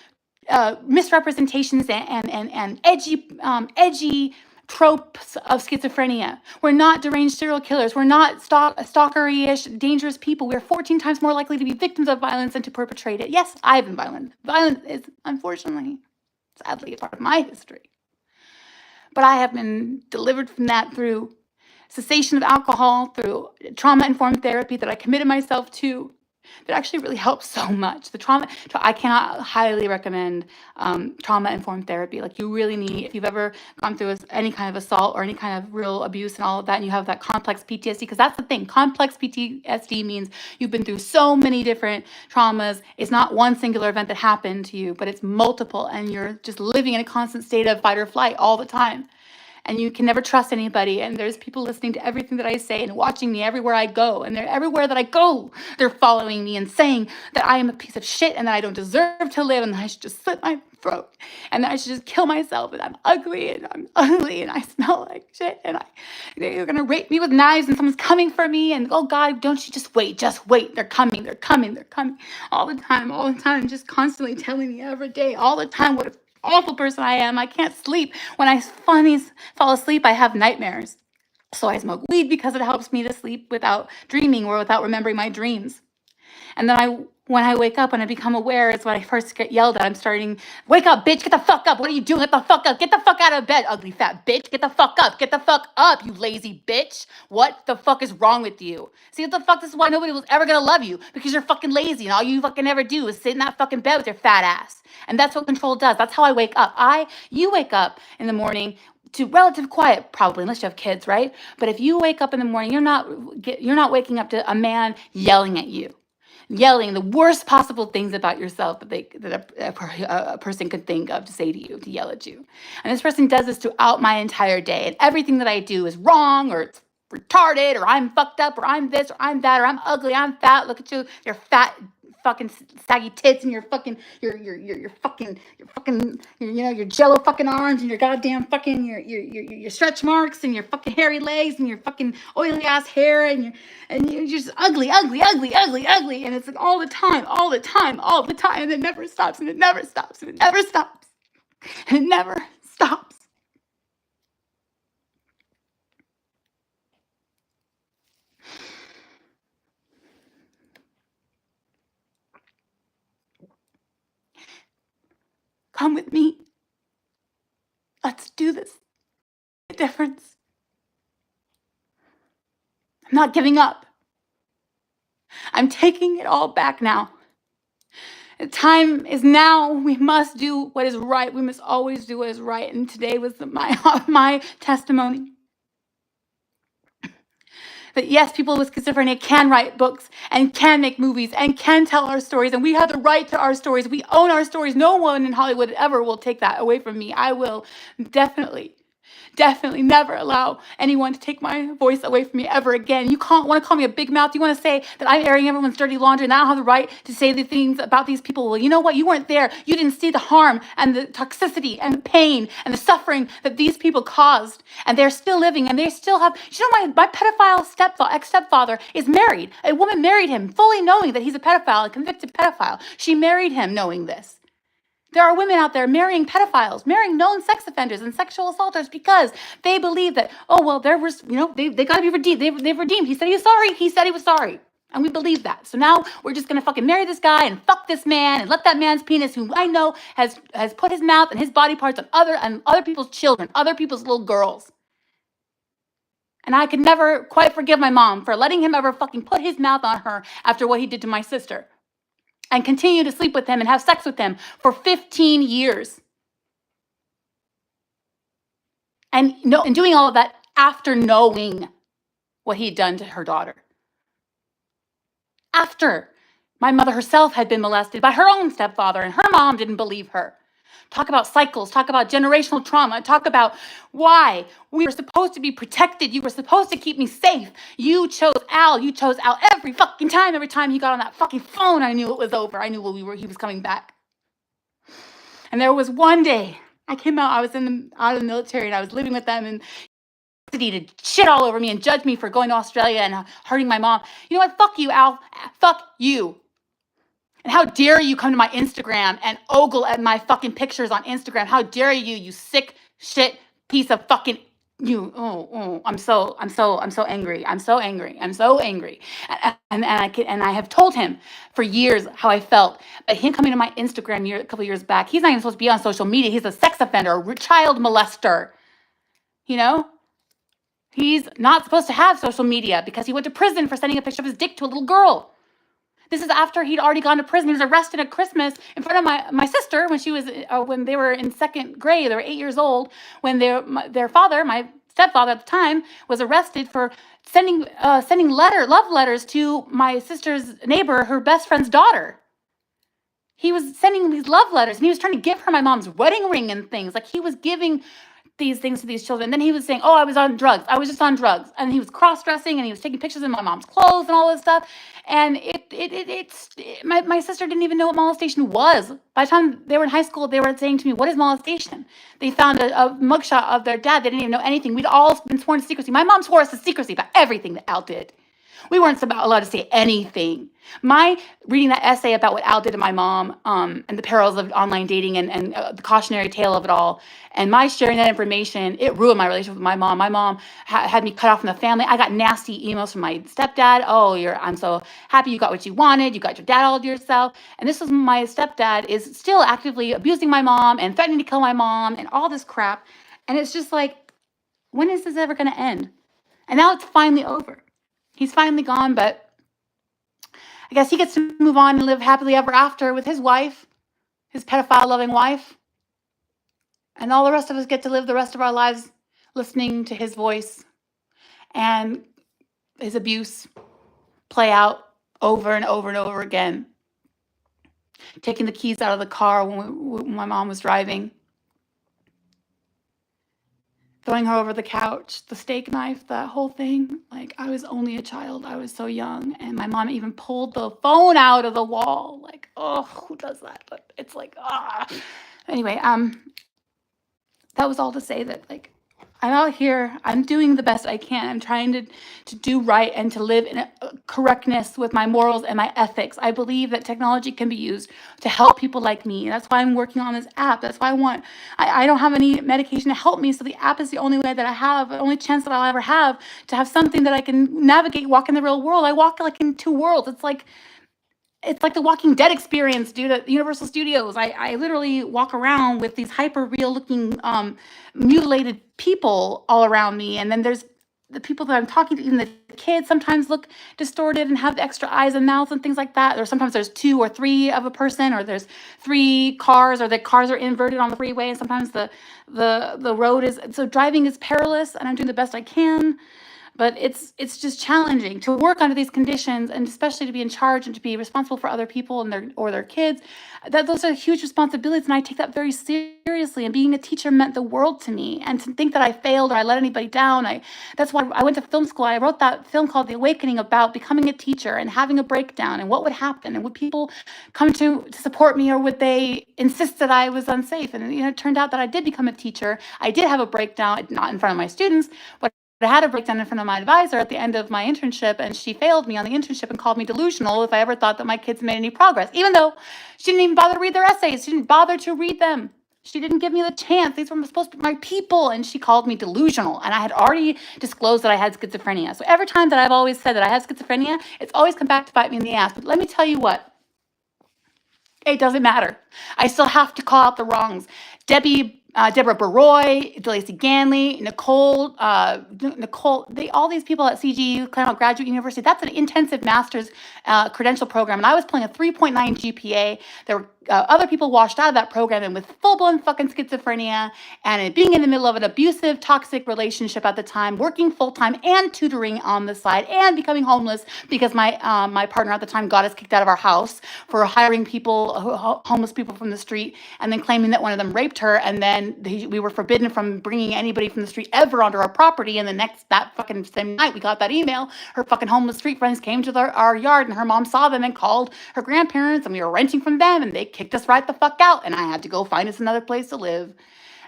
misrepresentations and edgy tropes of schizophrenia. We're not deranged serial killers. We're not stalkery-ish, dangerous people. We're 14 times more likely to be victims of violence than to perpetrate it. Yes, I've been violent. Violence is, unfortunately, sadly, a part of my history. But I have been delivered from that through cessation of alcohol, through trauma-informed therapy that I committed myself to, that actually really helps so much. I cannot highly recommend trauma-informed therapy. Like, you really need, if you've ever gone through any kind of assault or any kind of real abuse and all of that, and you have that complex PTSD, because that's the thing. Complex PTSD means you've been through so many different traumas. It's not one singular event that happened to you, but it's multiple, and you're just living in a constant state of fight or flight all the time. And you can never trust anybody. And there's people listening to everything that I say and watching me everywhere I go. And they're everywhere that I go, they're following me and saying that I am a piece of shit and that I don't deserve to live and that I should just slit my throat and that I should just kill myself and I'm ugly and I smell like shit and you're gonna rape me with knives and someone's coming for me and oh God, don't you just wait, they're coming all the time, just constantly telling me every day, all the time, what awful person I am. I can't sleep. When I finally fall asleep, I have nightmares. So I smoke weed because it helps me to sleep without dreaming or without remembering my dreams. And then when I wake up, when I become aware, it's when I first get yelled at. I'm starting, wake up, bitch, get the fuck up. What are you doing? Get the fuck up. Get the fuck out of bed, ugly fat bitch. Get the fuck up. Get the fuck up, you lazy bitch. What the fuck is wrong with you? See what the fuck? This is why nobody was ever gonna love you, because you're fucking lazy and all you fucking ever do is sit in that fucking bed with your fat ass. And that's what control does. That's how I wake up. You wake up in the morning to relative quiet, probably, unless you have kids, right? But if you wake up in the morning, you're not waking up to a man yelling at you. Yelling the worst possible things about yourself that a person could think of to say to you, to yell at you. And this person does this throughout my entire day. And everything that I do is wrong, or it's retarded, or I'm fucked up, or I'm this, or I'm that, or I'm ugly, I'm fat. Look at you, you're fat fucking saggy tits and your fucking your jello fucking arms and your goddamn fucking your stretch marks and your fucking hairy legs and your fucking oily ass hair and you're just ugly, ugly, ugly, ugly, ugly, and it's like all the time, all the time, all the time, and it never stops, and it never stops, and it never stops, and it never stops. Come with me. Let's do this. The difference. I'm not giving up. I'm taking it all back now. The time is now. We must do what is right. We must always do what is right. And today was my testimony. That yes, people with schizophrenia can write books and can make movies and can tell our stories, and we have the right to our stories. We own our stories. No one in Hollywood ever will take that away from me. I will definitely never allow anyone to take my voice away from me ever again. You can't want to call me a big mouth. You want to say that I'm airing everyone's dirty laundry and I don't have the right to say the things about these people. Well, you know what? You weren't there. You didn't see the harm and the toxicity and the pain and the suffering that these people caused. And they're still living and they still have, you know, my pedophile ex-stepfather is married. A woman married him fully knowing that he's a pedophile, a convicted pedophile. She married him knowing this. There are women out there marrying pedophiles, marrying known sex offenders and sexual assaulters because they believe that, oh, well, there was, they got to be redeemed. They've redeemed. He said he was sorry. He said he was sorry. And we believe that. So now we're just going to fucking marry this guy and fuck this man and let that man's penis, who I know has put his mouth and his body parts on other people's children, other people's little girls. And I could never quite forgive my mom for letting him ever fucking put his mouth on her after what he did to my sister. And continue to sleep with him and have sex with him for 15 years. And doing all of that after knowing what he had done to her daughter. After my mother herself had been molested by her own stepfather and her mom didn't believe her. Talk about cycles, talk about generational trauma, talk about why we were supposed to be protected. You were supposed to keep me safe. You chose Al every fucking time. Every time he got on that fucking phone, I knew it was over. I knew he was coming back. And there was one day I came out, I was out of the military and I was living with them and he did shit all over me and judge me for going to Australia and hurting my mom. You know what? Fuck you, Al. Fuck you. And how dare you come to my Instagram and ogle at my fucking pictures on Instagram? How dare you, you sick shit piece of fucking you. I'm so angry. I'm so angry. And I have told him for years how I felt. But him coming to my Instagram a couple years back, he's not even supposed to be on social media. He's a sex offender, a child molester. You know? He's not supposed to have social media because he went to prison for sending a picture of his dick to a little girl. This is after he'd already gone to prison. He was arrested at Christmas in front of my sister when when they were in second grade. They were 8 years old when their father, my stepfather at the time, was arrested for sending love letters to my sister's neighbor, her best friend's daughter. He was sending these love letters and he was trying to give her my mom's wedding ring and things. Like he was giving these things to these children. And then he was saying, oh, I was on drugs. I was just on drugs. And he was cross-dressing and he was taking pictures of my mom's clothes and all this stuff. And my sister didn't even know what molestation was. By the time they were in high school, they were saying to me, what is molestation? They found a mugshot of their dad. They didn't even know anything. We'd all been sworn to secrecy. My mom swore us to secrecy about everything that Al did. We weren't allowed to say anything. My reading that essay about what Al did to my mom and the perils of online dating and the cautionary tale of it all, and my sharing that information, it ruined my relationship with my mom. My mom had me cut off from the family. I got nasty emails from my stepdad. Oh, I'm so happy you got what you wanted. You got your dad all to yourself. And this was my stepdad is still actively abusing my mom and threatening to kill my mom and all this crap. And it's just like, when is this ever going to end? And now it's finally over. He's finally gone, but I guess he gets to move on and live happily ever after with his wife, his pedophile-loving wife. And all the rest of us get to live the rest of our lives listening to his voice and his abuse play out over and over and over again. Taking the keys out of the car when my mom was driving. throwing her over the couch, the steak knife, that whole thing. Like, I was only a child. I was so young. And my mom even pulled the phone out of the wall. Like, oh, who does that? But it's like, ah. Anyway, that was all to say that, like, I'm out here, I'm doing the best I can. I'm trying to do right and to live in a correctness with my morals and my ethics. I believe that technology can be used to help people like me. That's why I'm working on this app. That's why I don't have any medication to help me. So the app is the only way that I have, the only chance that I'll ever have to have something that I can navigate, walk in the real world. I walk like in two worlds. It's like the Walking Dead experience, dude, at Universal Studios. I literally walk around with these hyper real looking mutilated people all around me. And then there's the people that I'm talking to, even the kids sometimes look distorted and have the extra eyes and mouths and things like that. Or sometimes there's 2 or 3 of a person, or there's 3 cars, or the cars are inverted on the freeway. And sometimes the road is, so driving is perilous, and I'm doing the best I can. But it's just challenging to work under these conditions, and especially to be in charge and to be responsible for other people and their kids. That those are huge responsibilities, and I take that very seriously. And being a teacher meant the world to me. And to think that I failed or I let anybody down, that's why I went to film school. I wrote that film called The Awakening about becoming a teacher and having a breakdown and what would happen, and would people come to support me, or would they insist that I was unsafe? And it turned out that I did become a teacher. I did have a breakdown, not in front of my students, but I had a breakdown in front of my advisor at the end of my internship, and she failed me on the internship and called me delusional if I ever thought that my kids made any progress, even though she didn't even bother to read their essays. She didn't bother to read them. She didn't give me the chance. These were supposed to be my people, and she called me delusional. And I had already disclosed that I had schizophrenia. So every time that I've always said that I had schizophrenia, it's always come back to bite me in the ass. But let me tell you what. It doesn't matter. I still have to call out the wrongs. Deborah Baroy, Delacey Ganley, Nicole, all these people at CGU, Claremont Graduate University, that's an intensive master's credential program. And I was pulling a 3.9 GPA. There were other people washed out of that program and with full-blown fucking schizophrenia, and being in the middle of an abusive, toxic relationship at the time, working full-time and tutoring on the side, and becoming homeless because my partner at the time got us kicked out of our house for hiring people, homeless people from the street, and then claiming that one of them raped her, and then we were forbidden from bringing anybody from the street ever onto our property. And that fucking same night we got that email, her fucking homeless street friends came to our yard, and her mom saw them and called her grandparents, and we were renting from them, and they kicked us right the fuck out, and I had to go find us another place to live.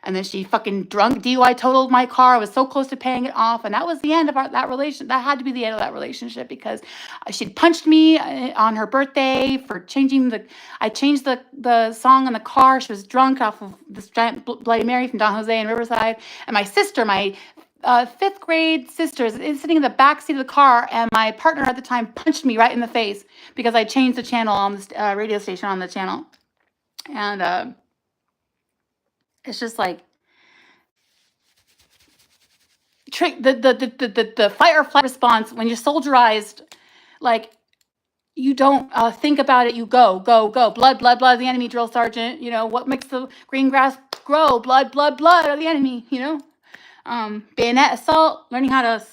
And then she fucking drunk DUI totaled my car. I was so close to paying it off. And that was the end of that relation. That had to be the end of that relationship, because she'd punched me on her birthday for I changed the song in the car. She was drunk off of this giant Bloody Mary from Don Jose in Riverside. And my sister, my 5th grade sister, is sitting in the back seat of the car, and my partner at the time punched me right in the face because I changed the channel on the radio station on the channel. And it's just like the fight or flight response when you're soldierized, like, you don't think about it. You go. Blood, the enemy, drill sergeant. What makes the green grass grow? Blood are the enemy. Bayonet assault, learning how to,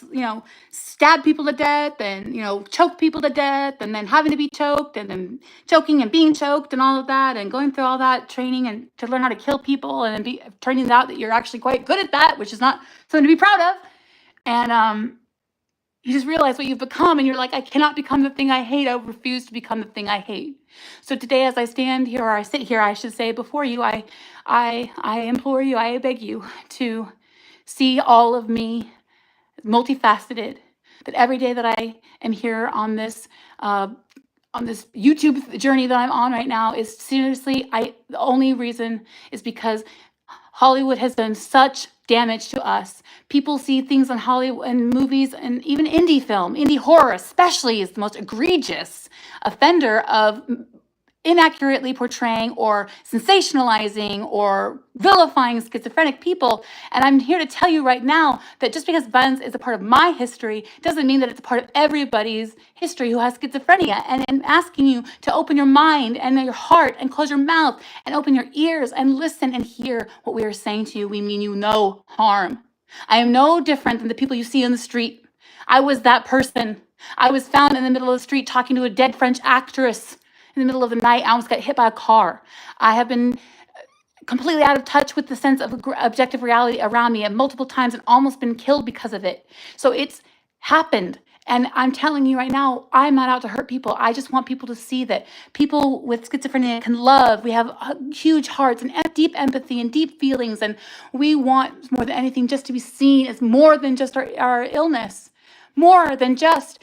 stab people to death, and, choke people to death, and then having to be choked, and then choking and being choked, and all of that, and going through all that training and to learn how to kill people, and then turning out that you're actually quite good at that, which is not something to be proud of. And you just realize what you've become, and you're like, I cannot become the thing I hate. I refuse to become the thing I hate. So today, as I stand here, or I sit here, I should say, before you, I implore you, I beg you to see all of me multifaceted. That every day that I am here on this YouTube journey that I'm on right now is seriously, the only reason is because Hollywood has done such damage to us. People see things on Hollywood and movies, and even indie film, indie horror especially, is the most egregious offender of inaccurately portraying or sensationalizing or vilifying schizophrenic people. And I'm here to tell you right now that just because violence is a part of my history doesn't mean that it's a part of everybody's history who has schizophrenia. And I'm asking you to open your mind and your heart and close your mouth and open your ears and listen and hear what we are saying to you. We mean you no harm. I am no different than the people you see on the street. I was that person. I was found in the middle of the street talking to a dead French actress in the middle of the night. I almost got hit by a car. I have been completely out of touch with the sense of objective reality around me, and multiple times and almost been killed because of it. So it's happened. And I'm telling you right now, I'm not out to hurt people. I just want people to see that people with schizophrenia can love. We have huge hearts and deep empathy and deep feelings. And we want more than anything just to be seen as more than just our illness, more than just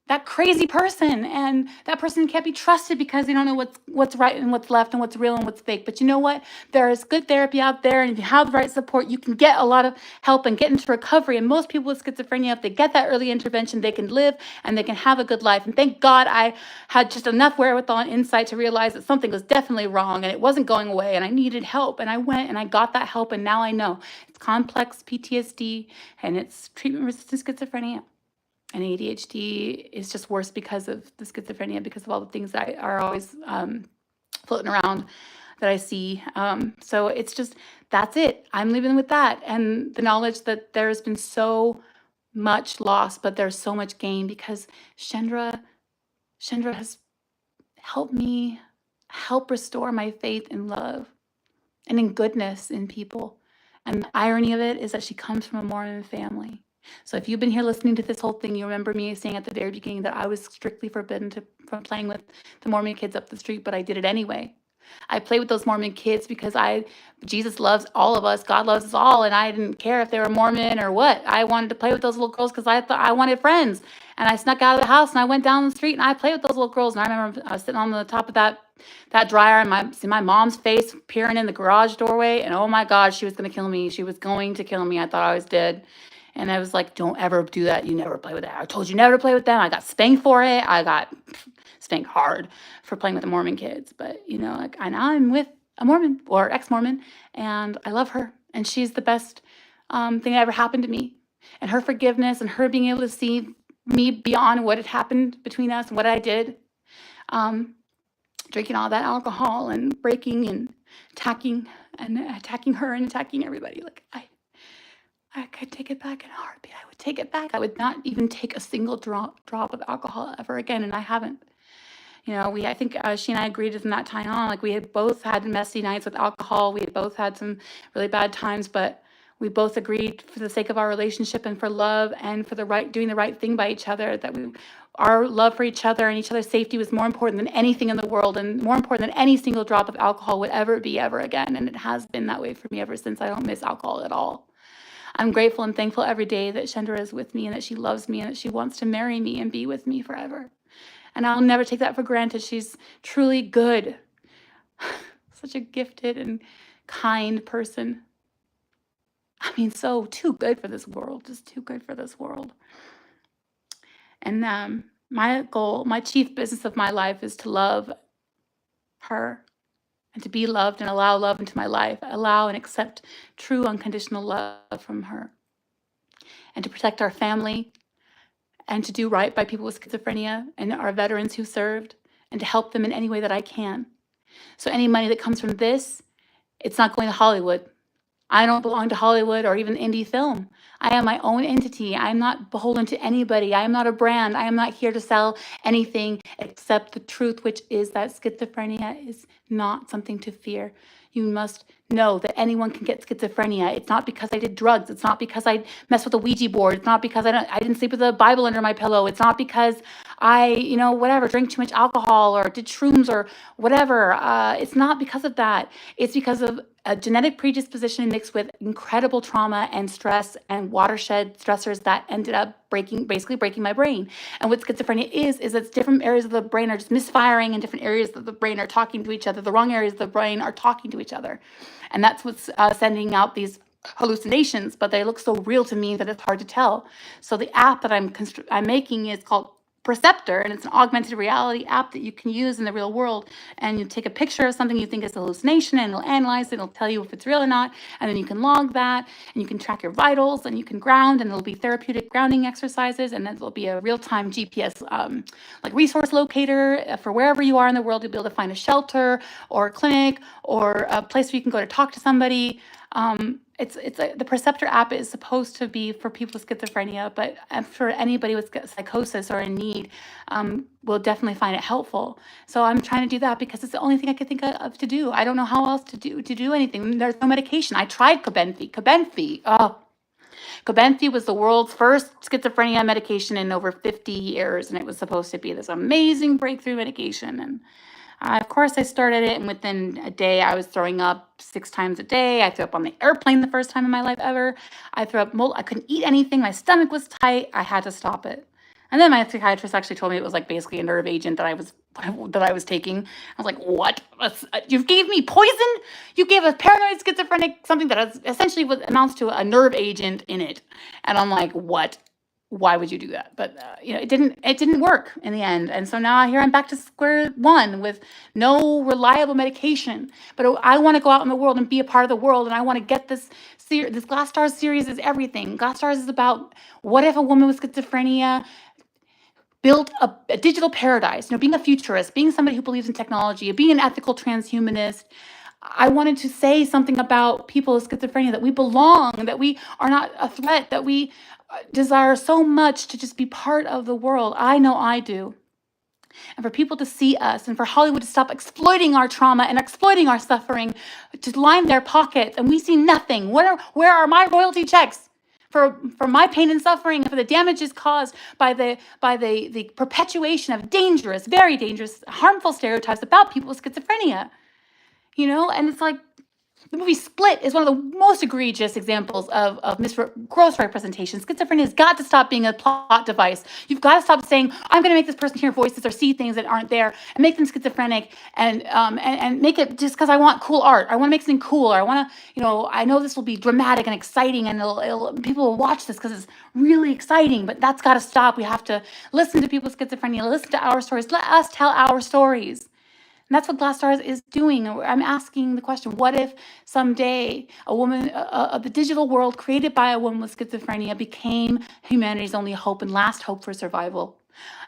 that crazy person, and that person can't be trusted because they don't know what's right and what's left and what's real and what's fake. But you know what? There is good therapy out there, and if you have the right support, you can get a lot of help and get into recovery. And most people with schizophrenia, if they get that early intervention, they can live and they can have a good life. And thank God I had just enough wherewithal and insight to realize that something was definitely wrong and it wasn't going away and I needed help. And I went and I got that help, and now I know it's complex PTSD and it's treatment-resistant schizophrenia. And ADHD is just worse because of the schizophrenia, because of all the things that are always floating around that I see. So it's just, that's it. I'm living with that. And the knowledge that there's been so much loss, but there's so much gain, because Chandra has helped me help restore my faith in love and in goodness in people. And the irony of it is that she comes from a Mormon family. So if you've been here listening to this whole thing, you remember me saying at the very beginning that I was strictly forbidden from playing with the Mormon kids up the street, but I did it anyway. I played with those Mormon kids because Jesus loves all of us. God loves us all. And I didn't care if they were Mormon or what. I wanted to play with those little girls because I thought I wanted friends. And I snuck out of the house and I went down the street and I played with those little girls. And I remember I was sitting on the top of that dryer and see my mom's face peering in the garage doorway. And oh my God, she was going to kill me. She was going to kill me. I thought I was dead. And I was like, don't ever do that. You never play with that. I told you never to play with them. I got spanked for it. I got spanked hard for playing with the Mormon kids. But, like, I'm with a Mormon or ex-Mormon, and I love her. And she's the best thing that ever happened to me. And her forgiveness and her being able to see me beyond what had happened between us and what I did, drinking all that alcohol and breaking and attacking her and attacking everybody. Like, I could take it back in a heartbeat. I would take it back. I would not even take a single drop of alcohol ever again, and I haven't. I think she and I agreed from that time on. Like, we had both had messy nights with alcohol. We had both had some really bad times, but we both agreed, for the sake of our relationship and for love and for doing the right thing by each other, that our love for each other and each other's safety was more important than anything in the world, and more important than any single drop of alcohol would ever be ever again. And it has been that way for me ever since. I don't miss alcohol at all. I'm grateful and thankful every day that Chandra is with me and that she loves me and that she wants to marry me and be with me forever. And I'll never take that for granted. She's truly good. Such a gifted and kind person. I mean, so too good for this world, just too good for this world. And my goal, my chief business of my life is to love her and to be loved and allow love into my life, allow and accept true unconditional love from her, and to protect our family, and to do right by people with schizophrenia and our veterans who served, and to help them in any way that I can. So any money that comes from this, it's not going to Hollywood. I don't belong to Hollywood or even indie film. I am my own entity. I'm not beholden to anybody. I am not a brand. I am not here to sell anything except the truth, which is that schizophrenia is not something to fear. You must know that anyone can get schizophrenia. It's not because I did drugs. It's not because I messed with a Ouija board. It's not because I didn't sleep with a Bible under my pillow. It's not because I, whatever, drank too much alcohol or did shrooms or whatever. It's not because of that. It's because of a genetic predisposition mixed with incredible trauma and stress and watershed stressors that ended up basically breaking my brain. And what schizophrenia is that different areas of the brain are just misfiring and different areas of the brain are talking to each other. The wrong areas of the brain are talking to each other. And that's what's sending out these hallucinations, but they look so real to me that it's hard to tell. So the app that I'm making is called Perceptor, and it's an augmented reality app that you can use in the real world. And you take a picture of something you think is a hallucination, and it'll analyze it, it'll tell you if it's real or not, and then you can log that, and you can track your vitals, and you can ground, and it'll be therapeutic grounding exercises, and then it'll be a real-time GPS like resource locator for wherever you are in the world. You'll be able to find a shelter or a clinic or a place where you can go to talk to somebody. the Perceptor app is supposed to be for people with schizophrenia, but for anybody with psychosis or in need, will definitely find it helpful. So I'm trying to do that because it's the only thing I could think of to do. I don't know how else to do anything. There's no medication. I tried Cobenfy. Cobenfy was the world's first schizophrenia medication in over 50 years, and it was supposed to be this amazing breakthrough medication. And of course, I started it, and within a day, I was throwing up 6 times a day. I threw up on the airplane the first time in my life ever. I threw up. I couldn't eat anything. My stomach was tight. I had to stop it. And then my psychiatrist actually told me it was like basically a nerve agent that I was taking. I was like, "What? You gave me poison? You gave a paranoid schizophrenic something that is essentially what amounts to a nerve agent in it." And I'm like, "What? Why would you do that?" But it didn't work in the end. And so now here I'm back to square one with no reliable medication. But I want to go out in the world and be a part of the world, and I want to get this Glass Stars series is everything. Glass Stars is about what if a woman with schizophrenia built a digital paradise, being a futurist, being somebody who believes in technology, being an ethical transhumanist. I wanted to say something about people with schizophrenia, that we belong, that we are not a threat, that we desire so much to just be part of the world. I know I do. And for people to see us, and for Hollywood to stop exploiting our trauma and exploiting our suffering to line their pockets, and we see nothing. Where are my royalty checks for my pain and suffering, and for the damages caused by the perpetuation of dangerous, very dangerous, harmful stereotypes about people with schizophrenia? And it's like, the movie Split is one of the most egregious examples of gross representation. Schizophrenia has got to stop being a plot device. You've got to stop saying, I'm going to make this person hear voices or see things that aren't there, and make them schizophrenic, and make it just because I want cool art. I want to make something cool. Or I want to, I know this will be dramatic and exciting, and people will watch this because it's really exciting, but that's got to stop. We have to listen to people with schizophrenia, listen to our stories, let us tell our stories. And that's what Glass Stars is doing. I'm asking the question, what if someday a woman, the digital world created by a woman with schizophrenia became humanity's only hope and last hope for survival?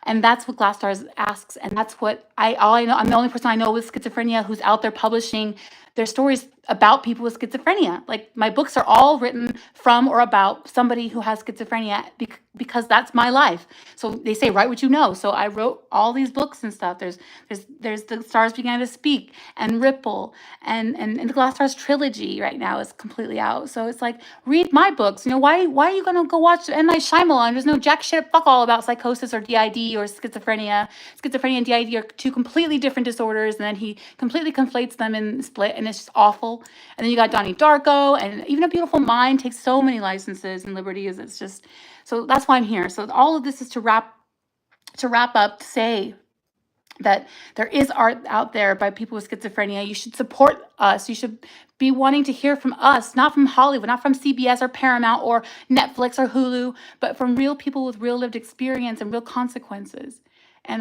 And that's what Glass Stars asks. And that's what all I know. I'm the only person I know with schizophrenia who's out there publishing their stories about people with schizophrenia. Like, my books are all written from or about somebody who has schizophrenia, because that's my life. So they say, write what you know. So I wrote all these books and stuff. There's The Stars Began to Speak, and Ripple, and the Glass Stars trilogy right now is completely out. So it's like, read my books. Why are you gonna go watch M. Night Shyamalan? There's no jack shit fuck all about psychosis or DID or schizophrenia. Schizophrenia and DID are two completely different disorders, and then he completely conflates them in Split, and it's just awful. And then you got Donnie Darko, and even A Beautiful Mind takes so many licenses and liberties. It's just, so that's why I'm here. So all of this is to wrap up, to say that there is art out there by people with schizophrenia. You should support us. You should be wanting to hear from us, not from Hollywood, not from CBS or Paramount or Netflix or Hulu, but from real people with real lived experience and real consequences. And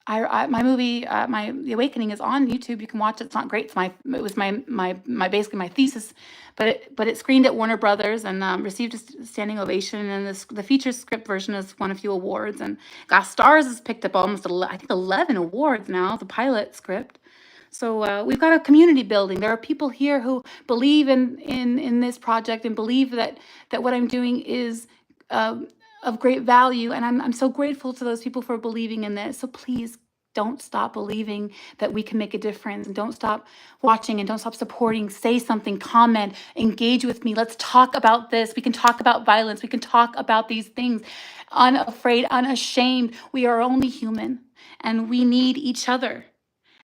my movie, The Awakening, is on YouTube. You can watch it. It's not great. It was my basically my thesis, but it screened at Warner Brothers and received a standing ovation. And the feature script version has won a few awards. And Glass Stars has picked up almost 11 awards now. The pilot script. So we've got a community building. There are people here who believe in this project and believe that what I'm doing is of great value, and I'm so grateful to those people for believing in this. So please don't stop believing that we can make a difference, and don't stop watching, and don't stop supporting. Say something, comment, engage with me. Let's talk about this. We can talk about violence. We can talk about these things unafraid, unashamed. We are only human, and we need each other.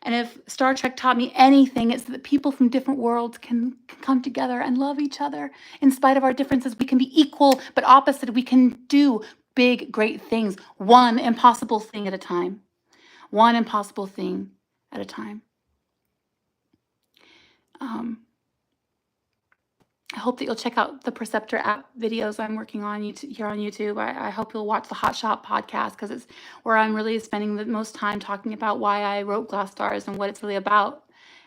And if Star Trek taught me anything, it's that people from different worlds can come together and love each other. In spite of our differences, we can be equal but opposite. We can do big, great things, one impossible thing at a time. One impossible thing at a time. I hope that you'll check out the Perceptor app videos I'm working on here on YouTube. I hope you'll watch the Hot Shot podcast, because it's where I'm really spending the most time talking about why I wrote Glass Stars and what it's really about,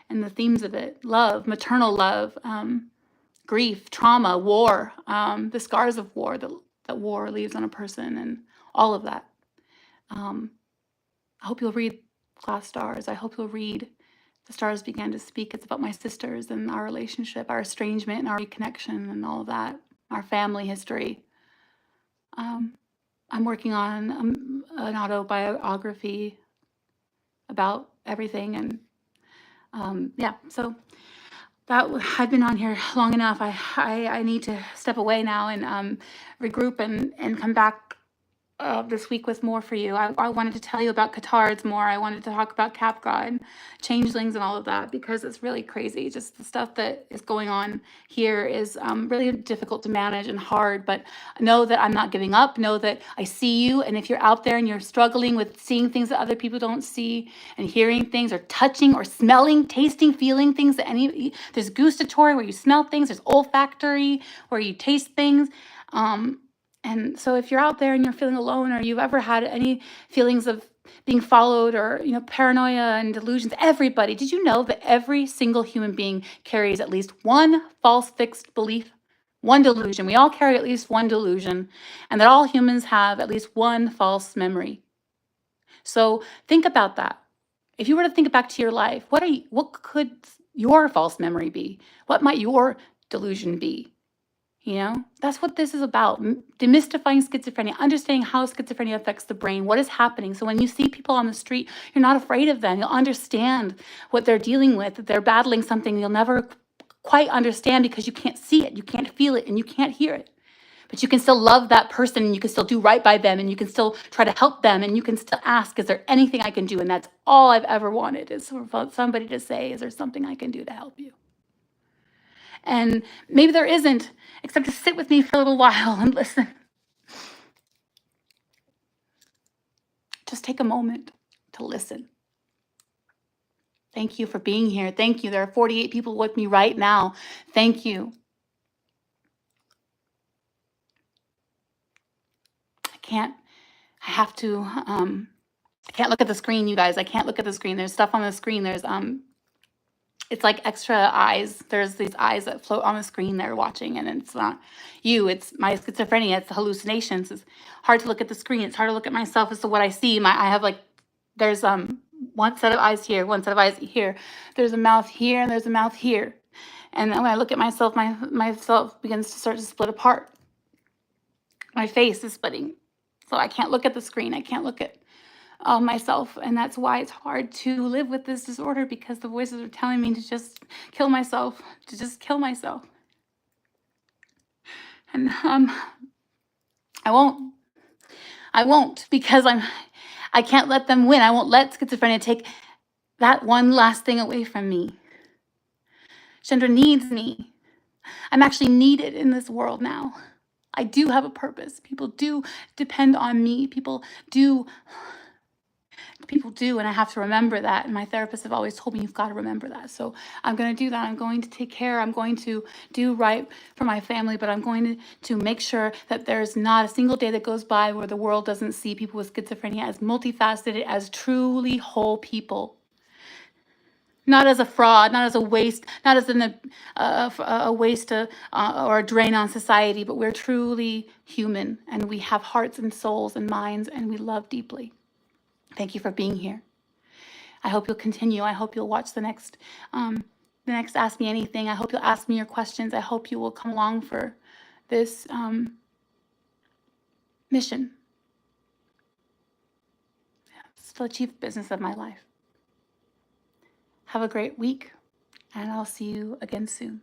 and the themes of it: love, maternal love, grief, trauma, war, the scars of war that war leaves on a person, and all of that. I hope you'll read Glass Stars. I hope you'll read the stars began to speak. It's about my sisters and our relationship, our estrangement and our reconnection and all of that, our family history. I'm working on an autobiography about everything. And yeah, so that I've been on here long enough. I need to step away now and regroup and come back this week with more for you. I wanted to tell you about Cathards more. I wanted to talk about Capra and changelings and all of that because it's really crazy. Just the stuff that is going on here is really difficult to manage and hard. But know that I'm not giving up. Know that I see you. And if you're out there and you're struggling with seeing things that other people don't see and hearing things or touching or smelling, tasting, feeling things that there's gustatory where you smell things. There's olfactory where you taste things. And so if you're out there and you're feeling alone or you've ever had any feelings of being followed or, paranoia and delusions, everybody, did you know that every single human being carries at least one false fixed belief, one delusion? We all carry at least one delusion, and that all humans have at least one false memory. So think about that. If you were to think back to your life, what could your false memory be? What might your delusion be? That's what this is about. Demystifying schizophrenia, understanding how schizophrenia affects the brain, what is happening. So when you see people on the street, you're not afraid of them. You'll understand what they're dealing with. That they're battling something you'll never quite understand because you can't see it, you can't feel it, and you can't hear it. But you can still love that person, and you can still do right by them, and you can still try to help them, and you can still ask, is there anything I can do? And that's all I've ever wanted, is for somebody to say, is there something I can do to help you? And maybe there isn't, except to sit with me for a little while and listen. Just take a moment to listen. Thank you for being here. Thank you. There are 48 people with me right now. Thank you. I can't look at the screen, you guys. I can't look at the screen. There's stuff on the screen. It's like extra eyes. There's these eyes that float on the screen they're watching, and it's not you. It's my schizophrenia. It's the hallucinations. It's hard to look at the screen. It's hard to look at myself as to what I see. I have there's one set of eyes here, one set of eyes here. There's a mouth here, and there's a mouth here. And then when I look at myself, myself begins to start to split apart. My face is splitting. So I can't look at the screen. I can't look at myself. And that's why it's hard to live with this disorder, because the voices are telling me to just kill myself, And I won't, because I can't let them win. I won't let schizophrenia take that one last thing away from me. Chandra needs me. I'm actually needed in this world now. I do have a purpose. People do depend on me. People do, and I have to remember that. And my therapists have always told me, you've got to remember that. So I'm going to do that. I'm going to take care. I'm going to do right for my family, but I'm going to make sure that there's not a single day that goes by where the world doesn't see people with schizophrenia as multifaceted, as truly whole people. Not as a fraud, not as a waste, not as a waste or a drain on society, but we're truly human, and we have hearts and souls and minds, and we love deeply. Thank you for being here. I hope you'll continue. I hope you'll watch the next Ask Me Anything. I hope you'll ask me your questions. I hope you will come along for this mission. It's the chief business of my life. Have a great week, and I'll see you again soon.